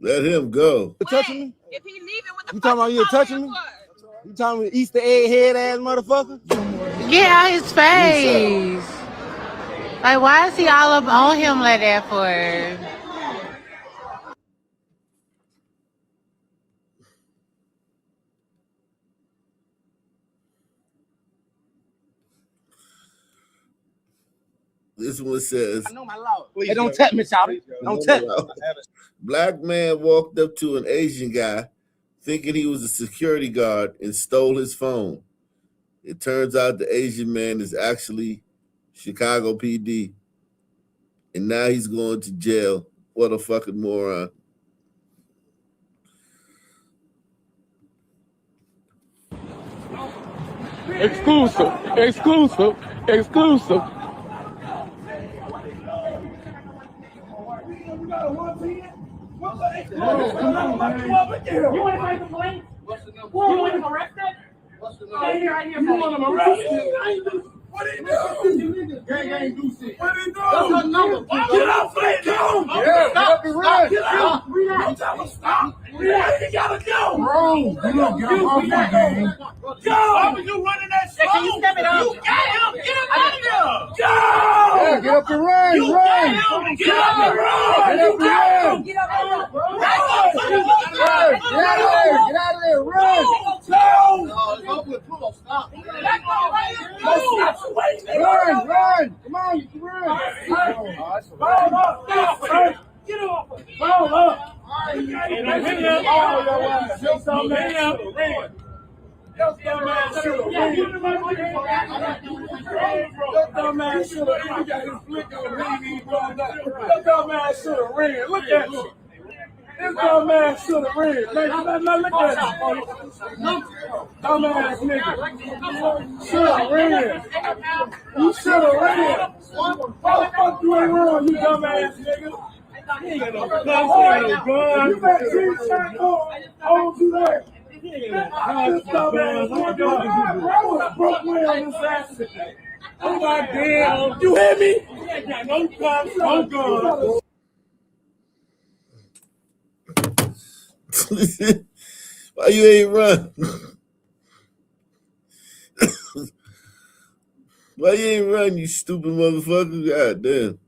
Let him go. You touching me? If he leaving with the you talking about you touching me? You talking about Easter egg head ass motherfucker? Get out his face. Like, why is he all up on him like that for? This one says, I know my law. Hey, don't touch me, Shawty. Don't touch me. Black man walked up to an Asian guy thinking he was a security guard and stole his phone. It turns out the Asian man is actually Chicago PD. And now he's going to jail. What a fucking moron. Exclusive. You want to fight the police? You want him arrested? Stay here, you want him arrested? What did he do? Gang do shit. What did he do? That's her number. Get off that go. Yeah, stop and run. Get out. Don't tell him stop. Relax. You gotta go. Bro, you don't get off my game. Go. Why were you running that slow? Can you step it up? You got him. Get him out of there. Go. Yeah, get up and run. You got him. Get up and run. Get up and run. Get up and run. Get out of there. Run. Go. Stop. Run! Come on, you can run! Roll up! Get off! Roll up! Look at you! This dumbass should have ran. Look at him. Dumbass nigga. Should have ran. You should have ran. Why the fuck you ain't run, you dumbass nigga? You ain't got no gun. You better see the shirt on you there. This dumbass nigga. I would have broke me on this ass. Oh my God. You hear me? You ain't got no guns, no guns. Why you ain't run? Why you ain't run, you stupid motherfucker? God damn.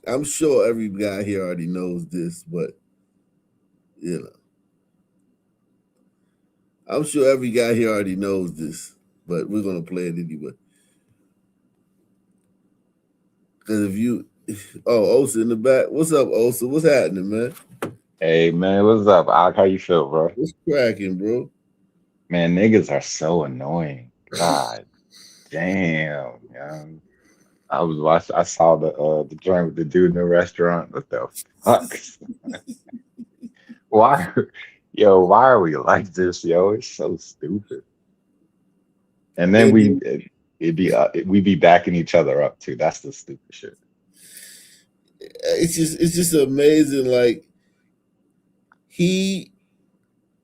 I'm sure every guy here already knows this, but you know. I'm sure every guy here already knows this, but we're gonna play it anyway. Because if you, Osa in the back. What's up, Osa? What's happening, man? Hey man, what's up? Ak? How you feel, bro? What's cracking, bro? Man, niggas are so annoying. God damn, man. I was watching. I saw the joint with the dude in the restaurant. What the fuck? Why, yo? Why are we like this, yo? It's so stupid. And then we be backing each other up too. That's the stupid shit. It's just amazing. Like he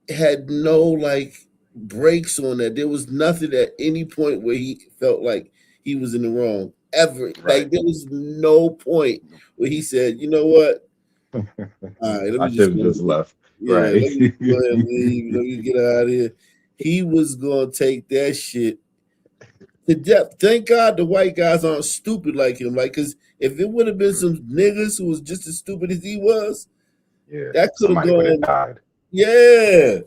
had no like breaks on that. There was nothing at any point where he felt like he was in the wrong ever. Like there was no point where he said, "You know what? All right, let I me just should have go. just left. Yeah, Right. let me go ahead and leave. Let me get out of here." He was gonna take that shit to depth. Thank God the white guys aren't stupid like him. Like, cause if it would have been some niggas who was just as stupid as he was, Yeah, that could have somebody would have gone. died. Yeah.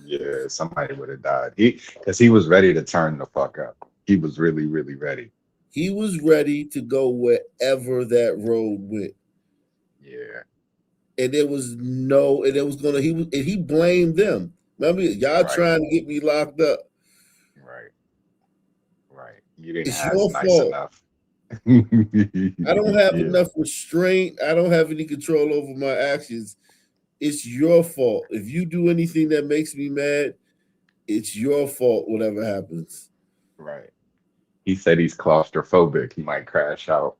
Yeah, somebody would have died. Because he was ready to turn the fuck up. He was really, really ready. He was ready to go wherever that road went. Yeah. And there was no, and it was gonna, he blamed them. Remember, y'all trying to get me locked up. Right. You didn't It's ask your nice fault. enough. I don't have Yeah. enough restraint. I don't have any control over my actions. It's your fault. If you do anything that makes me mad, it's your fault, whatever happens. Right. He said he's claustrophobic. He might crash out.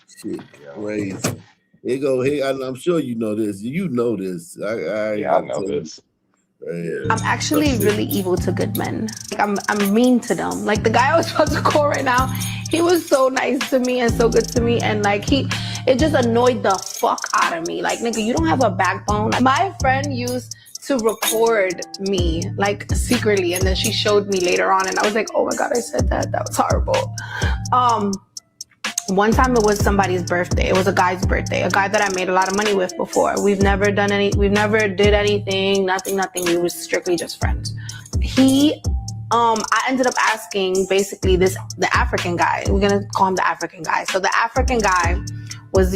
Shit, crazy. Here go. Hey, I'm sure you know this. You know this. I Yeah, I know this. Right. I'm actually really evil to good men. Like I'm mean to them. Like the guy I was about to call right now, he was so nice to me and so good to me, and like it just annoyed the fuck out of me. Like nigga, you don't have a backbone. My friend used to record me like secretly, and then she showed me later on, and I was like, oh my god, I said that. That was horrible. One time it was somebody's birthday. It was a guy's birthday, a guy that I made a lot of money with before. We've never did anything, nothing. We were strictly just friends. I ended up asking basically the African guy. We're gonna call him the African guy. So the African guy was,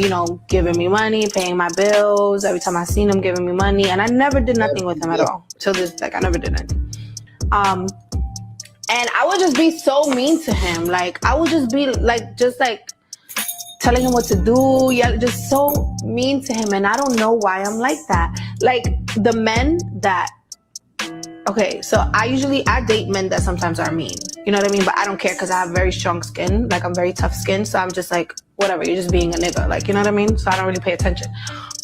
giving me money, paying my bills. Every time I seen him giving me money, and I never did nothing with him at all. Till this, I never did anything. And I would just be so mean to him. Like I would just be just telling him what to do, just so mean to him. And I don't know why I'm like that. Like the men that, okay, so I date men that sometimes are mean. You know what I mean? But I don't care because I have very strong skin. Like I'm very tough skin. So I'm just like, whatever, you're just being a nigga. Like, you know what I mean? So I don't really pay attention.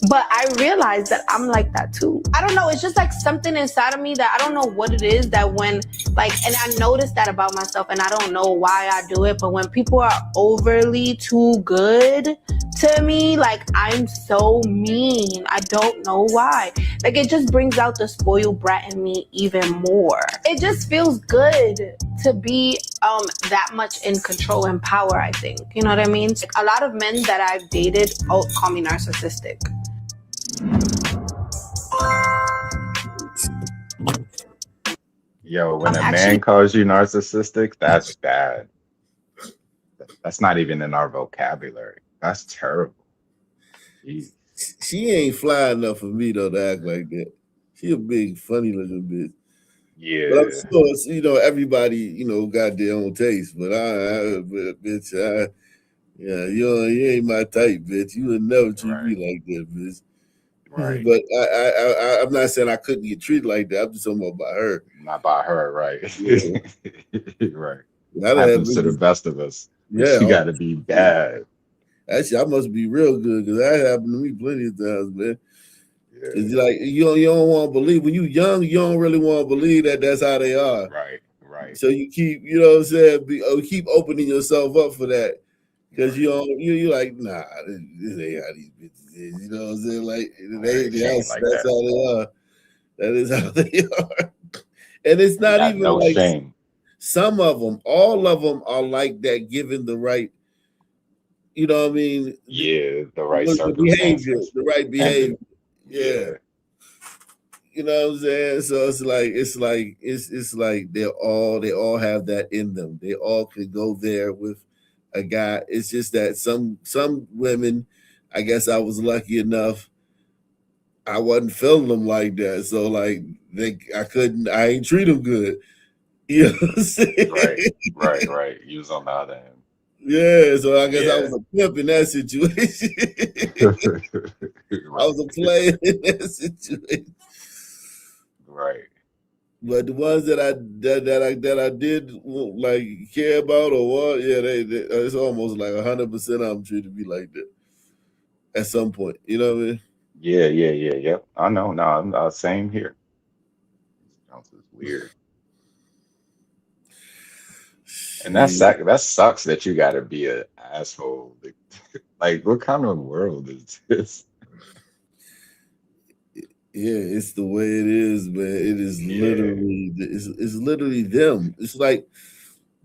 But I realized that I'm like that too. I don't know. It's just like something inside of me that I don't know what it is that when and I noticed that about myself and I don't know why I do it. But when people are overly too good to me, like I'm so mean. I don't know why. Like it just brings out the spoiled brat in me even more. It just feels good to be that much in control and power, I think. You know what I mean? Like, a lot of men that I've dated call me narcissistic. Yo, when a man calls you narcissistic, that's bad. That's not even in our vocabulary. That's terrible. Jeez. She ain't fly enough for me though to act like that. She a big, funny looking bitch. Yeah. But I'm sure, everybody, got their own taste. But you ain't my type, bitch. You would never treat me like that, bitch. Right. But I'm not saying I couldn't get treated like that. I'm just talking about her. Not by her, right? Yeah. Right. That happens to the best of us. Yeah. She got to be bad. Actually, I must be real good because that happened to me plenty of times, man. It's like you don't want to believe when you young, you don't really want to believe that that's how they are. Right. So you keep, what I'm saying, keep opening yourself up for that because you like, nah, this ain't how these bitches is. You know what I'm saying? Like that's how they are. That is how they are. And it's not even no like shame. Some of them, all of them are like that, given the right. You know what I mean? Yeah, the right behavior, circumstances. the right behavior. Yeah. You know what I'm saying? So it's like they all have that in them. They all could go there with a guy. It's just that some women, I guess I was lucky enough, I wasn't feeling them like that. So like I ain't treat them good. You know what I'm saying? Right. You was on the other end. Yeah, so I guess I Yeah. was a pimp in that situation. I was a player in that situation. Right. But the ones that I did like care about or what, yeah, they it's almost like 100% of them treated me like that at some point. You know what I mean? Yeah. Yep. I know. No, I'm same here. It's weird. And that sucks that you gotta be an asshole. Like, what kind of world is this? Yeah, it's the way it is, man. It is Yeah. it's literally them. It's like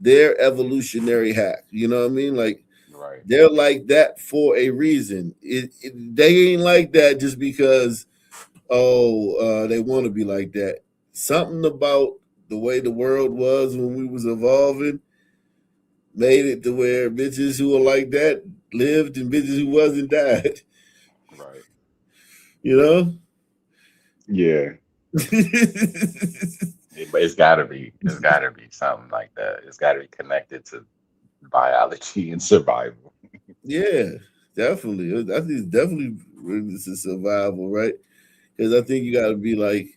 their evolutionary hack. You know what I mean? Like Right. they're like that for a reason. They ain't like that just because they want to be like that. Something about the way the world was when we was evolving made it to where bitches who were like that lived and bitches who wasn't died. Right. You know? Yeah. But it's gotta be. It's gotta be something like that. It's gotta be connected to biology and survival. Yeah, definitely. I think it's definitely related to survival, right? Because I think you got to be like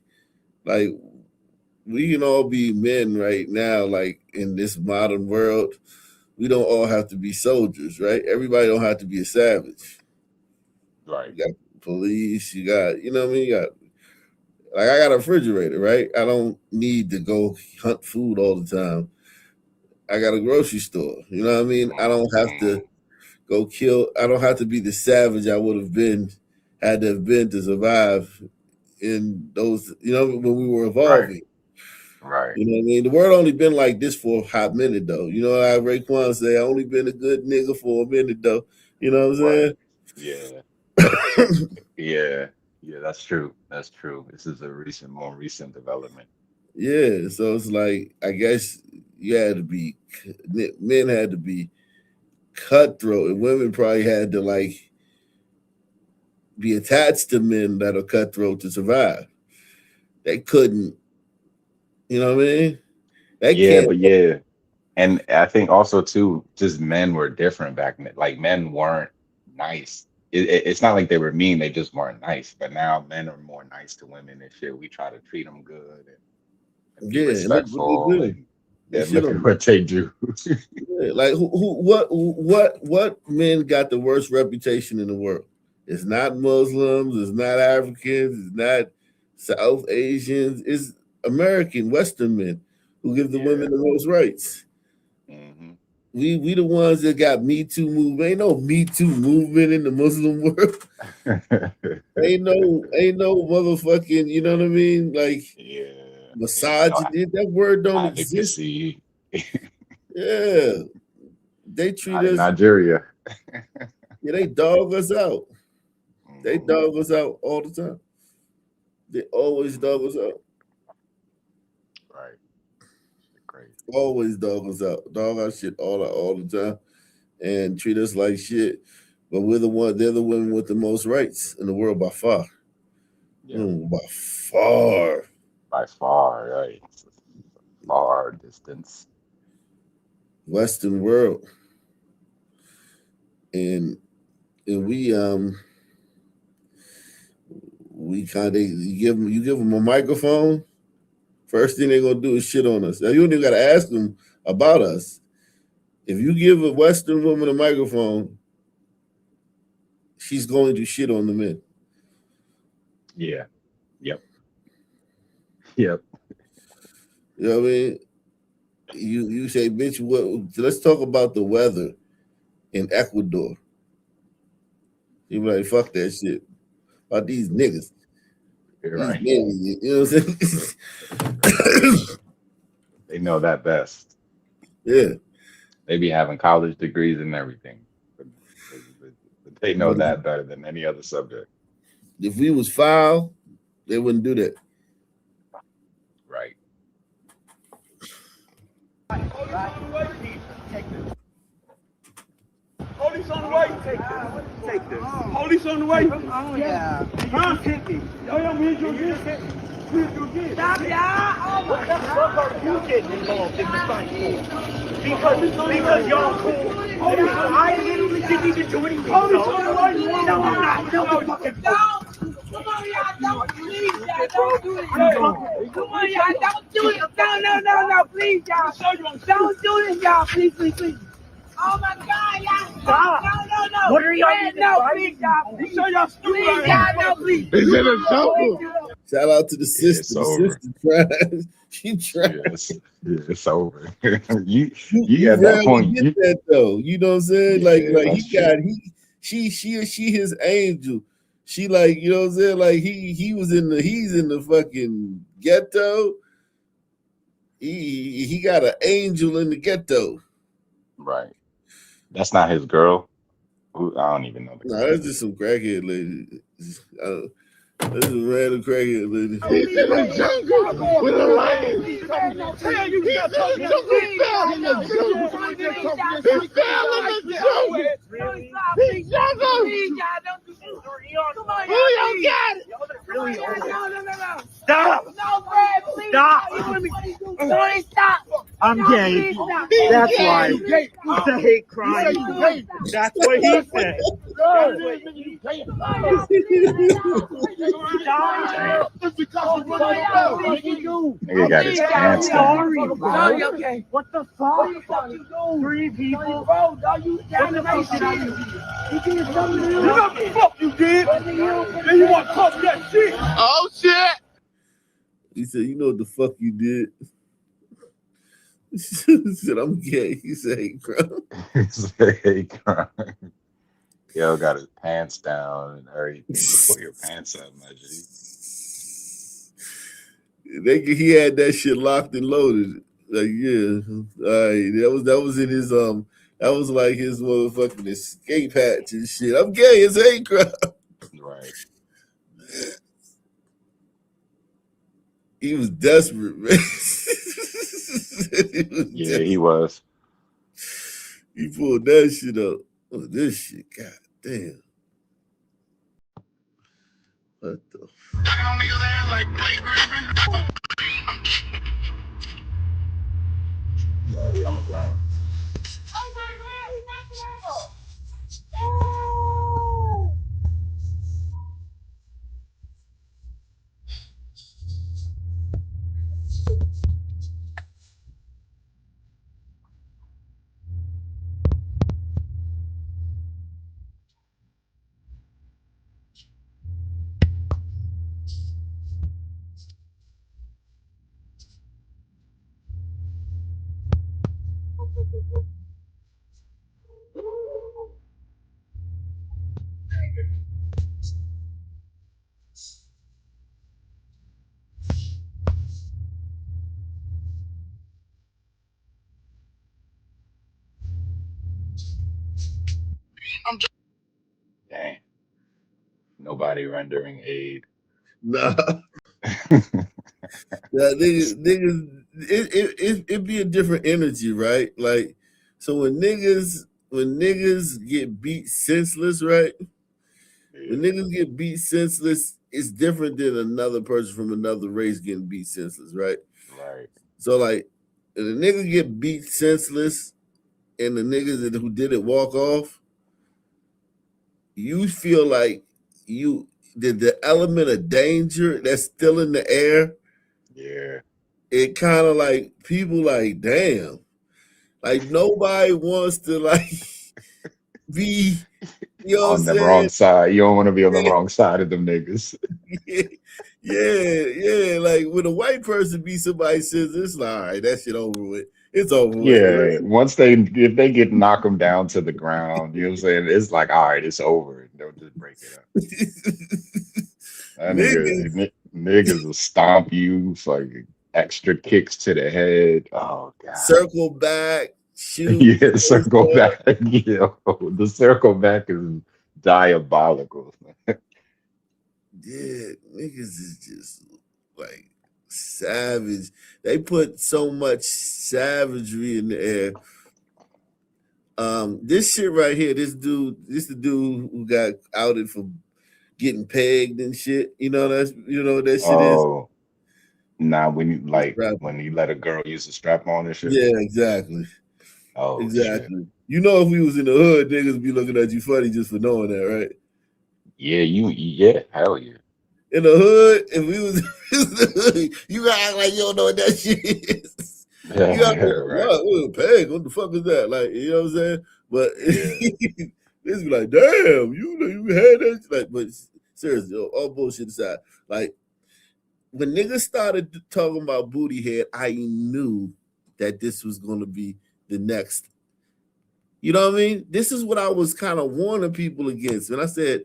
we can all be men right now, like in this modern world. We don't all have to be soldiers, right? Everybody don't have to be a savage. Right. You got police, you got, you know what I mean? You got, like, I got a refrigerator, right? I don't need to go hunt food all the time. I got a grocery store. You know what I mean? I don't have to go kill. I don't have to be the savage I would have been had to have been to survive in those, you know, when we were Right. evolving. Right. You know what I mean? The world only been like this for a hot minute though. You know how Raekwon say, I only been a good nigga for a minute though. You know what I'm Right. saying? Yeah. Yeah. Yeah, that's true. That's true. This is a more recent development. Yeah. So it's like I guess you had to be men had to be cutthroat and women probably had to like be attached to men that are cutthroat to survive. They couldn't, you know what I mean? They Yeah, can't. but yeah. And I think also too, just men were different back then. Like men weren't nice. It's not like they were mean, they just weren't nice. But now men are more nice to women and shit. We try to treat them good and be Yeah, and look what they respectful do. and They then shit look at on what they do. yeah, like what men got the worst reputation in the world? It's not Muslims, it's not Africans, it's not South Asians, it's American Western men who give the women the most rights. Hmm. We the ones that got Me Too movement. Ain't no Me Too movement in the Muslim world. Ain't no motherfucking, you know what I mean? Like Yeah. Ain't no misogyny. That word don't exist. advocacy Yeah. They treat not in us, Nigeria. yeah, they dog us out. They Mhm. dog us out all the time. They always dog us out. Right. Crazy. Always dog us out. Dog our shit all the time and treat us like shit. But they're the women with the most rights in the world by far. Yeah. By far. By far, right. It's a far distance. Western world. And we kind of you give them a microphone. First thing they're gonna do is shit on us. Now you don't even gotta ask them about us. If you give a Western woman a microphone, she's going to shit on the men. Yeah. Yep. Yep. You know what I mean? You say, bitch, let's talk about the weather in Ecuador. You be like, fuck that shit. About these niggas. You're These right. men, you know what I'm saying? They know that best. Yeah. They be having college degrees and everything. But they know But that better than any other subject. if we was foul, they wouldn't do that. Police on the way. Take this. Police on the way. Oh yeah. Huh? Yo, me and you again. Stop, y'all. Oh my God. What the fuck are you getting involved in the fight for? Because y'all cool. I literally didn't even do anything. Police on the way. No, I'm not. No, fucking don't. Come on, y'all. Don't. Please, y'all. Don't do it. Come on, y'all. Don't do it. No. Please, y'all. Don't do this, y'all. Please. Oh my God, y'all! Stop! No! What are y'all doing? No, please, y'all! You show y'all stupid! Please, y'all, no, please! Is it a double? Shout out to the sister. It's over. The sister tried. She tried. It's over. you You at that rarely point. get that though. You know what I'm saying? Yeah, Like that's he got true. she his angel. She like, you know what I'm saying? Like he's in the fucking ghetto. He got an angel in the ghetto. Right. That's not his girl. Who I don't even know the No, girl. that's just some crackhead lady. That's a random crackhead lady. He's in the jungle with a lion. He's in the jungle. He fell in the jungle. He's jungle. Who y'all got it? Stop. Stop. Stop. I'm gay. That's why. It's a hate crime. That's what he said. Nigga got his pants down. Okay. What the fuck? Three people. Bro, you down the You did something. You know what the fuck you did? Then you want to talk that shit. Oh shit. He said, "You know what the fuck you did?" He said, "I'm gay." He said, "Hate crime." He said, "Hate crime." Yo got his pants down and everything. Pull your pants up, my G. He had that shit locked and loaded. Like, yeah, all right. That was in his that was like his motherfucking escape hatch and shit. I'm gay. It's hate crime. Right. He was desperate, man. He was. He pulled that shit up. Oh, this shit, god damn. What the Dang. Nobody rendering aid. Nah. Yeah, niggas, it be a different energy, right? Like, so when niggas get beat senseless, right? When niggas get beat senseless, it's different than another person from another race getting beat senseless, right? Right. So like, if the niggas get beat senseless and the niggas who did it walk off, you feel like the element of danger that's still in the air. Yeah. It kind of like people like, damn, like nobody wants to like be, you know what I'm On the saying? wrong side. You don't want to be on the wrong side of them niggas. Yeah. Like when a white person be somebody says it's like, all right, that shit over with. It's over with. Yeah. Right? Once if they get knock them down to the ground, you know what I'm saying? It's like, all right, it's over. They'll just break it up. That niggas will stomp you for extra kicks to the head. Oh god. Circle back, shoot. Yeah, circle back. Yo, the circle back is diabolical. Yeah, niggas is just like savage. They put so much savagery in the air. This shit right here, this the dude who got outed for getting pegged and shit. You know what that shit is? Oh, nah, when you Strap. when you let a girl use a strap on and shit. Yeah, exactly. Oh shit. Exactly. You know, if we was in the hood, niggas be looking at you funny just for knowing that, right? Yeah, hell yeah. In the hood, if we was in the hood, you gotta act like you don't know what that shit is. You gotta be like, Right. what? What a peg? What the fuck is that? Like, you know what I'm saying? But Yeah. this be like, damn, you had that. Like, but seriously, all bullshit aside, like when niggas started talking about booty head, I knew that this was gonna be the next. You know what I mean? This is what I was kind of warning people against. When I said,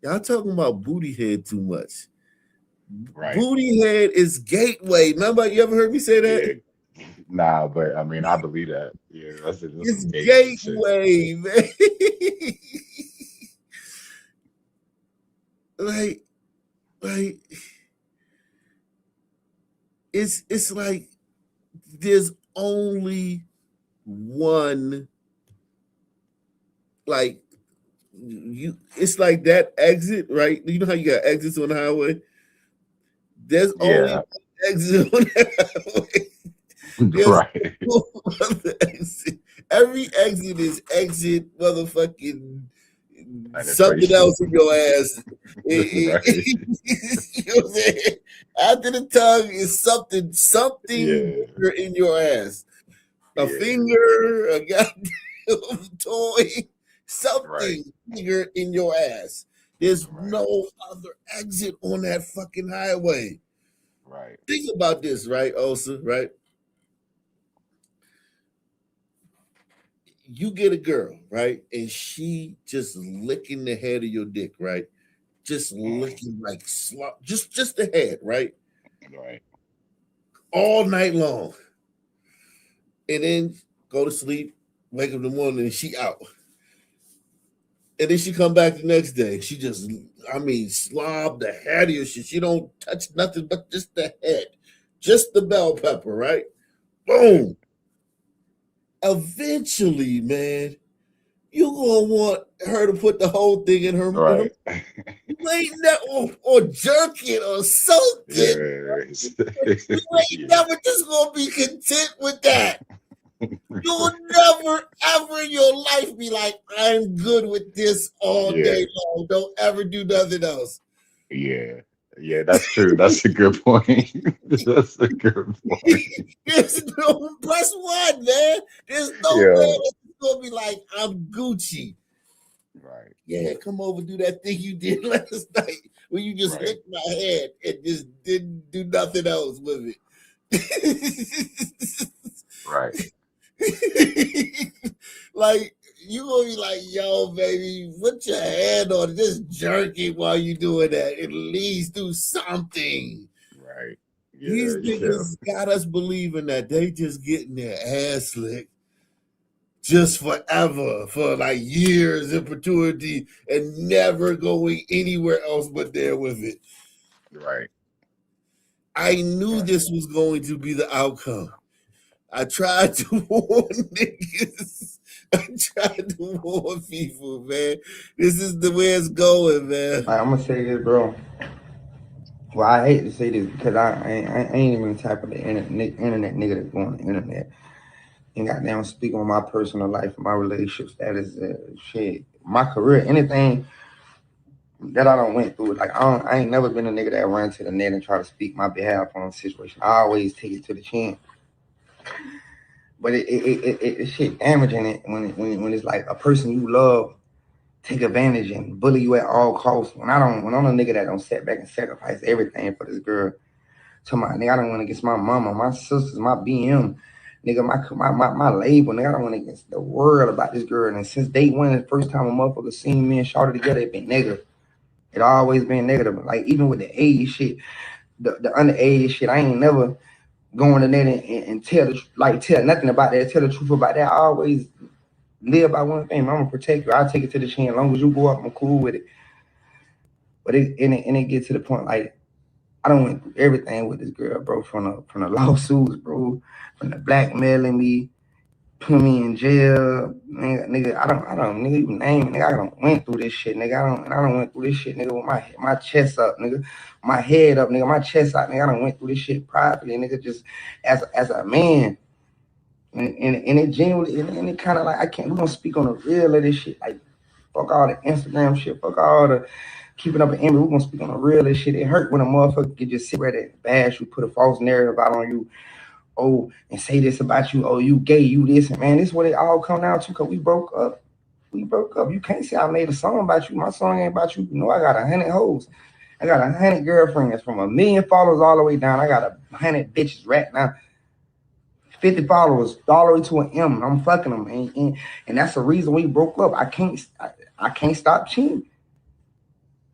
y'all talking about booty head too much. Right. Booty head is gateway. Remember, you ever heard me say that? Yeah. Nah, but I mean, I believe that. Yeah, that's It's some gateway shit. gateway, man. like, it's like there's only one. Like it's like that exit, right? You know how you got exits on the highway? There's only Yeah. one exit on the highway. There's Right. no other exit. Every exit is exit motherfucking something else in your ass. Right. You know what I'm saying? After the tongue is something bigger in your ass. A finger, a goddamn toy, something bigger in your ass. There's no other exit on that fucking highway. Right. Think about this, right, Osa, right? You get a girl, right? And she just licking the head of your dick, right? Just licking like slop, just the head, right? Right. All night long. And then go to sleep, wake up in the morning, and she out. And then she come back the next day. She just, slob the head of your shit. She don't touch nothing but just the head. Just the bell pepper, right? Boom. Eventually, man, you gonna want her to put the whole thing in her Right. Ain't that or jerk it or soak it. You ain't never just gonna be content with that. You'll never ever in your life be like, I'm good with this all day long. Don't ever do nothing else. Yeah. Yeah, that's true. That's a good point. That's a good point. There's no press one, man. There's no way it's gonna be like, I'm Gucci. Right. Yeah, come over, do that thing you did last night when you just licked my head and just didn't do nothing else with it. Right. Like you gonna be like, yo, baby, put your hand on it, just jerk it while you doing that. At least do something. Right. These niggas got us believing that they just getting their ass licked just forever, for like years in perpetuity, and never going anywhere else but there with it. Right. I knew this was going to be the outcome. I tried to warn niggas. I tried to warn people, man. This is the way it's going, man. I'm gonna say this, bro. Well, I hate to say this because I ain't even the type of the internet nigga that's going on the internet and goddamn speak on my personal life, my relationship status, shit, my career, anything that I don't went through. Like I ain't never been a nigga that run to the net and try to speak my behalf on a situation. I always take it to the chin. But it shit damaging it when it's like a person you love take advantage and bully you at all costs. When I'm a nigga that don't sit back and sacrifice everything for this girl. To my nigga, I don't want to against my mama, my sisters, my BM, nigga, my label, nigga. I don't want to against the world about this girl. And since day one, the first time a motherfucker seen me and Shawty together, it been negative. It always been negative. Like even with the age shit, the underage shit, I ain't never going to that and tell nothing about that, tell the truth about that. I always live by one thing. I'm gonna protect you. I'll take it to the chin. As long as you go up, I'm cool with it. But it gets to the point like I done went through everything with this girl, bro. From the lawsuits, bro, from the blackmailing me, put me in jail, nigga. I don't, nigga, even name, nigga. I done went through this shit, nigga. I don't went through this shit, nigga, with my chest up, nigga, my head up, nigga, my chest out, nigga. I done went through this shit privately, nigga, just as a man, and it genuinely, and it kind of like we gonna speak on the real of this shit, like fuck all the Instagram shit, fuck all the keeping up an image. We're gonna speak on the real of this shit. It hurt when a motherfucker could just sit right there and bash you, put a false narrative out on you. Oh, and say this about you. Oh, you gay, you this, and man, this is what it all come down to. Cause we broke up. You can't say I made a song about you. My song ain't about you. You know, I got 100 hoes. I got 100 girlfriends from 1 million followers all the way down. I got 100 bitches right now. 50 followers all the way to an M. I'm fucking them, and that's the reason we broke up. I can't stop cheating.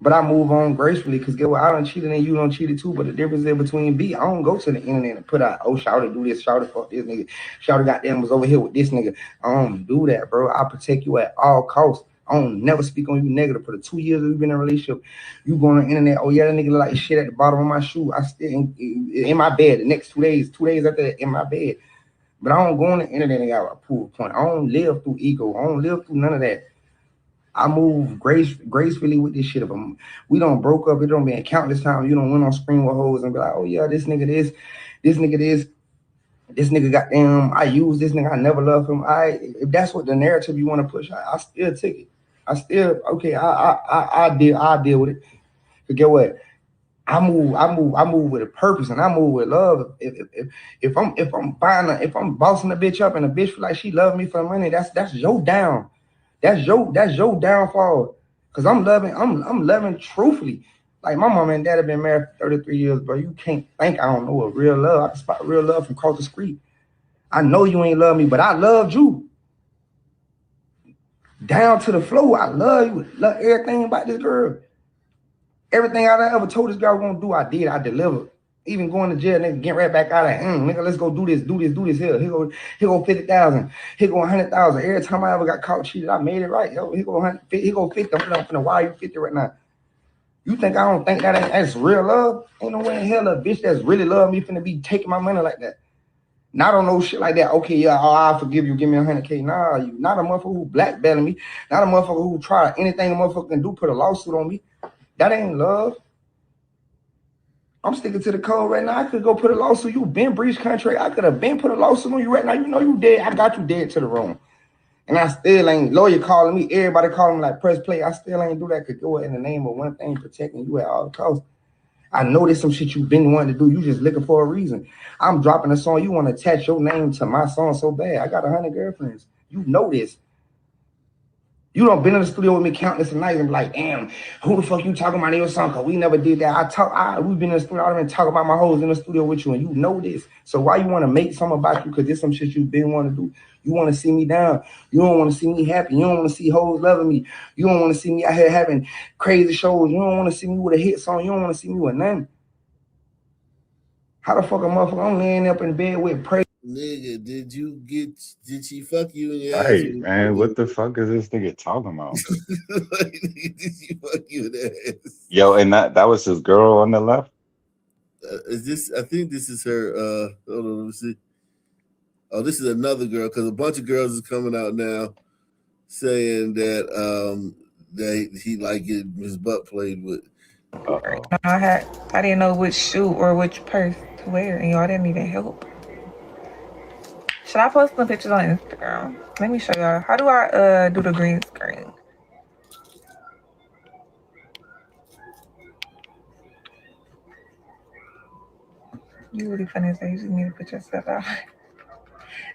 But I move on gracefully because get what, I done cheated and you done cheated too. But the difference is between B, I don't go to the internet and put out, oh, Shawty do this, Shawty fuck this nigga, Shawty goddamn was over here with this nigga. I don't do that, bro. I protect you at all costs. I don't never speak on you negative. For the 2 years we've been in a relationship, you go on the internet, oh yeah, that nigga look like shit at the bottom of my shoe. I still in my bed the next 2 days after that in my bed. But I don't go on the internet and got a proof point. I don't live through ego. I don't live through none of that. I move gracefully with this shit. If we don't broke up, it don't be countless times. You don't went on screen with hoes and be like, oh yeah, this nigga this nigga goddamn, I use this nigga, I never love him. If that's what the narrative you want to push, I still take it. I still, okay, I deal with it. But get what? I move with a purpose and I move with love. If I'm bossing a bitch up and a bitch feel like she love me for money, that's your down. That's your downfall. Cause I'm loving truthfully. Like my mom and dad have been married for 33 years, bro. You can't think I don't know what real love. I can spot real love from across the street. I know you ain't love me, but I loved you. Down to the floor, I love you. Love everything about this girl. Everything I ever told this girl I was gonna do, I did. I delivered. Even going to jail, nigga, get right back out of nigga, let's go do this here. Here go 50,000. Here go 100,000. Every time I ever got caught cheated, I made it right. Yo, here go 100, here go 50. I'm finna wire you 50 right now. You think I don't think that's real love? Ain't no way in hell a bitch that's really love me finna be taking my money like that. Not on no shit like that. Okay, yeah, I'll forgive you. Give me 100K. Nah, you not a motherfucker who blackbailing me. Not a motherfucker who try anything a motherfucker can do, put a lawsuit on me. That ain't love. I'm sticking to the code right now. I could go put a lawsuit. You been breached contract. I could have been put a lawsuit on you right now. You know you dead. I got you dead to the room. And I still ain't, lawyer calling me, everybody calling me like press play. I still ain't do that. Could go in the name of one thing, protecting you at all costs. I know there's some shit you've been wanting to do. You just looking for a reason. I'm dropping a song. You want to attach your name to my song so bad. I got 100 girlfriends. You know this. You done been in the studio with me countless nights and be like, damn, who the fuck you talking about in your song? Cause we never did that. We've been in the studio. I've been talking about my hoes in the studio with you, and you know this. So why you want to make something about you? Cause there's some shit you've been wanting to do. You want to see me down. You don't want to see me happy. You don't want to see hoes loving me. You don't want to see me out here having crazy shows. You don't want to see me with a hit song. You don't want to see me with nothing. How the fuck a motherfucker? I'm laying up in bed with praise. Nigga, did she fuck you in your ass? Right, man. What the fuck is this nigga talking about? Like, did she fuck you in the ass? Yo, and that was his girl on the left? Is this? I think this is her. Hold on, let me see. Oh, this is another girl because a bunch of girls is coming out now saying that that he like getting his butt played with. I didn't know which shoe or which purse to wear, and y'all didn't even help. Should I post some pictures on Instagram? Let me show y'all. How do I do the green screen? You really funny say you just need to put yourself out.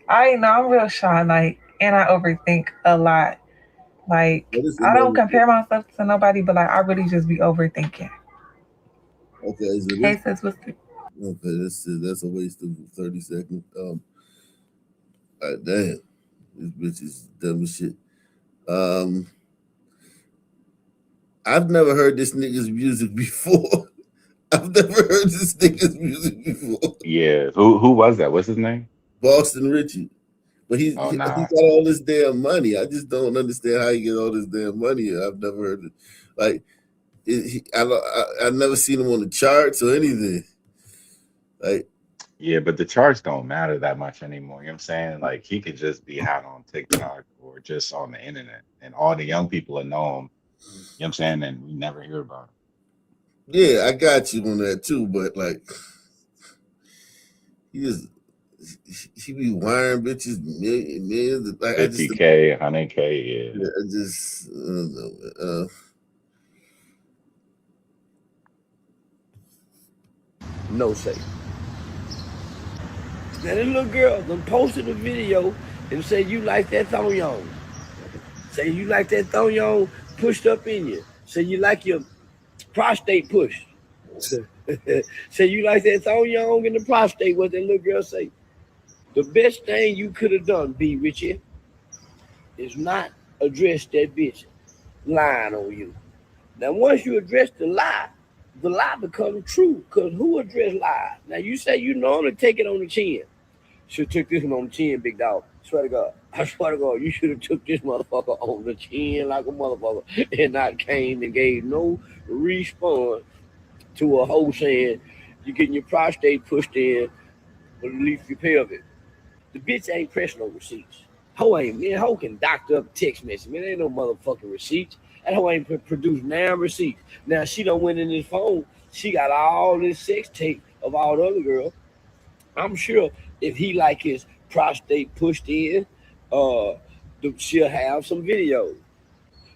I know I'm real shy, like, and I overthink a lot. Like, I don't compare myself to nobody, but like I really just be overthinking. Okay, so Hey sis, what's the okay, that's a waste of 30 seconds. Damn, this bitch is dumb as shit. I've never heard this nigga's music before. I've never heard this nigga's music before. Yeah. Who was that? What's his name? Boston Richie. But he nah. got all this damn money. I just don't understand how he get all this damn money. I've never heard it. Like, I never seen him on the charts or anything. Like, Yeah, but the charts don't matter that much anymore. You know what I'm saying? Like he could just be hot on TikTok or just on the internet, and all the young people will know him. You know what I'm saying? And we never hear about him. yeah, I got you on that too, but like, he just he be wiring bitches millions. Like, I just 50K, 100K, yeah. I just I don't know. No say. Now this little girl done posted a video and say you like that thong yon. Say you like that thong yon pushed up in you. Say you like your prostate pushed. Say you like that thong yon in the prostate. What that little girl say? The best thing you could have done, B. Richie, is not address that bitch lying on you. Now once you address the lie becomes true. Cause who address lies? Now you say you normally take it on the chin. Should took this one on the chin, big dog. Swear to God. I swear to God, you should have took this motherfucker on the chin like a motherfucker and not came and gave no response to a hoe saying you getting your prostate pushed in, but at least you pay of it. The bitch ain't pressing no receipts. Hoe ain't, man, hoe can doctor up text message. Man, there ain't no motherfucking receipts. That hoe ain't produced 9 receipts. Now she done went in his phone. She got all this sex tape of all the other girls. I'm sure if he like his prostate pushed in, she'll have some videos.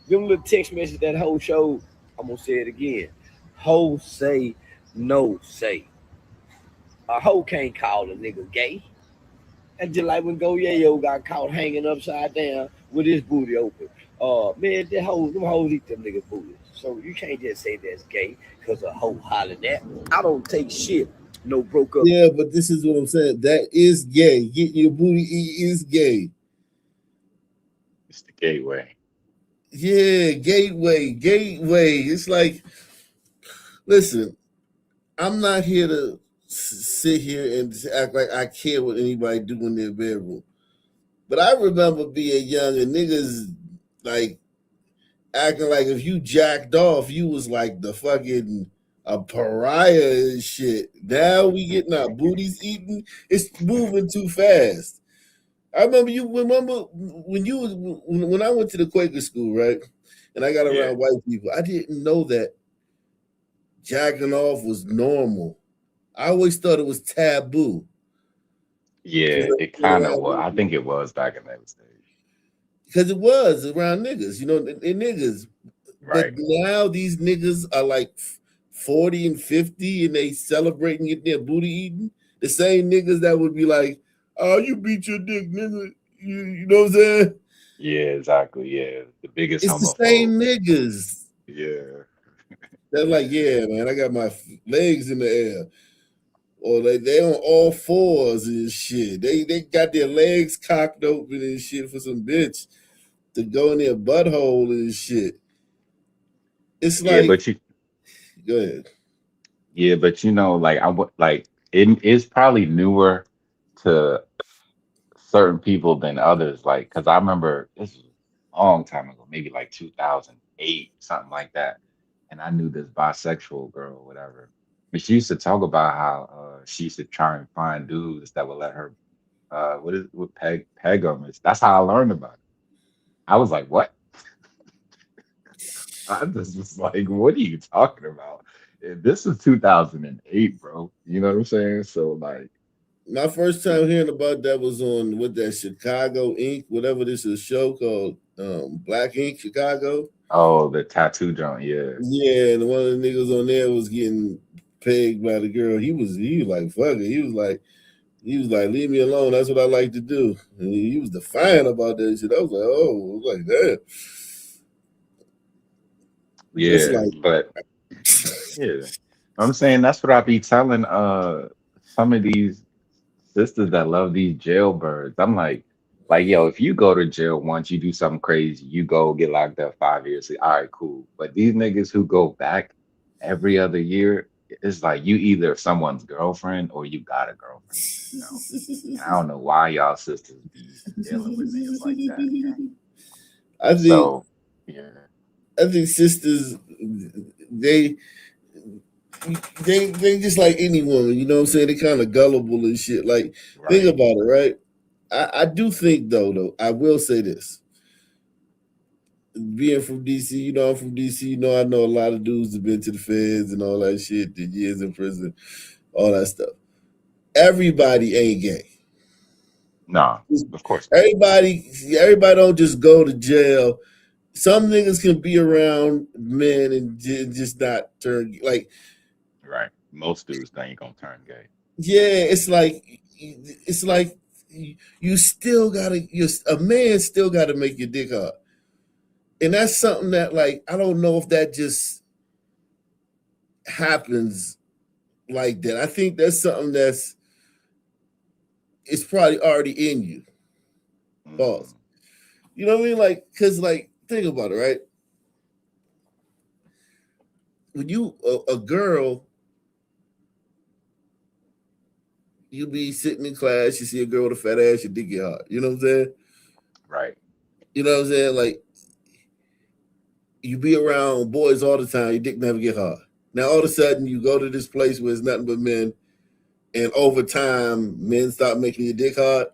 Them little text message that hoe showed, I'm gonna say it again. Hoe say no say. A hoe can't call a nigga gay. And just like when Goyayo got caught hanging upside down with his booty open. Man, them hoes eat them nigga booties. So you can't just say that's gay because a hoe hollering that. I don't take shit. No broke up. Yeah, but this is what I'm saying. That is gay. Getting your booty is gay. It's the gateway. Yeah, gateway. It's like, listen, I'm not here to sit here and act like I care what anybody do in their bedroom. But I remember being young and niggas like acting like if you jacked off, you was like the fucking a pariah and shit. Now we getting our booties eaten. It's moving too fast. I remember when I went to the Quaker school, right? And I got around white people. I didn't know that jacking off was normal. I always thought it was taboo. Yeah, it kind of was. I think it was back in those days. Because it was around niggas, they niggas. Right. But now these niggas are like 40 and 50 and they celebrating getting their booty eaten. The same niggas that would be like, oh, you beat your dick, nigga. You know what I'm saying? Yeah, exactly. Yeah. The biggest It's homophobe. the same niggas. Yeah. They're like, yeah, man, I got my legs in the air. Or they on all fours and shit. They got their legs cocked open and shit for some bitch to go in their butthole and shit. It's like, but you go ahead. Yeah, but like it is probably newer to certain people than others. Like, because I remember this was a long time ago, maybe like 2008, something like that. And I knew this bisexual girl or whatever. But she used to talk about how she used to try and find dudes that would let her what peg them. That's how I learned about it. I was like, what? I just was like, what are you talking about? This is 2008, bro. You know what I'm saying? So like, my first time hearing about that was on that Chicago Ink, whatever this is, a show called Black Ink Chicago. Oh, the tattoo joint, yeah. Yeah, and one of the niggas on there was getting pegged by the girl. He was like, fuck it. He was like, leave me alone. That's what I like to do. And he was defiant about that shit. I was like, oh, I was like, damn. Yeah, but yeah. I'm saying that's what I be telling some of these sisters that love these jailbirds. I'm like, yo, if you go to jail once, you do something crazy, you go get locked up 5 years. All right, cool. But these niggas who go back every other year, it's like you either someone's girlfriend or you got a girlfriend, And I don't know why y'all sisters be dealing with niggas like that. I think sisters they just like any woman, you know what I'm saying? They kind of gullible and shit. Like, think Right. about it, right? I do think though, I will say this. Being from DC, you know I'm from DC, you know I know a lot of dudes have been to the feds and all that shit, did years in prison, all that stuff. Everybody ain't gay. Nah, of course not. Everybody don't just go to jail. Some niggas can be around men and just not turn like. Right. Most dudes ain't gonna turn gay. Yeah, it's like you still gotta. A man still gotta make your dick hard, and that's something that like I don't know if that just happens like that. I think that's something it's probably already in you. Pause. You know what I mean? Like, cause like think about it, right? When you a girl, you be sitting in class, you see a girl with a fat ass, your dick get hard. You know what I'm saying? Right. You know what I'm saying? Like you be around boys all the time, your dick never get hard. Now all of a sudden you go to this place where it's nothing but men, and over time men start making your dick hard.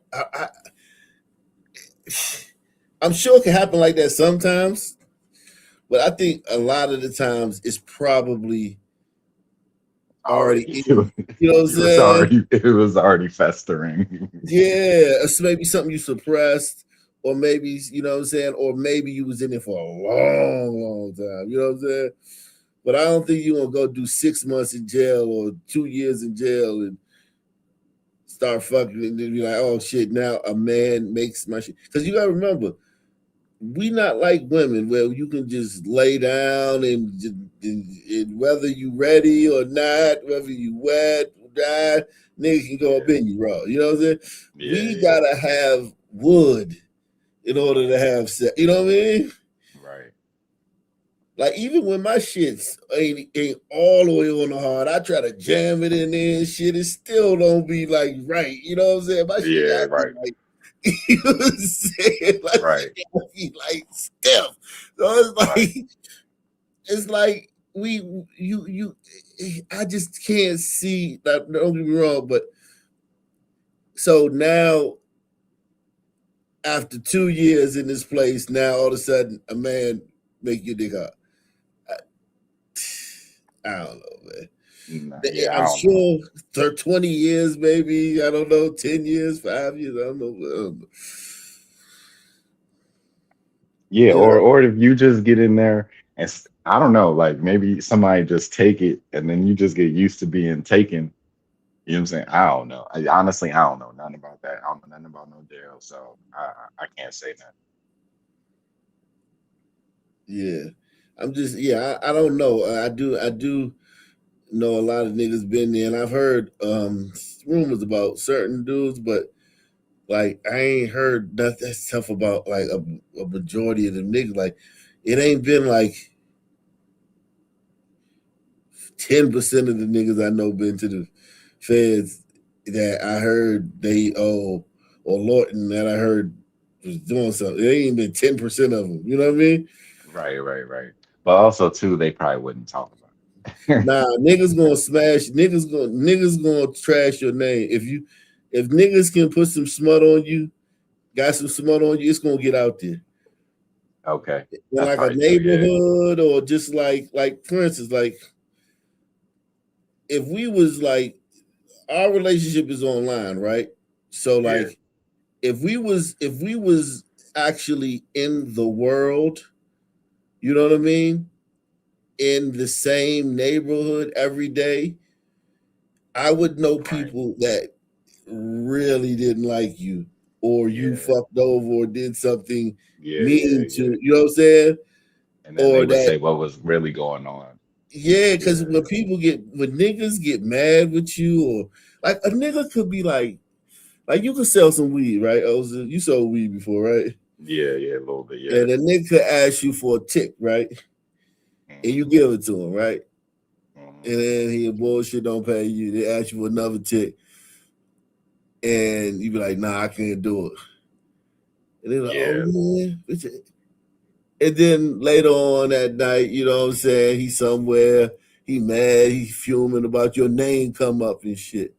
I'm sure it can happen like that sometimes, but I think a lot of the times it's probably already in you. You know what I'm saying? It was already festering. Yeah, it's maybe something you suppressed, or maybe you know what I'm saying, or maybe you was in it for a long, long time. You know what I'm saying? But I don't think you gonna go do 6 months in jail or 2 years in jail and start fucking and then be like, oh shit, now a man makes my shit. Because you gotta remember, we not like women where you can just lay down and whether you ready or not, whether you wet or not, nigga can go up in you raw. You know what I'm saying? We gotta have wood in order to have sex. You know what I mean? Right. Like even when my shits ain't all the way on the hard, I try to jam it in there and shit. It still don't be like right. You know what I'm saying? My shit gotta be like, you know what I'm saying? Like, right. It gotta be like stiff. So it's like I just can't see that. Don't get me wrong, but so now after 2 years in this place, now all of a sudden a man make you dig up. I don't know, man. I'm sure 20 years, maybe, I don't know, 10 years, 5 years, I don't know. Yeah, or if you just get in there and I don't know, like maybe somebody just take it and then you just get used to being taken. You know what I'm saying? I don't know. Honestly, I don't know nothing about that. I don't know nothing about no jail, so I can't say that. Yeah, I'm just I don't know. I do know a lot of niggas been there, and I've heard rumors about certain dudes, but like I ain't heard that stuff about like a majority of them niggas. Like it ain't been like 10% of the niggas I know been to the feds that I heard they or Lorton that I heard was doing something. It ain't been 10% of them. You know what I mean? Right. But also too, they probably wouldn't talk about it. Nah, niggas gonna smash. Niggas gonna trash your name. If niggas can put some smut on you, got some smut on you, it's gonna get out there. Okay. In That's like a probably true, yeah. neighborhood or just like for instance, like if we was like our relationship is online, right? So like if we was actually in the world, you know what I mean? In the same neighborhood every day, I would know people that really didn't like you or you fucked over or did something mean to, you know what I'm saying? And then they would say what was really going on. Yeah, because when niggas get mad with you, or like a nigga could be like you could sell some weed, right? You sold weed before, right? Yeah, a little bit, yeah. And a nigga could ask you for a tip, right? And you give it to him, right? And then he bullshit don't pay you. They ask you for another tip, and you be like, "Nah, I can't do it." And they're like, "Oh man," And then later on that night, you know what I'm saying, he's somewhere, he mad, he fuming about your name come up and shit.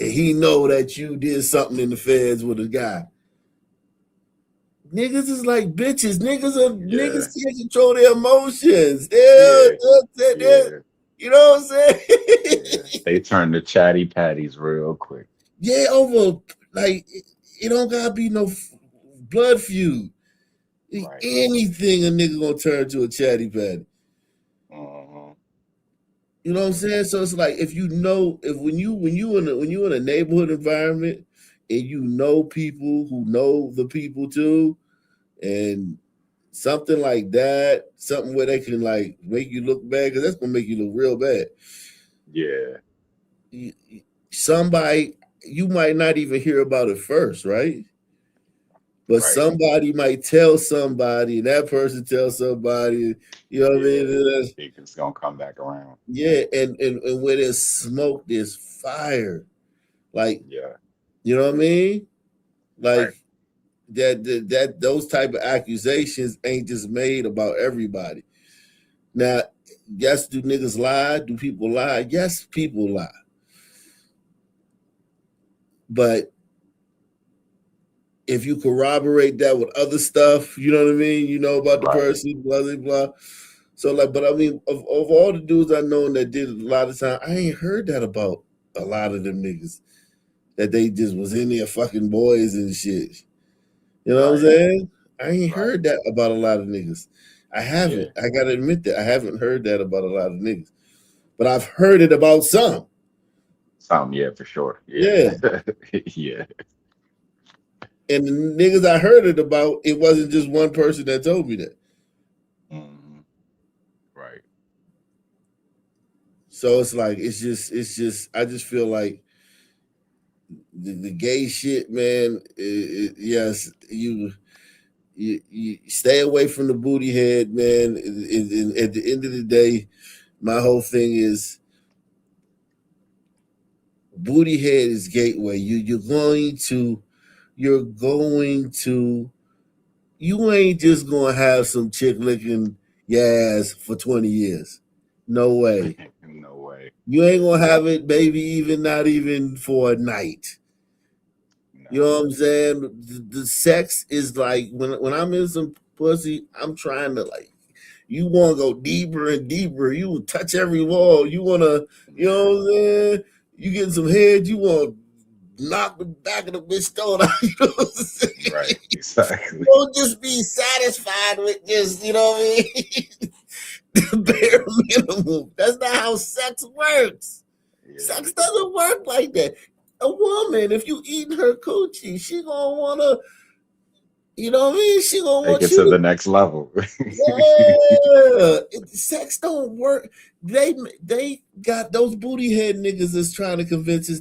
And he know that you did something in the feds with a guy. Niggas is like bitches. Niggas can't control their emotions. They're, you know what I'm saying? They turn to chatty patties real quick. Yeah, over like it don't gotta be no blood feud. Anything a nigga gonna turn to a chatty patty. You know what I'm saying? So it's like if you know when you in a neighborhood environment and you know people who know the people too, and something like that, something where they can like make you look bad, because that's gonna make you look real bad. Yeah. Somebody you might not even hear about it first, right? But somebody might tell somebody, and that person tells somebody, you know what I mean? Think it's gonna come back around. Yeah, and where there's smoke, there's fire. Like, you know what I mean? Like that those type of accusations ain't just made about everybody. Now, yes, do niggas lie? Do people lie? Yes, people lie. But if you corroborate that with other stuff, you know what I mean? You know about the person, blah, blah, blah. So, like, but I mean, of all the dudes I know that did a lot of time, I ain't heard that about a lot of them niggas. That they just was in there fucking boys and shit. You know what I'm saying? I ain't heard that about a lot of niggas. I haven't. I gotta admit that I haven't heard that about a lot of niggas. But I've heard it about some. Some, yeah, for sure. Yeah. Yeah. And the niggas I heard it about, it wasn't just one person that told me that. Right. So it's like it's just I just feel like the gay shit, man. Yes, you stay away from the booty head, man. At the end of the day, my whole thing is booty head is gateway. You ain't just gonna have some chick licking your ass for 20 years. No way. No way. You ain't gonna have it, baby, even not even for a night. You know what I'm saying? The sex is like when I'm in some pussy, I'm trying to like you want to go deeper and deeper. You touch every wall. You want to, you know what I'm saying? You getting some head. You want to knock the back of the bitch stone out. You know what I'm saying? Right, exactly. You don't just be satisfied with just, you know what I mean? The bare minimum. That's not how sex works. Sex doesn't work like that. A woman, if you eating her coochie, she gonna wanna, you know what I mean? She gonna Take want it you to the next level. Yeah, sex don't work. They got those booty head niggas is trying to convince us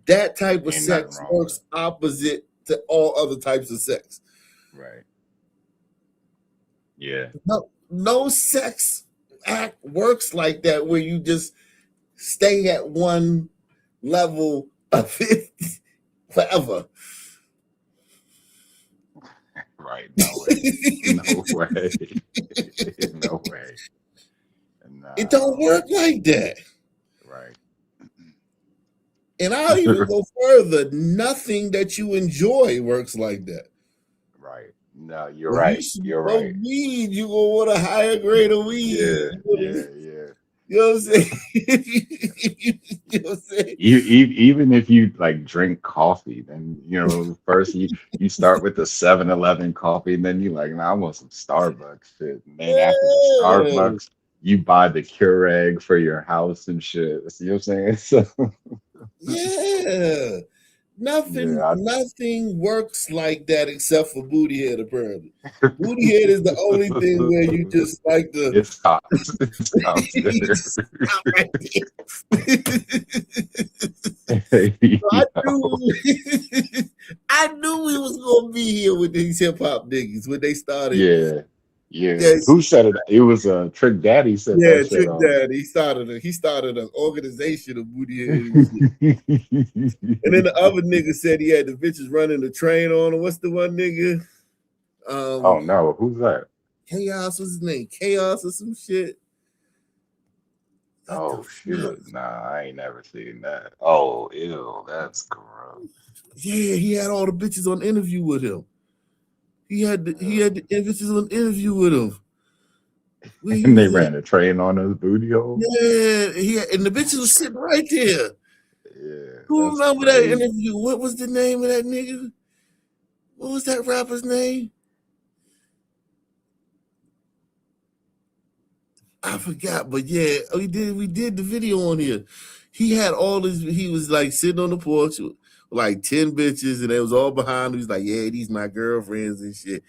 that type of sex works opposite to all other types of sex. Right. Yeah. No sex act works like that where you just stay at one level of it forever. Right. No way. No way. No way. Nah. It don't work like that. Right. And I'll even go further. Nothing that you enjoy works like that. Right. No, you're when right. You're right. Weed, you gonna want a higher grade of weed. Yeah. You know what I'm saying? You know what I'm saying? Even if you like drink coffee, then first you start with the 7-Eleven coffee, and then you like, nah, I want some Starbucks shit. And then after the Starbucks, you buy the Keurig for your house and shit. You know what I'm saying? So yeah. Nothing works like that except for booty head, apparently. Booty head is the only thing where you just like the it stops. It stops there. I knew we was gonna be here with these hip hop niggas when they started. Yeah. Who said it? It was Trick Daddy said that shit. Trick Daddy. He started an organization of booty heads. And then the other nigga said he had the bitches running the train on him. What's the one nigga? Oh no, who's that? Chaos, what's his name? Chaos or some shit. Oh shit. Nah, I ain't never seen that. Oh, ew, that's gross. Yeah, he had all the bitches on interview with him. He had the bitches on interview with him. He And they was like, ran a train on his booty hole. yeah, and the bitches was sitting right there. Yeah, Who that's remember that crazy. interview? What was the name of that nigga? What was that rapper's name? I forgot, but yeah, we did the video on here. He had all his, he was like sitting on the porch with like 10 bitches, and they was all behind him. He was like, yeah, these my girlfriends and shit.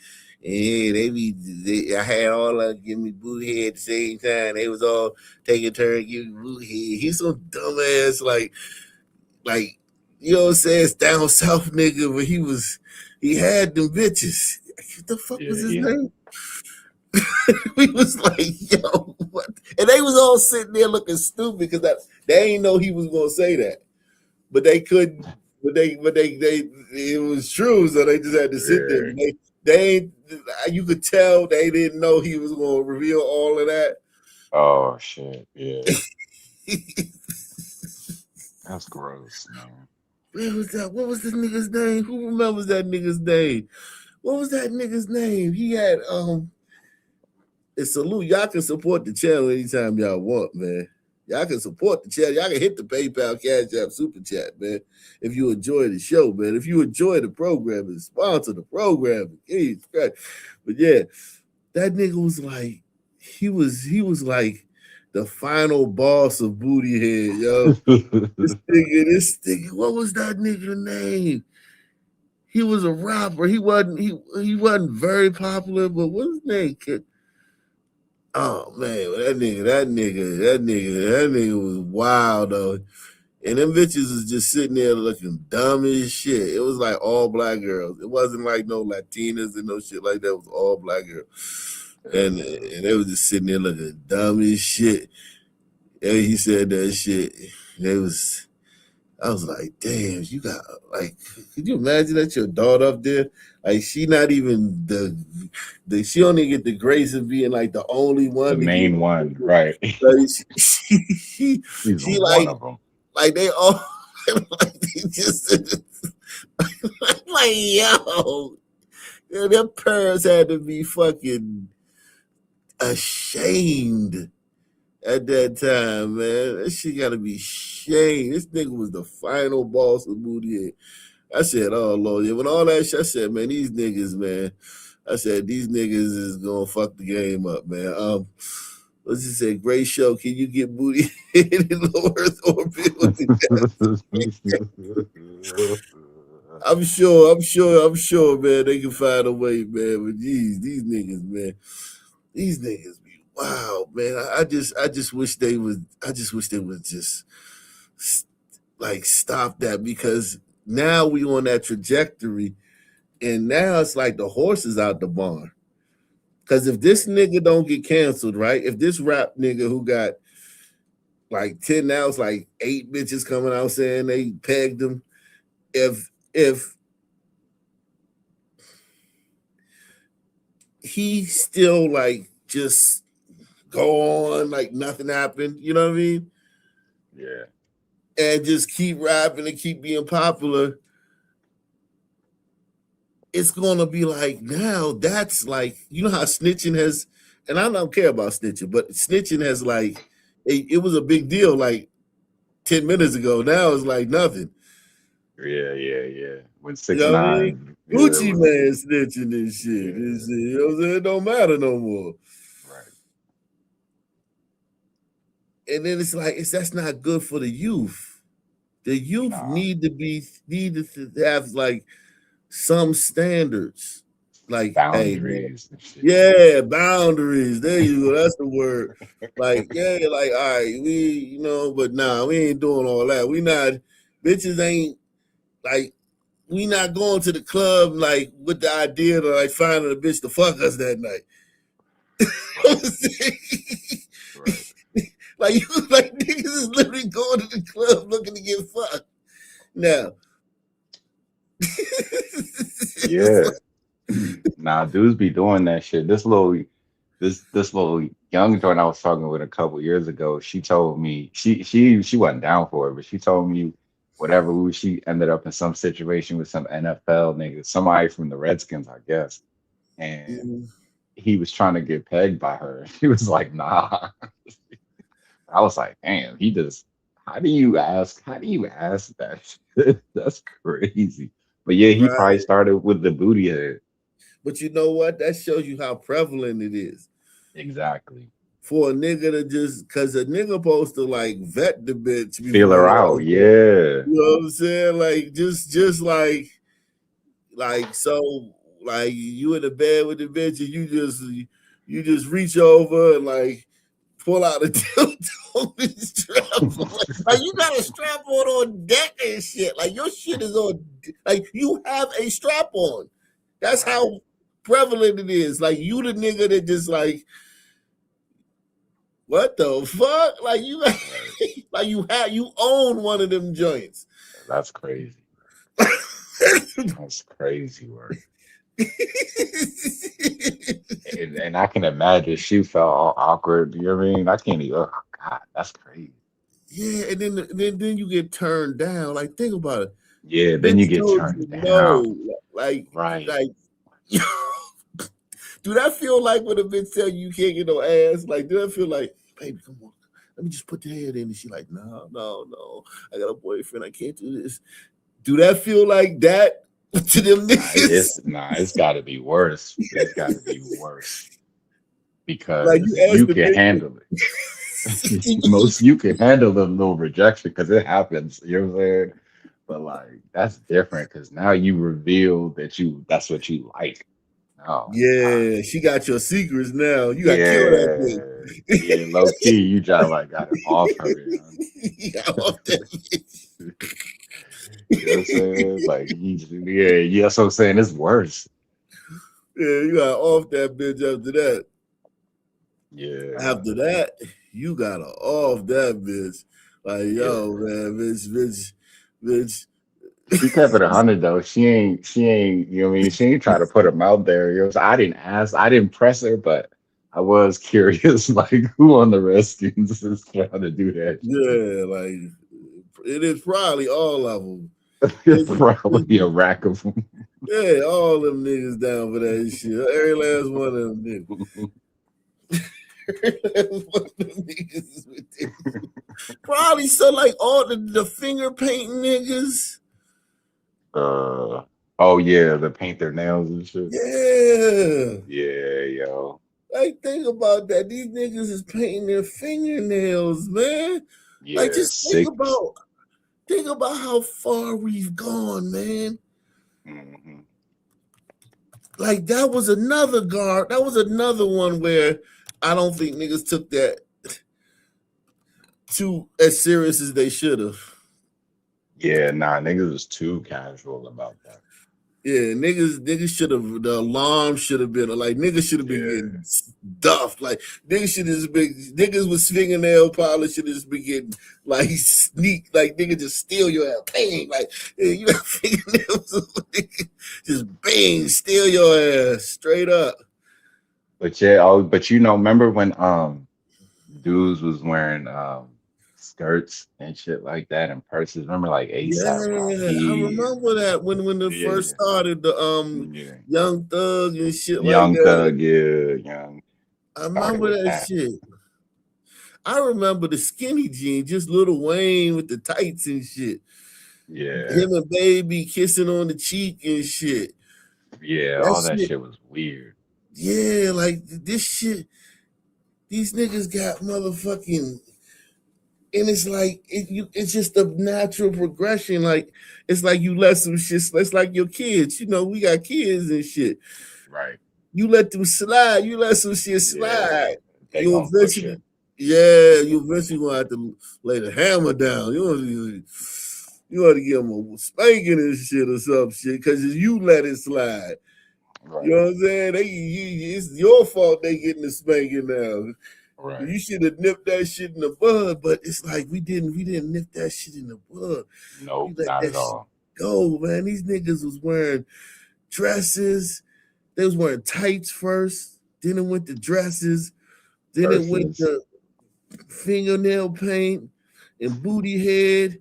And yeah, I had all of them give me booty head at the same time. They was all taking turns giving me booty head. He's so dumbass, like, you know what I'm saying? It's down south nigga, but he had them bitches. What the fuck was his name? We was like, yo, what? And they was all sitting there looking stupid because they ain't know he was gonna say that, but they couldn't. But they it was true, so they just had to sit there. But they ain't. You could tell they didn't know he was gonna reveal all of that. Oh shit, yeah. That's gross, man. Where was that? What was this nigga's name? Who remembers that nigga's name? What was that nigga's name? He had it's salute. Y'all can support the channel anytime y'all want, man. Y'all can support the channel. Y'all can hit the PayPal, Cash App, Super Chat, man. If you enjoy the show, man. If you enjoy the program and sponsor the program, Jesus Christ. But yeah, that nigga was like, he was like the final boss of Booty Head, yo. this nigga, what was that nigga name? He was a rapper. He wasn't very popular, but what's his name? Oh man, that nigga was wild though. And them bitches was just sitting there looking dumb as shit. It was like all black girls. It wasn't like no Latinas and no shit like that. It was all black girls. And they was just sitting there looking dumb as shit. And he said that shit. I was like, damn, you got, like, could you imagine that your daughter up there? Like, she not even she only get the grace of being like the only one. The main one, right? Like, she She's like, one of them. Like they all, like they just, like yo, their parents had to be fucking ashamed at that time, man. That shit gotta be shamed. This nigga was the final boss of Booty Head. I said, oh Lord, yeah. When all that shit, I said, man, these niggas, man. I said, these niggas is gonna fuck the game up, man. Let's just say, great show. Can you get Booty Head in low Earth orbit? I'm sure, man. They can find a way, man. But geez, these niggas, man. These niggas be wow, man. I just wish they would just like stop that, because now we on that trajectory, and now it's like the horse is out the barn. Because if this nigga don't get canceled, right? If this rap nigga who got like 10, now it's like 8 bitches coming out saying they pegged him. If he still like just go on like nothing happened, you know what I mean? Yeah. And just keep rapping and keep being popular, it's gonna be like, now that's like, you know how snitching has, and I don't care about snitching, but snitching has like, it was a big deal like 10 minutes ago. Now it's like nothing. Yeah. When You know what I mean? 6ix9ine, Gucci man snitching and shit. You know what I'm saying? It don't matter no more. Right. And then it's like, that's not good for the youth. The youth needed to have like some standards. Like boundaries. Hey, yeah, boundaries. There you go. That's the word. Like, yeah, like, all right, but nah, we ain't doing all that. We not, bitches ain't like, we not going to the club like with the idea to like finding a bitch to fuck us that night. Right. like niggas is literally going to the club looking to get fucked. Now. Yeah. Nah, dudes be doing that shit. This little young joint I was talking with a couple years ago, she told me she wasn't down for it, but she told me whatever she ended up in some situation with some NFL nigga, somebody from the Redskins, I guess. And Mhm. he was trying to get pegged by her. She was like, nah. I was like, damn, how do you ask that shit? That's crazy. But yeah, he probably Right. started with the booty head. But you know what? That shows you how prevalent it is. Exactly. For a nigga to just, cause a nigga supposed to like vet the bitch Feel her before out. like, Yeah. you know what I'm saying? Like just like so like you in the bed with the bitch and you just reach over and like pull out a dildo and strap on. Like you got a strap on deck and shit. Like your shit is on, like you have a strap on. That's how prevalent it is. Like you the nigga that just like, what the fuck? Like you like you own one of them joints. That's crazy. That's crazy work. And I can imagine she felt all awkward. You know what I mean? I can't even. Oh God, that's crazy. Yeah, and then you get turned down. Like think about it. Yeah, then you Bitch get told turned you down. no. Like Right. do that feel like when a bitch tell you can't get no ass? Like, do that feel like, baby, come on, let me just put the head in? And she like, no, I got a boyfriend, I can't do this. Do that feel like that to them niggas? It's got to be worse. It's got to be worse Like because you ask you the can bitch. handle it. You can handle the little rejection because it happens. You know what I'm saying? But like that's different because now you reveal that's what you like. Oh Yeah, she got your secrets now. You got to kill that yeah, bitch. yeah, low key, you just like got it off her. You know? You got off that bitch. You know what I'm saying? Like, yeah, that's what I'm saying. It's worse. Yeah, you got off that bitch after that. Yeah. After that, you got to off that bitch. Like, yo, man, bitch. She kept it 100 though. She ain't, you know what I mean? She ain't try to put him out there. You know, so I didn't ask, I didn't press her, but I was curious, like, who on the Redskins is trying to do that shit? Yeah, like, it is probably all of them. It's probably a rack of them. Yeah, all them niggas down for that shit. Every last one of them niggas. Probably so like all the finger painting niggas. Oh yeah, the paint their nails and shit. Yeah. Yeah, yo. Like think about that. These niggas is painting their fingernails, man. Like Yeah, just think about how far we've gone, man. Mm-hmm. Like that was another guard. That was another one where I don't think niggas took that too as serious as they should have. Yeah, nah, niggas was too casual about that. Yeah, niggas should have, the alarm should have been like niggas should have been getting stuffed. Like niggas should have been, niggas with fingernail polish should have just been getting like sneak, like nigga just steal your ass, bang, like yeah, you got fingernails, just bang, steal your ass straight up. But yeah, but you know, remember when dudes was wearing skirts and shit like that and purses? Remember like ASAP Yeah, I Rocky and remember that when it first started, the Young Thug and shit like Young that. Thug, Young I started remember with that that. shit. I remember the skinny jeans, just Lil Wayne with the tights and shit. Yeah. Him and Baby kissing on the cheek and shit. Yeah, all that shit was weird. Yeah, like this shit, these niggas got motherfucking, and it's like it's just a natural progression. Like it's like you let some shit. It's like your kids. You know, we got kids and shit. Right. You let them slide. You let some shit slide. They You gonna push eventually, it. you eventually gonna have to lay the hammer down. You want to give them a spanking and shit or some shit because you let it slide. Right. You know what I'm saying? It's your fault they getting the spanking now. Right. You should have nipped that shit in the bud, but it's like we didn't nip that shit in the bud. Nope, We let not that at all. shit go, man. These niggas was wearing dresses, They was wearing tights first, then it went to dresses, then it went Versus to fingernail paint and booty head,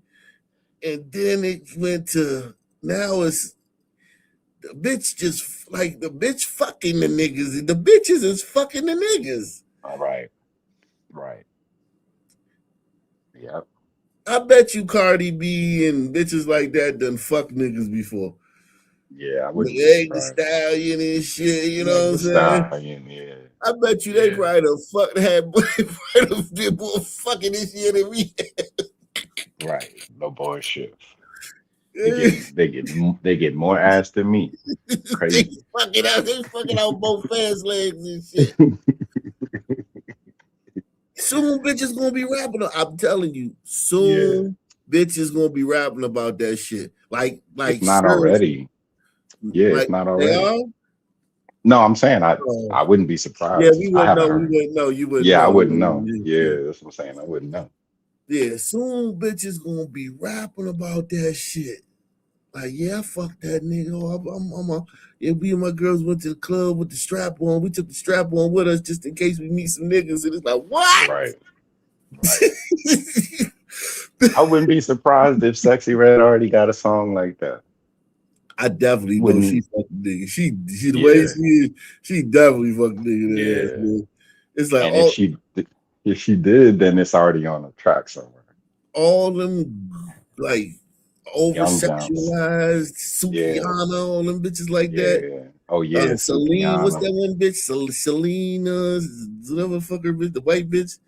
and then it went to now it's the bitch just like the bitch fucking the niggas. The bitches is fucking the niggas. all right. Right. Yep. I bet you Cardi B and bitches like that done fuck niggas before. Yeah, I wouldn't be Meg the surprised. Stallion and shit, you know Meg what I'm the saying? Stallion, yeah. I bet you they Yeah. probably done fucked had been more fucking this year than we had. Right. No bullshit. They get more ass than me. they Crazy. fucking out both fast legs and shit. Soon bitches gonna be rapping. I'm telling you, soon bitches gonna be rapping about that shit. Like It's not seriously. already. Yeah, Like it's not they already. are? No, I'm saying Oh. I wouldn't be Yeah, surprised. we I wouldn't haven't know. We heard. wouldn't know. You wouldn't Yeah, I know. wouldn't know. Yeah, that's what I'm saying. I wouldn't know. Yeah, soon bitches gonna be rapping about that shit. Like, yeah, I fucked that nigga. Yeah, we and my girls went to the club with the strap on. We took the strap on with us just in case we meet some niggas. And it's like, what? Right. I wouldn't be surprised if Sexy Red already got a song like that. I definitely know she fucked the nigga. She the way Yeah. she is, she definitely fucked the nigga in the ass, Yeah. man. It's like And if she did, then it's already on the track somewhere. all them like over Young Guns. sexualized Yeah. Sukiana, all them bitches like that. Yeah. Oh yeah, Celine, what's Sukiana. that one bitch? Selena, whatever fuck her bitch, the white bitch.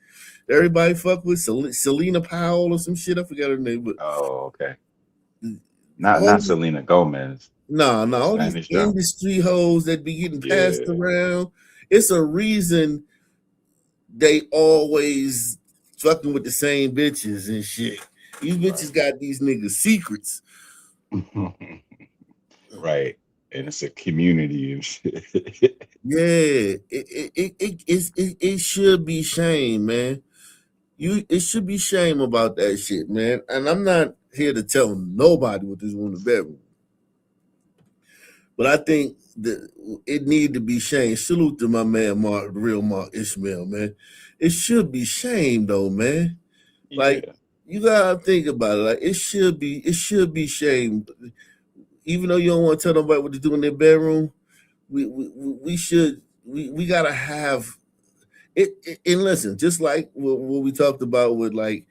Everybody fuck with Selena Powell or some shit. I forgot her name, but Oh, okay. all Not Selena Gomez. no, The all these Spanish jump. industry hoes that be getting passed Yeah. around. It's a reason they always fucking with the same bitches and shit. These bitches got these niggas secrets. Right. And it's a community and shit. Yeah, it should be shame, man. It should be shame about that shit, man. And I'm not here to tell nobody what this in the bedroom, but I think that it need to be shame. Salute to my man Mark, the real Mark Ishmael, man. It should be shame though, man. Like you gotta think about it. Like it should be shame. Even though you don't want to tell nobody what to do in their bedroom, we gotta have it. And listen, just like what we talked about with like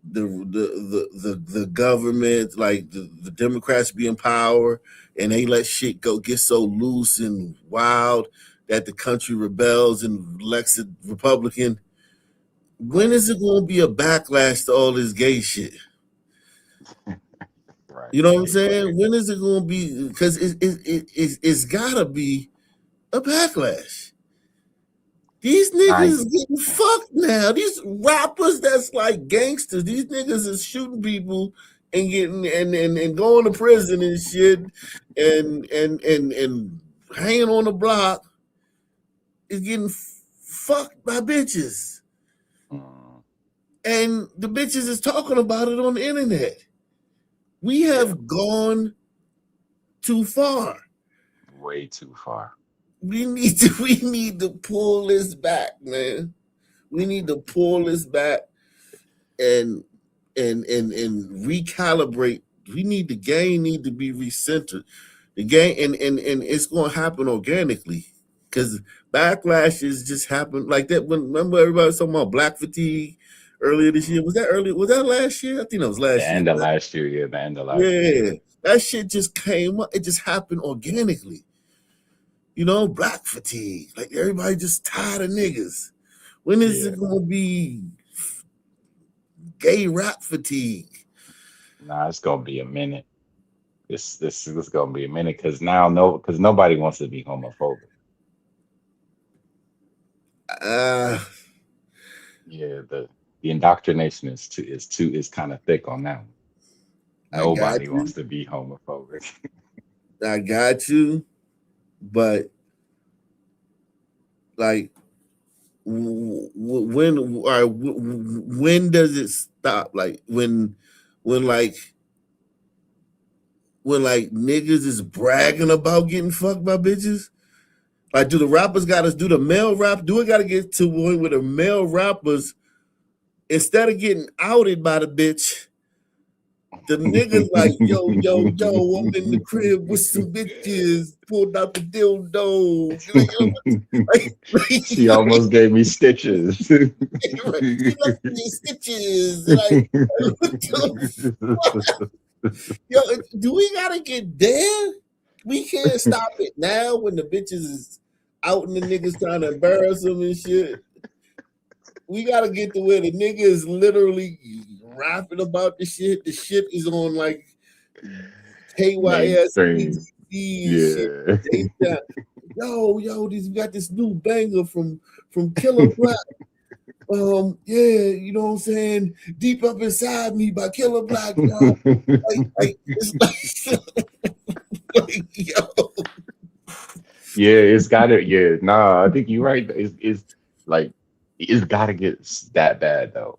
the government, like the Democrats be in power, and they let shit get so loose and wild that the country rebels and elects a Republican. When is it going to be a backlash to all this gay shit? Right. You know what I'm saying? When is it going to be? Because it's got to be a backlash. These niggas getting fucked now. These rappers that's like gangsters. These niggas is shooting people and getting and going to prison and shit and hanging on the block is getting fucked by bitches. And the bitches is talking about it on the internet. We have gone too far. Way too far. We need to pull this back, man. We need to pull this back and recalibrate. The game need to be recentered. The game and it's gonna happen organically because backlashes just happen like that. Remember everybody was talking about black fatigue earlier this year? Was that last year? I think that was last year. End of last year, yeah, the end of last year. Yeah, that shit just came up. It just happened organically. You know, black fatigue. Like everybody just tired of niggas. When is it gonna be gay rap fatigue? Nah, it's gonna be a minute. This is gonna be a minute because because nobody wants to be homophobic. Yeah, the indoctrination is kind of thick on that one. Nobody wants to be homophobic. I got you, but like when does it stop? Like when niggas is bragging about getting fucked by bitches, Like, do the rappers gotta do the male rap? Do it gotta get to one where the male rappers, instead of getting outed by the bitch, the niggas like, yo, I'm in the crib with some bitches, pulled out the dildo. She almost gave me stitches. She left me stitches. Like, what the fuck? Yo, do we gotta get there? We can't stop it now when the bitches is out and the niggas trying to embarrass them and shit. We gotta get to where the nigga is literally rapping about the shit. The shit is on like KYS, Mainstream. shit. Yo, we got this new banger from Killer Black. Yeah, you know what I'm saying? Deep Up Inside Me by Killer Black. It's like, yo. Yeah, it's gotta. Yeah, nah, I think you're right. It's like it's gotta get that bad though.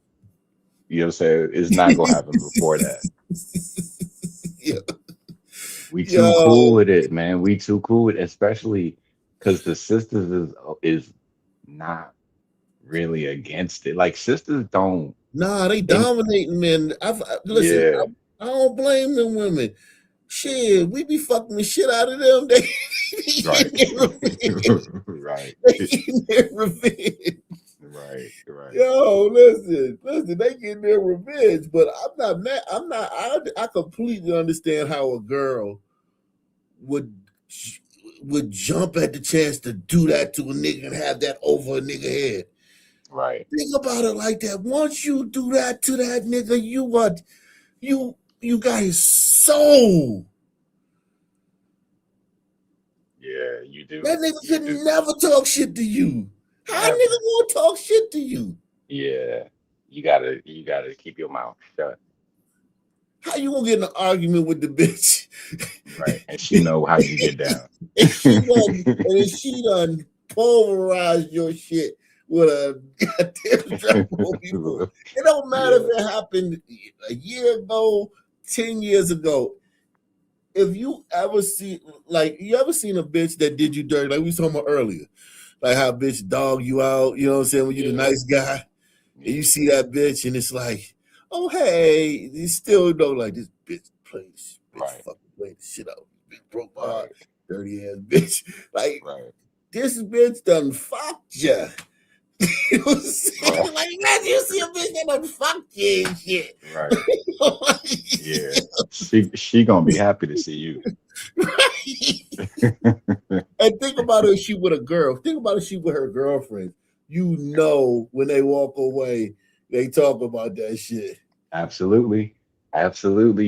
You know what I'm saying? It's not gonna happen before that. Yeah. We too cool with it, man. We too cool with it, especially because the sisters is not really against it. Like sisters don't. Nah, they dominating, man. Listen. Yeah. I don't blame them women. Shit, we be fucking the shit out of them. They Right. Right. They getting their revenge. Right. Yo, listen, they getting their revenge, but I'm not mad. I completely understand how a girl would jump at the chance to do that to a nigga and have that over a nigga head. Right. Think about it like that. Once you do that to that nigga, you got his soul. Yeah, you do. That nigga could never talk shit to you. How a nigga gonna talk shit to you? Yeah, you gotta keep your mouth shut. How you gonna get in an argument with the bitch? Right, and she know how you get down. and she done pulverized your shit with a goddamn drop people. It don't matter if it happened a year ago, 10 years ago. If you ever seen a bitch that did you dirty, like we was talking about earlier, like how a bitch dog you out, you know what I'm saying, when you the nice guy, and you see that bitch and it's like, oh hey, you still know like this bitch plays, fucking play the shit out, bitch broke my heart, dirty ass bitch, like this bitch done fucked ya. You know what I'm saying? Like, imagine you see a bitch that done fucked you and shit. Right. Yeah. She gonna be happy to see you. And think about if she with a girl. Think about if she with her girlfriend. You know when they walk away, they talk about that shit. Absolutely.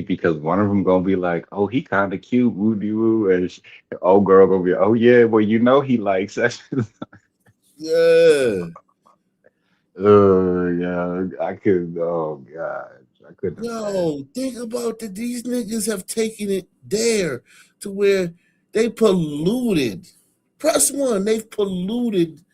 Because one of them gonna be like, "Oh, he kind of cute, woo de woo," and old girl gonna be, "Oh yeah, well you know he likes that." Yeah. Yeah. I could. Oh god, I couldn't. Yo, think about that. These niggas have taken it there to where they polluted. Press one, they've polluted.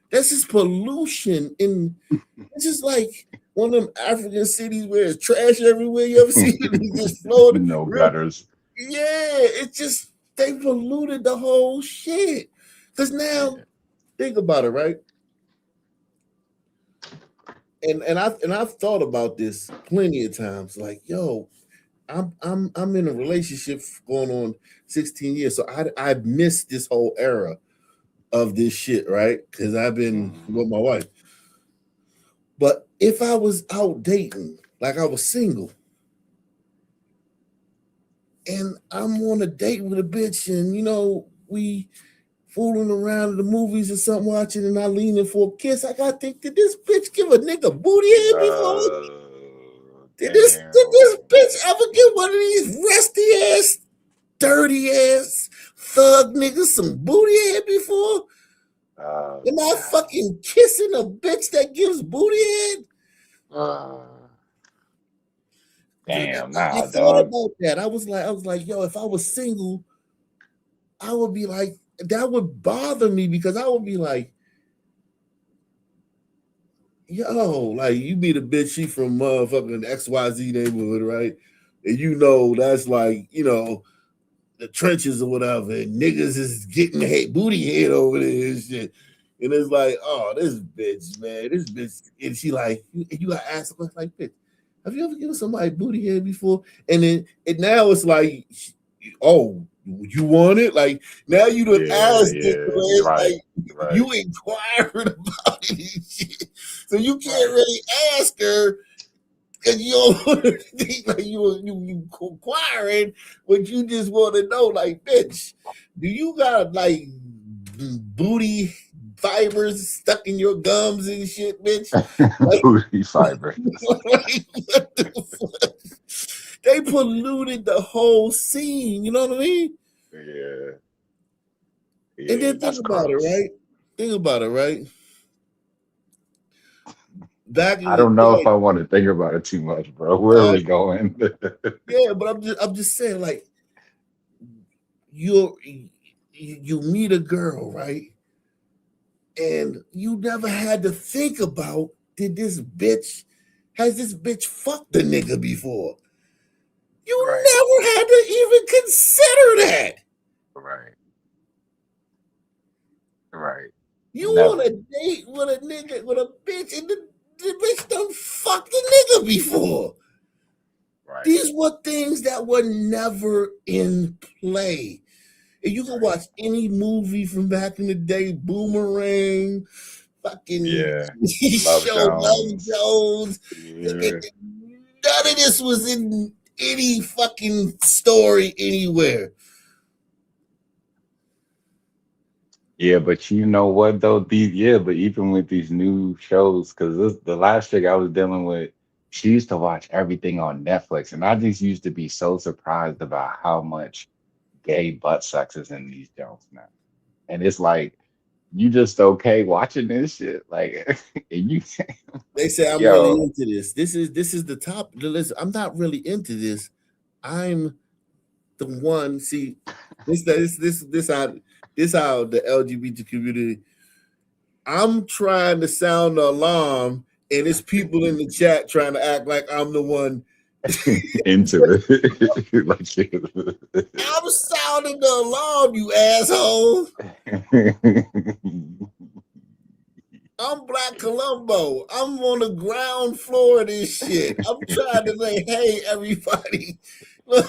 This is pollution it's just like one of them African cities where it's trash everywhere. You ever see it just floating? No gutters. Yeah, it's just they polluted the whole shit. Cause now think about it, right? And I've thought about this plenty of times. Like, yo, I'm in a relationship going on 16 years, so I missed this whole era of this shit, right? Because I've been with my wife. But if I was out dating, like I was single, and I'm on a date with a bitch, and you know we fooling around at the movies or something, watching, and I lean in for a kiss, I gotta think, did this bitch give a nigga booty head before? Did this bitch ever get one of these rusty ass, dirty ass thug niggas some booty head before? Am I fucking kissing a bitch that gives booty head? Damn, I nah, thought dog. about that. I was like, yo, if I was single, I would be like, that would bother me because I would be like, yo, like you meet a bitch, she from motherfucking XYZ neighborhood, right? And you know that's like, you know, the trenches or whatever, and niggas is getting booty head over there and shit. And it's like, oh, this bitch, man, this bitch. And she like, you got to ask her, like, bitch, have you ever given somebody booty head before? And then now it's like, oh, you want it? Like, now you done asked it, man. Like, you inquired about it and shit. So you can't really ask her because you don't want to think like you inquiring, but you just want to know, like, bitch, do you got like booty fibers stuck in your gums and shit, bitch? Like, booty fibers. Like, what the fuck? They polluted the whole scene. You know what I mean? Yeah. And then think about it, right? Think about it, right? Back in I the don't know day, if I want to think about it too much, bro. Where are we going? yeah, but I'm just saying, like, you meet a girl, right? And you never had to think about, has this bitch fucked the nigga before? You never had to even consider that. Right. You on a date with a nigga, with a bitch, and the bitch done fucked the nigga before. These were things that were never in play. And you can watch any movie from back in the day, Boomerang, fucking Love Jones. None of this was in any fucking story anywhere. Yeah, but you know what though? But even with these new shows, because the last chick I was dealing with, she used to watch everything on Netflix, and I just used to be so surprised about how much gay butt sex is in these jokes now. And it's like, you just okay watching this shit, like, and you. They say I'm really into this. This is the top. Listen, I'm not really into this. I'm the one. See, this how the LGBT community. I'm trying to sound the alarm, and it's people in the chat trying to act like I'm the one into it. I'm sounding the alarm, you asshole. I'm Black Columbo. I'm on the ground floor of this shit. I'm trying to say, hey, everybody, look,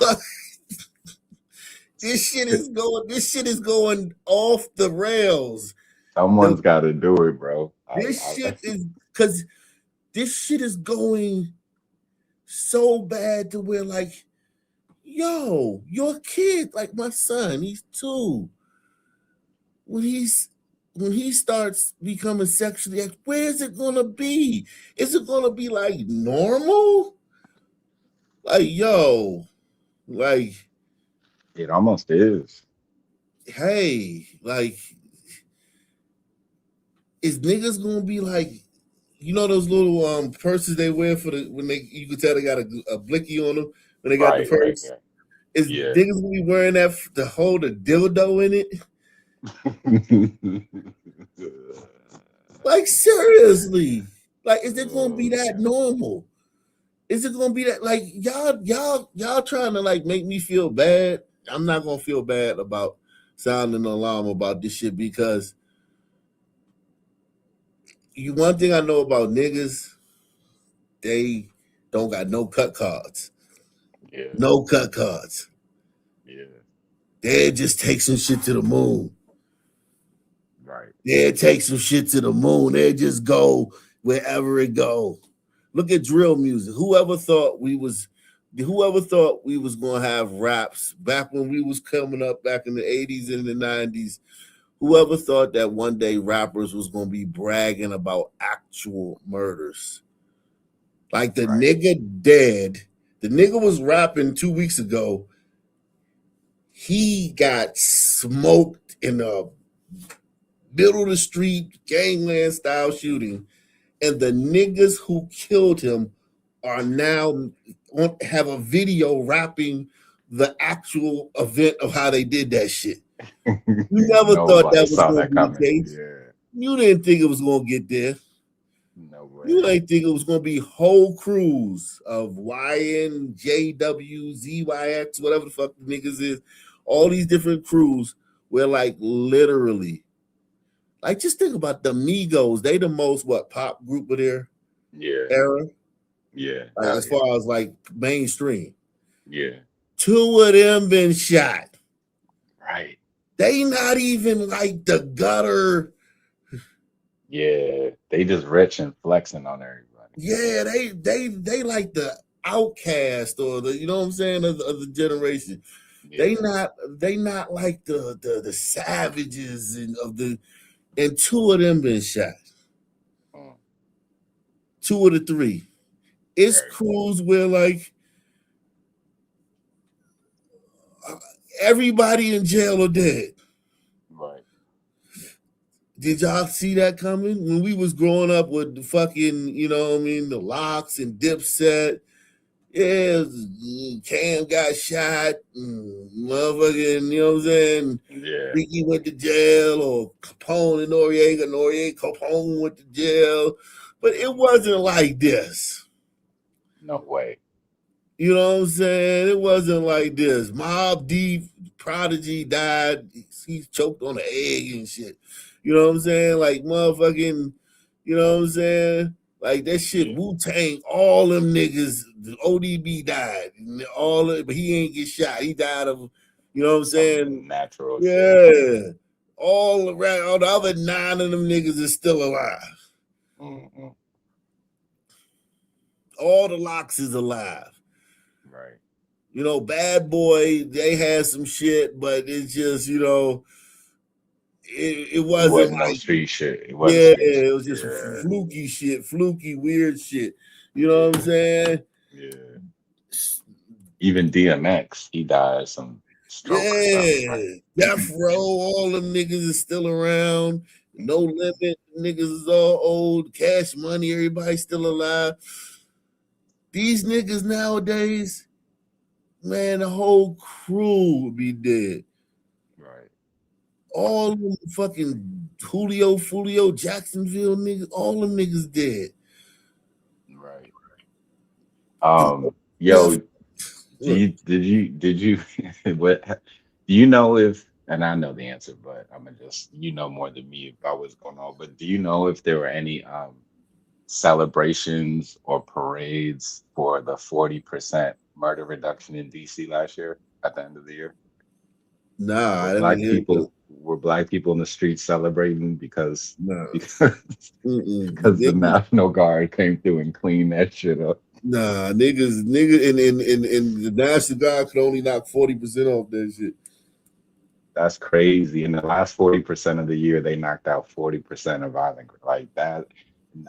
this shit is going off the rails. Someone's got to do it, bro. Shit is because this shit is going so bad to where, like, yo, your kid, like my son, he's 2. When he starts becoming sexually active, where is it gonna be? Is it gonna be like normal? Like, yo, like, it almost is. Hey, like, is niggas gonna be like, you know those little purses they wear for when you can tell they got a blicky on them when they got the purse? Is niggas gonna be wearing that to hold a dildo in it? Like, seriously, like, is it gonna be that normal? Is it gonna be that, like, y'all trying to like make me feel bad? I'm not gonna feel bad about sounding an alarm about this shit because one thing I know about niggas, they don't got no cut cards. Yeah. No cut cards. Yeah. They just take some shit to the moon. Right. They take some shit to the moon. They just go wherever it go. Look at drill music. Whoever thought we was gonna have raps back when we was coming up back in the 80s and the 90s? Whoever thought that one day rappers was gonna be bragging about actual murders? Like the nigga dead. The nigga was rapping 2 weeks ago. He got smoked in a middle of the street gangland style shooting, and the niggas who killed him are now have a video rapping the actual event of how they did that shit. You never thought that was going to be the case. Yeah. You didn't think it was going to get there. No way. You didn't think it was going to be whole crews of YN, JW, ZYX, whatever the fuck the niggas is, all these different crews where like literally, like just think about the Migos. They the most pop group of their era. Yeah. Like, as far as like mainstream. Yeah. 2 of them been shot. Right. They not even like the gutter. Yeah. They just rich and flexing on everybody. Yeah, they like the outcast or the, you know what I'm saying, of the generation. Yeah. They not like the savages and 2 of them been shot. 2 of the 3. It's crews where like everybody in jail or dead. Right. Did y'all see that coming? When we was growing up with the fucking, you know what I mean, the Locks and Dipset. Yeah, Cam got shot, motherfucking, you know what I'm saying? Yeah. Ricky went to jail, or Capone and Noriega, Capone went to jail. But it wasn't like this. No way. You know what I'm saying? It wasn't like this. Mobb Deep, Prodigy died. He's choked on an egg and shit. You know what I'm saying? Like motherfucking, you know what I'm saying? Like that shit, Wu-Tang, all them niggas, ODB died. But he ain't get shot. He died of, you know what I'm saying? Natural shit. Yeah. All the other 9 of them niggas is still alive. Mm-hmm. All the Locks is alive. Right. You know, Bad Boy, they had some shit, but it's just, you know, it wasn't no like street shit. It wasn't street shit. it was just fluky shit, fluky, weird shit. You know what I'm saying? Yeah. Even DMX, he died of some stroke or something. Right? Death Row, all them niggas is still around. No Limit, niggas is all old. Cash Money, everybody's still alive. These niggas nowadays, man, the whole crew would be dead. Right. All them fucking Fulio, Jacksonville niggas, all them niggas dead. Right. Yo, did you what do you know if, and I know the answer, but I'm gonna just, you know more than me about what's going on, but do you know if there were any celebrations or parades for the 40% murder reduction in DC last year at the end of the year? Nah, I didn't hear it. Were black people in the streets celebrating because the National Guard came through and cleaned that shit up? Nah, niggas in the National Guard could only knock 40% off that shit. That's crazy. In the last 40% of the year, they knocked out 40% of violent like that.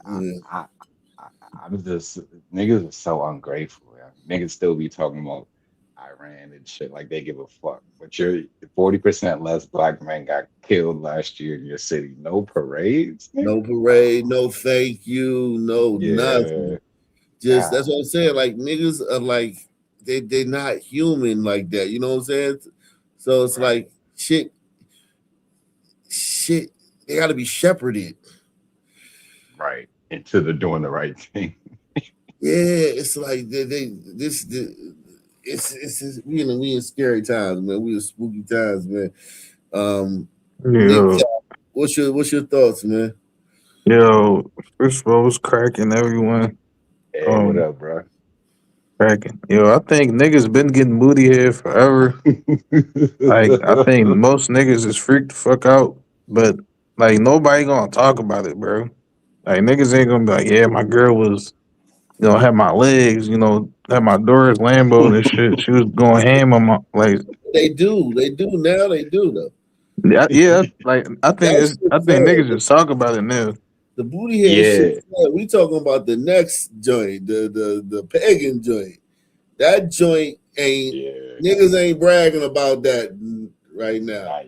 I'm just, niggas are so ungrateful. Yeah. Niggas still be talking about Iran and shit like they give a fuck. But you're 40% less black men got killed last year in your city. No parades? No parade, no thank you, no nothing. Just that's what I'm saying. Like niggas are like they're not human like that. You know what I'm saying? So it's like shit. They got to be shepherded. Right. Into the doing the right thing. Yeah, it's like it's we in scary times, man. We in spooky times, man. Nick, what's your thoughts, man? Yo, first of all, what's cracking, everyone? Hey, what up, bro? Cracking. Yo, I think niggas been getting booty here forever. Like, I think most niggas is freaked the fuck out, but like nobody gonna talk about it, bro. Like niggas ain't gonna be like, yeah, my girl was, you know, had my legs, you know, had my Doris Lambo and shit. She was going ham on my like. They do now. They do though. Yeah. Like I think niggas just talk about it now. The booty head shit. We talking about the next joint, the pagan joint. That joint ain't niggas ain't bragging about that right now.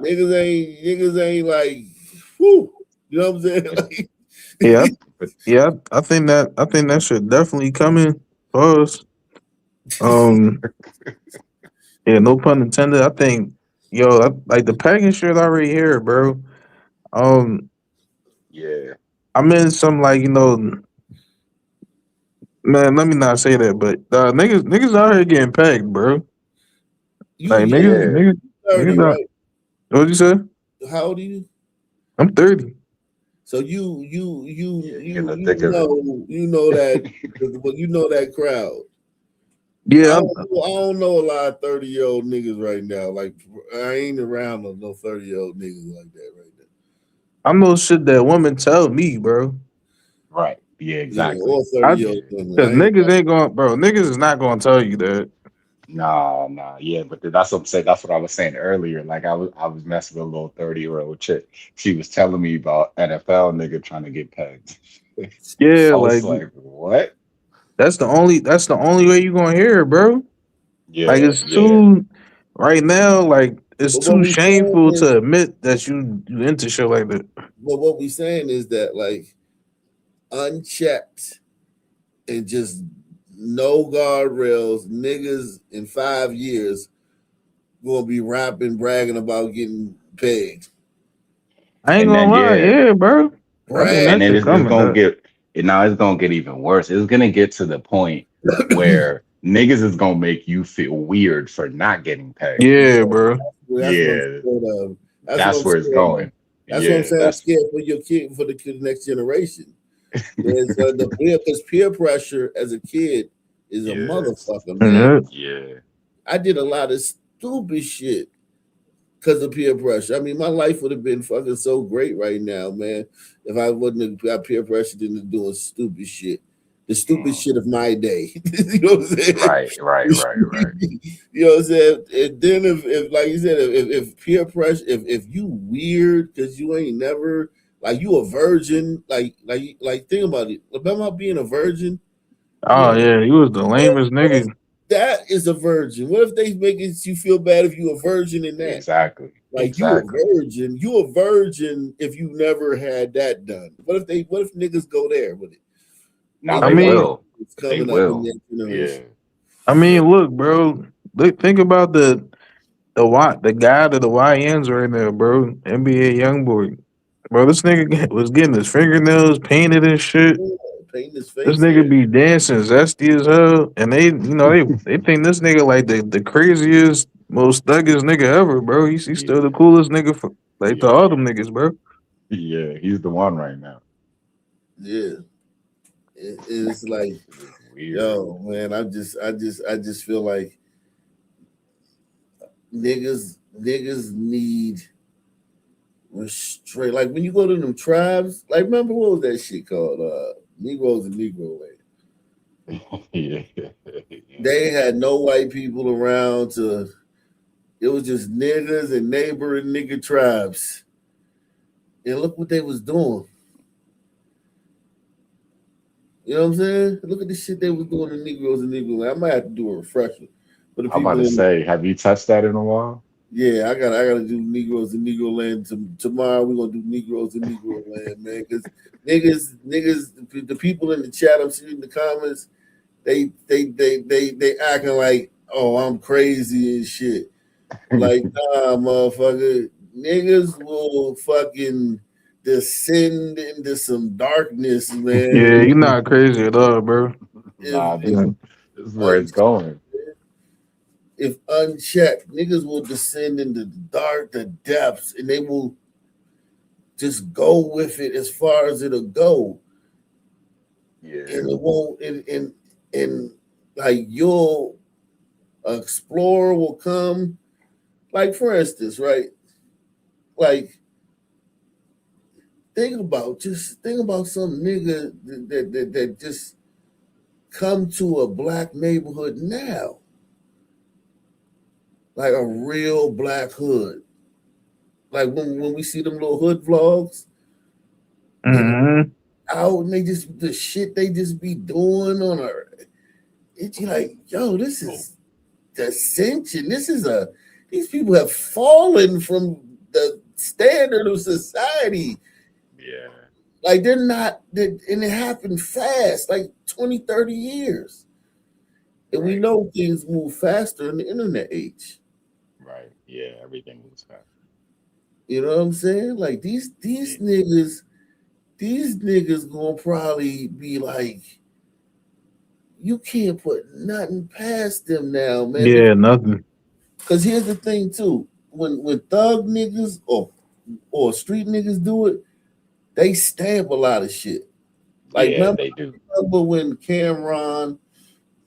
Niggas ain't like, whoo. You know what I'm saying? Like, yeah. I think that should definitely come in. Pause. Yeah, no pun intended. I think, like the pagan shit already here, bro. Yeah. I'm in some like, you know, man, let me not say that, but niggas out here getting pegged, bro. Like you niggas, 30, not. right? What you say? How old are you? I'm 30. So You in the thick of it. you know that well, you know that crowd. Yeah, I don't know a lot of 30-year-old niggas right now. Like I ain't around no 30-year-old niggas like that right now. I know shit that women tell me, bro. Right. Yeah, Yeah, exactly. or 30-year-old women. Cause I ain't niggas ain't going, bro. Niggas is not gonna tell you that. Nah, yeah, but that's what I'm saying. That's what I was saying earlier. Like I was messing with a little 30-year-old chick. She was telling me about NFL nigga trying to get pegged. Yeah, I was like like, what? that's the only way you gonna hear it, bro. Like Yeah, it's yeah. too right now, like it's But what too we saying shameful is, to admit that you into shit like that. but what we saying is that like unchecked and just no guardrails, niggas in 5 years gonna be rapping, bragging about getting pegged. I ain't And gonna then lie, yeah, yeah, bro. I think and that then shit it's coming gonna up. get now it's gonna get even worse. It's gonna get to the point where niggas is gonna make you feel weird for not getting pegged. Yeah, bro. That's what I'm Yeah, scared of. That's what that's I'm where it's scared of. going. That's what I'm Yeah, saying. I'm that's scared for your kid, for the next generation. There's because peer pressure as a kid is a yes. motherfucker, man. Yeah. Yeah. I did a lot of stupid shit because of peer pressure. I mean, my life would have been fucking so great right now, man, if I wouldn't have got peer pressured into doing stupid shit. The stupid shit of my day. You know what I'm saying? Right. You know what I'm saying? And then if like you said, if peer pressure, if you weird because you ain't never like you a virgin, like think about it. Remember being a virgin? Oh yeah, he was the lamest nigga. That is a virgin. What if they make it you feel bad if you a virgin in that? Exactly. Like Exactly. you a virgin if you never had that done. What if niggas go there with it? Now I they mean, will. It's They coming up in will. that Yeah. generation. look, bro. Think about the guy to the YNs right now, bro. NBA YoungBoy, bro. This nigga was getting his fingernails painted and shit. Yeah, painting his This face. nigga be dancing zesty as hell, and they think this nigga like the craziest, most thuggish nigga ever, bro. He's still the Yeah. coolest nigga for like to Yeah. all them niggas, bro. Yeah. He's the one right now. Yeah. It's like, It's weird. yo, man, I just feel like niggas need restraint. Like when you go to them tribes, like remember what was that shit called? Negroes and Negro Land. Yeah. They had no white people around to. It was just niggas and neighboring nigga tribes. And look what they was doing. You know what I'm saying? Look at the shit they was doing to Negroes and Negro Land. I might have to do a refresher for the I'm about people to in. say, have you touched that in a while? Yeah, I gotta do Negroes and Negro Land tomorrow. We're gonna do Negroes and Negro Land, man. Because niggas, the people in the chat, I'm seeing in the comments, they acting like, oh, I'm crazy and shit. Like, nah, motherfucker, niggas will fucking descend into some darkness, Yeah, man. you not crazy at all, bro. If Nah, if this is where it's unchecked, going. if unchecked, niggas will descend into the depths, and they will just go with it as far as it'll go, Yeah. and it won't. And like you'll explorer will come. Like for instance, right? Like think about some nigga that just come to a black neighborhood now, like a real black hood. Like when we see them little hood vlogs, and Mm-hmm. out and they just the shit they just be doing on a. It's like, yo, this is ascension. These people have fallen from the standard of society. Yeah. Like they're not, and it happened fast, like 20, 30 years. And we Right. know things move faster in the internet age. Right. Yeah. Everything moves fast. You know what I'm saying? Like these niggas gonna probably be like, you can't put nothing past them now, man. Yeah, nothing. Cause here's the thing too. When thug niggas or street niggas do it, they stamp a lot of shit. Like Yeah, they do. remember when Cameron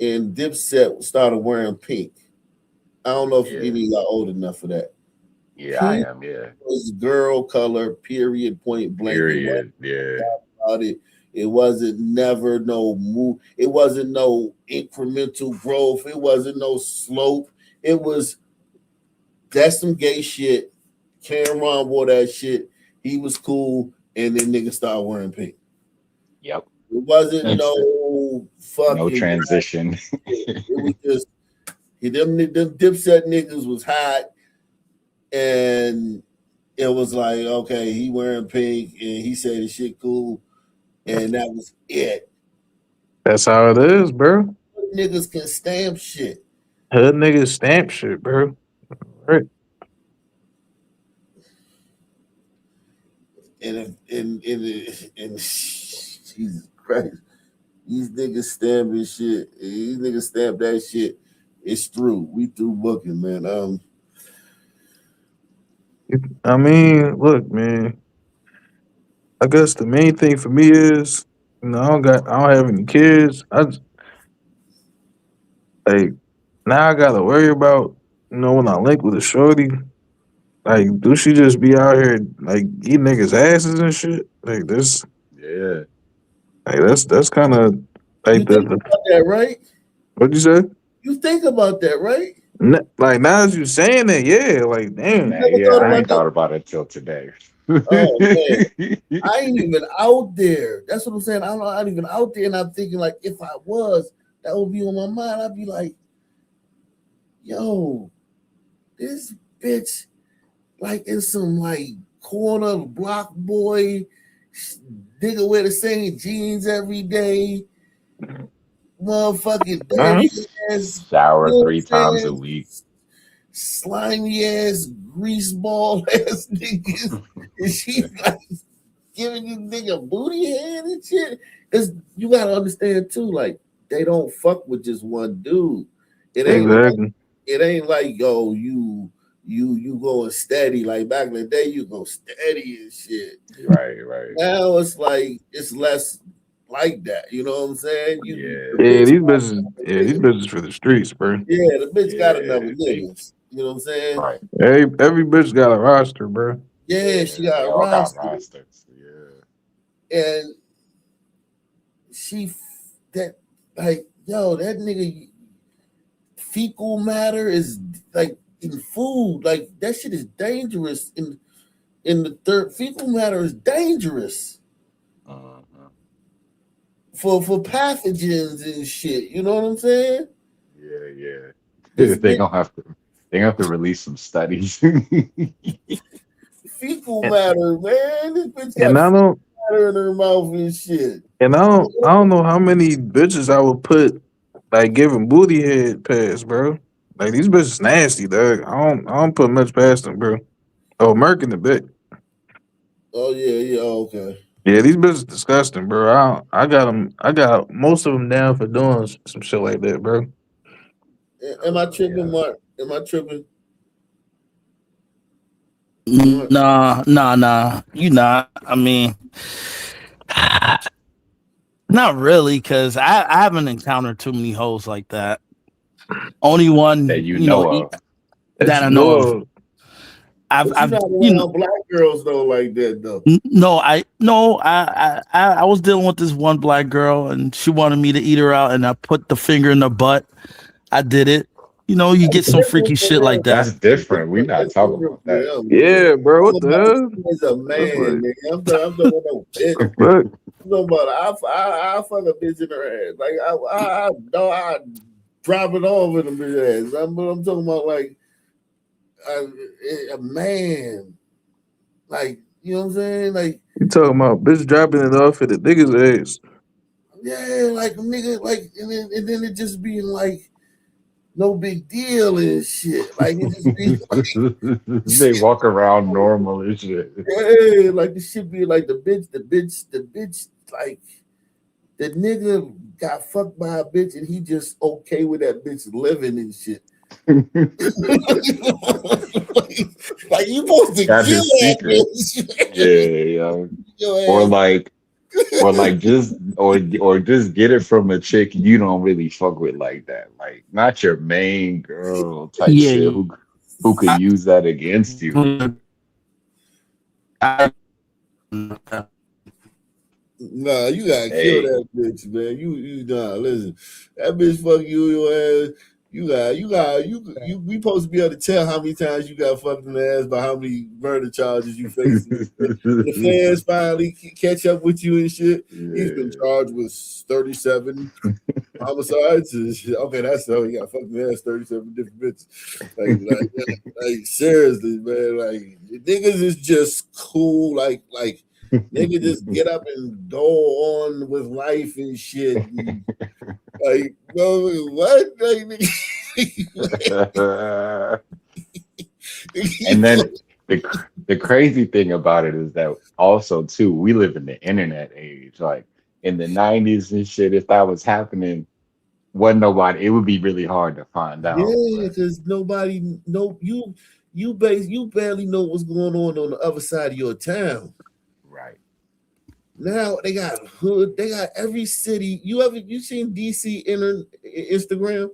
and Dipset started wearing pink? I don't know if Yeah. any of y'all old enough for that. Yeah, I Pink am. Yeah. was girl color, period, point blank. Period. Yeah. About it. It wasn't never no move. It wasn't no incremental growth. It wasn't no slope. It was that's some gay shit. Cameron wore that shit. He was cool, and then niggas started wearing pink. Yep. It wasn't no fucking No transition. It was just them Dipset niggas was hot, and it was like, okay, he wearing pink, and he said his shit cool, and that was it. That's how it is, bro. Niggas can stamp shit. Hood niggas stamp shit, bro. Right. And Jesus Christ, these niggas stamping shit. These niggas stamp that shit. It's through. We through booking, man. I mean, look, man. I guess the main thing for me is, I don't have any kids. Like now I gotta worry about, when I link with a shorty, like, do she just be out here like eating niggas' asses and shit? Like this, Yeah. like that's kind of You like think about that, right? What'd you say? You think about that, right? Like now as you saying it, yeah, like damn. Man, yeah, I ain't thought about it till today. Oh man, I ain't even out there. That's what I'm saying. I'm not even out there, and I'm thinking like, if I was, that would be on my mind. I'd be like, yo, this bitch, like in some like corner block boy, nigga wear the same jeans every day, motherfucking dirty ass, Shower you know 3 what I'm times a saying? week. Slimy ass, grease ball ass niggas, and she's like giving you nigga booty hand and shit. Because you gotta understand too, like they don't fuck with just one dude. It ain't Exactly. it ain't like yo, you going steady. Like back in the day, you go steady and shit. Right. Now it's like it's less like that. You know what I'm saying? Yeah, these bitches for the streets, bro. Yeah, the bitch got enough Yeah, niggas. You know what I'm saying? Right. Every bitch got a roster, bro. Yeah, she got They a all got roster. rosters. Yeah. And that like yo, that nigga fecal matter is like in food, like that shit is dangerous. In the third, fecal matter is dangerous for pathogens and shit. You know what I'm saying? Yeah. They gonna have to release some studies. Fecal matter, man. This bitch got And I don't matter in her mouth and shit. and I don't know how many bitches I would put like giving booty head pass, bro. Like these bitches nasty, dog. I don't put much past them, bro. Oh, Merc in the bit. Oh yeah, okay. Yeah, these bitches disgusting, bro. I got them. I got most of them down for doing some shit like that, bro. Am I tripping, Mark? Am I tripping? Nah. You not. I mean, not really, because I haven't encountered too many hoes like that. Only one that you know of. That I know of. But you're not around black girls though like that though. I was dealing with this one black girl, and she wanted me to eat her out, and I put the finger in her butt. I did it. You get some freaky shit like that. That's different. We not talking about that. Yeah, bro. What the hell? He's a man, man. I'm talking about no bitch. I'm talking about I fuck a bitch in her ass. Like I drop it off in a bitch ass. I'm talking about like a man. Like, you know what I'm saying? Like You talking about bitch dropping it off at the nigga's ass? yeah, like a nigga, like and then it just being like no big deal and shit. Like it just be like they walk around normal and shit. yeah, like the shit be like the bitch, like the nigga got fucked by a bitch and he just okay with that bitch living and shit. Like you supposed to Got kill his that secret. bitch. Yeah. Your Or ass. like just get it from a chick you don't really fuck with like that. Like not your main girl type Yeah, shit who could use that against you. Nah, you gotta kill Hey. that bitch, man. You nah, listen. That bitch fuck your ass. We supposed to be able to tell how many times you got fucked in the ass by how many murder charges you facing. When the fans finally catch up with you and shit, he's been charged with 37 homicides and shit. Okay, that's how he got fucked in the ass 37 different bitches. Like seriously, man. Like niggas is just cool. Like nigga just get up and go on with life and shit. And, like, no, what? Like, And then the crazy thing about it is that also too, we live in the internet age. Like in the 90s and shit, if that was happening, wasn't nobody, it would be really hard to find out. yeah, because nobody know you barely know what's going on the other side of your town. Right. Now they got hood, they got every city. You seen DC Instagram?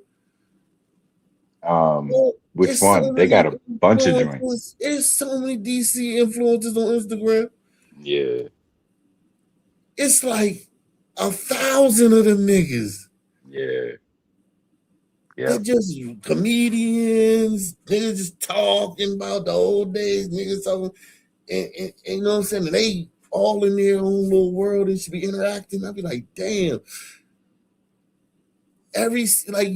Which It's so one? They many got a bunch of joints. influencers. It's so many DC influencers on Instagram. Yeah. It's like 1,000 of them niggas. Yeah. They're just comedians. Niggas just talking about the old days. Niggas talking, and you know what I'm saying? And they all in their own little world and should be interacting. I'd be like, damn. It's like,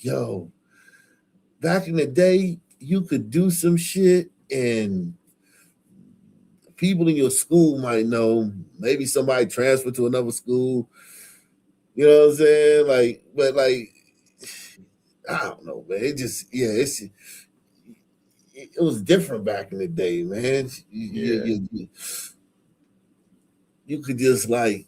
yo, back in the day, you could do some shit and people in your school might know. Maybe somebody transferred to another school. You know what I'm saying? Like, but like, I don't know, man. It was different back in the day, man. You could just like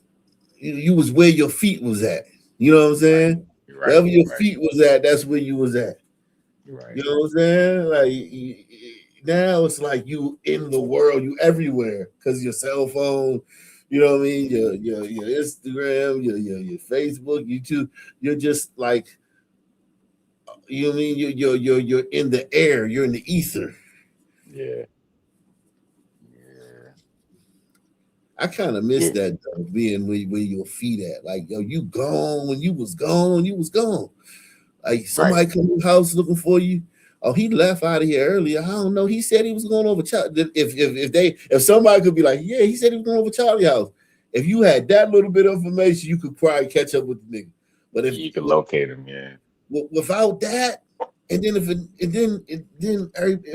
you was where your feet was at. You know what I'm saying? Right. Wherever your feet was at, that's where you was at. Right. You know what I'm saying? Like now it's like you in the world, you everywhere because your cell phone. You know what I mean? Your Instagram, your Facebook, YouTube. You're just like, you know what I mean? You're in the air. You're in the ether. Yeah. I kind of miss that though, being where your feet at. Like, yo, you gone. When you was gone, you was gone. Like somebody come to your house looking for you. Oh, he left out of here earlier. I don't know. He said he was going over Charlie. If somebody could be like, yeah, he said he was going over Charlie's house. If you had that little bit of information, you could probably catch up with the nigga. But if you could locate him, without that, and then if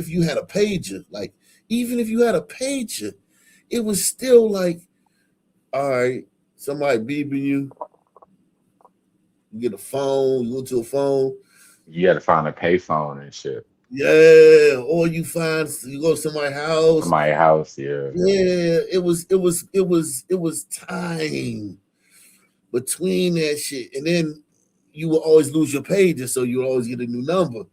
you had a pager, like even if you had a pager, it was still like, all right, somebody beeping you. You get a phone, you go to a phone. You got to find a payphone and shit. Yeah, or you go to somebody's house. Yeah. Yeah, it was time between that shit, and then you will always lose your pages, so you always get a new number.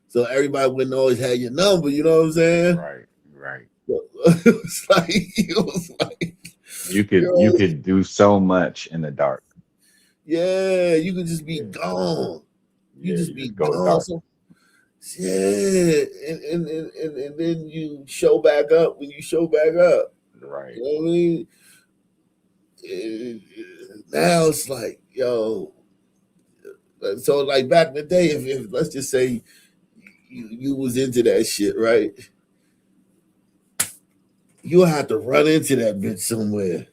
So everybody wouldn't always have your number. You know what I'm saying? Right. It was like you could do so much in the dark. Yeah, you could just be gone. You just be gone. Dark. So, yeah, and then you show back up when you show back up. Right. You know what I mean? Now it's like, yo. So like back in the day, if let's just say you was into that shit, right? You'll have to run into that bitch somewhere.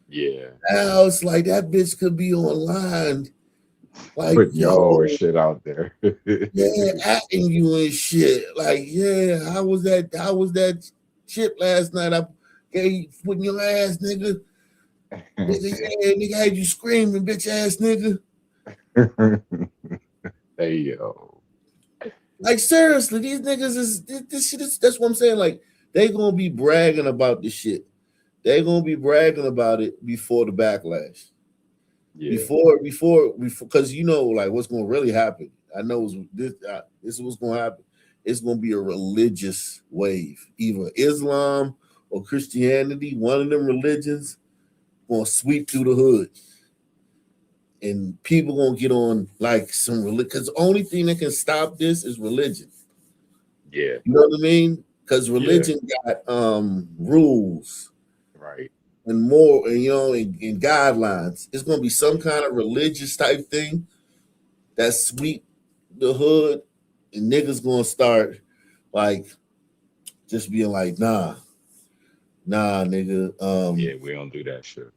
Yeah. Now it's like that bitch could be online. Like, putting your whole shit out there. Yeah, acting you and shit. Like, yeah, how was that shit last night? I gave you putting your ass, nigga. Nigga had you screaming, bitch ass nigga. Hey yo. Like seriously, these niggas this shit is that's what I'm saying. Like, they gonna be bragging about this shit. They gonna be bragging about it before the backlash. Before, because you know, like what's going to really happen. I know this is what's going to happen. It's going to be a religious wave, either Islam or Christianity. One of them religions going to sweep through the hood, and people going to get on like some religion. Because the only thing that can stop this is religion. Yeah, you know what I mean. Because religion got rules, right, and more, and and guidelines. It's going to be some kind of religious type thing that sweep the hood, and niggas going to start like just being like, nah, nigga. yeah, we don't do that shit.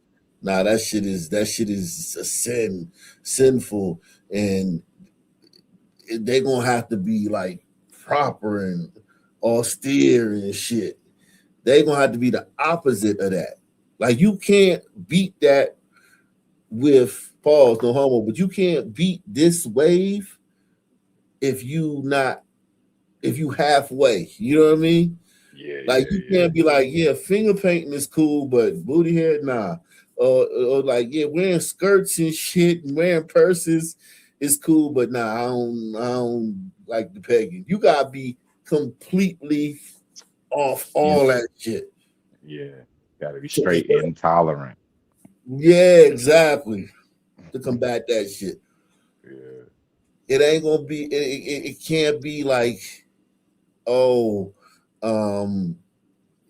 Nah, that shit is a sinful, and they're gonna have to be like proper and austere and shit. They're gonna have to be the opposite of that. Like you can't beat that with pause, no homo, but you can't beat this wave if you halfway. You know what I mean? Yeah, like you can't be like, yeah, finger painting is cool, but booty hair, nah. Or like, yeah, wearing skirts and shit and wearing purses is cool, but nah, I don't like the pegging. You gotta be completely off all that shit. Yeah, gotta be straight intolerant. Yeah, exactly. To combat that shit. Yeah. It ain't gonna be. It can't be like, oh,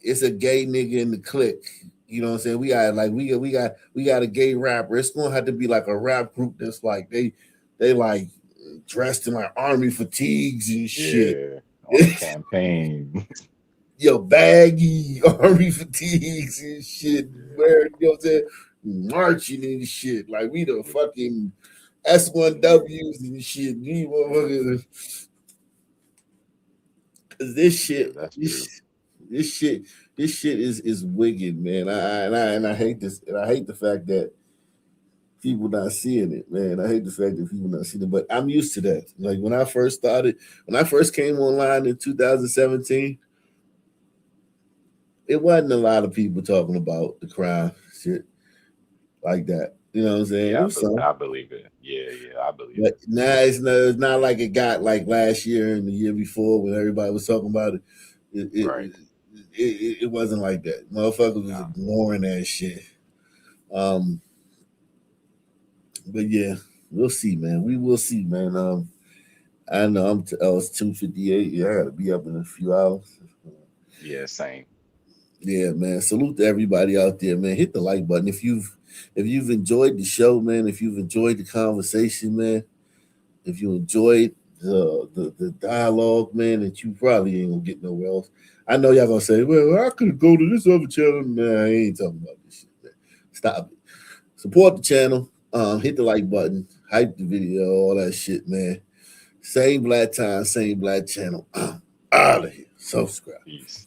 it's a gay nigga in the clique. You know what I'm saying? We got a gay rapper. It's gonna have to be like a rap group that's like they like dressed in like army fatigues and shit. Yeah, on the campaign. Yo, baggy army fatigues and shit. Where, you know what I'm saying? Marching and shit. Like we the fucking S1Ws and shit. We motherfuckers. Cause this shit, this shit is wicked, man. I hate this, and I hate the fact that people not seeing it, man. I hate the fact that people not seeing it, but I'm used to that. Like when I first came online in 2017, it wasn't a lot of people talking about the crime shit like that. You know what I'm saying? Yeah, It was I believe it. Yeah, I believe but it. now it's not like it got like last year and the year before when everybody was talking about it. It wasn't like that. Motherfuckers was ignoring that shit. But yeah, we'll see, man. We will see, man. I know it's 2:58. Yeah, I gotta be up in a few hours. Yeah, same. Yeah, man. Salute to everybody out there, man. Hit the like button if you've enjoyed the show, man. If you've enjoyed the conversation, man. If you enjoyed the dialogue, man, that you probably ain't gonna get nowhere else. I know y'all gonna say, well, I could go to this other channel. Nah, I ain't talking about this shit, man. Stop it. Support the channel. Hit the like button. Hype the video. All that shit, man. Same black time, same black channel. Out of here. Subscribe. Peace.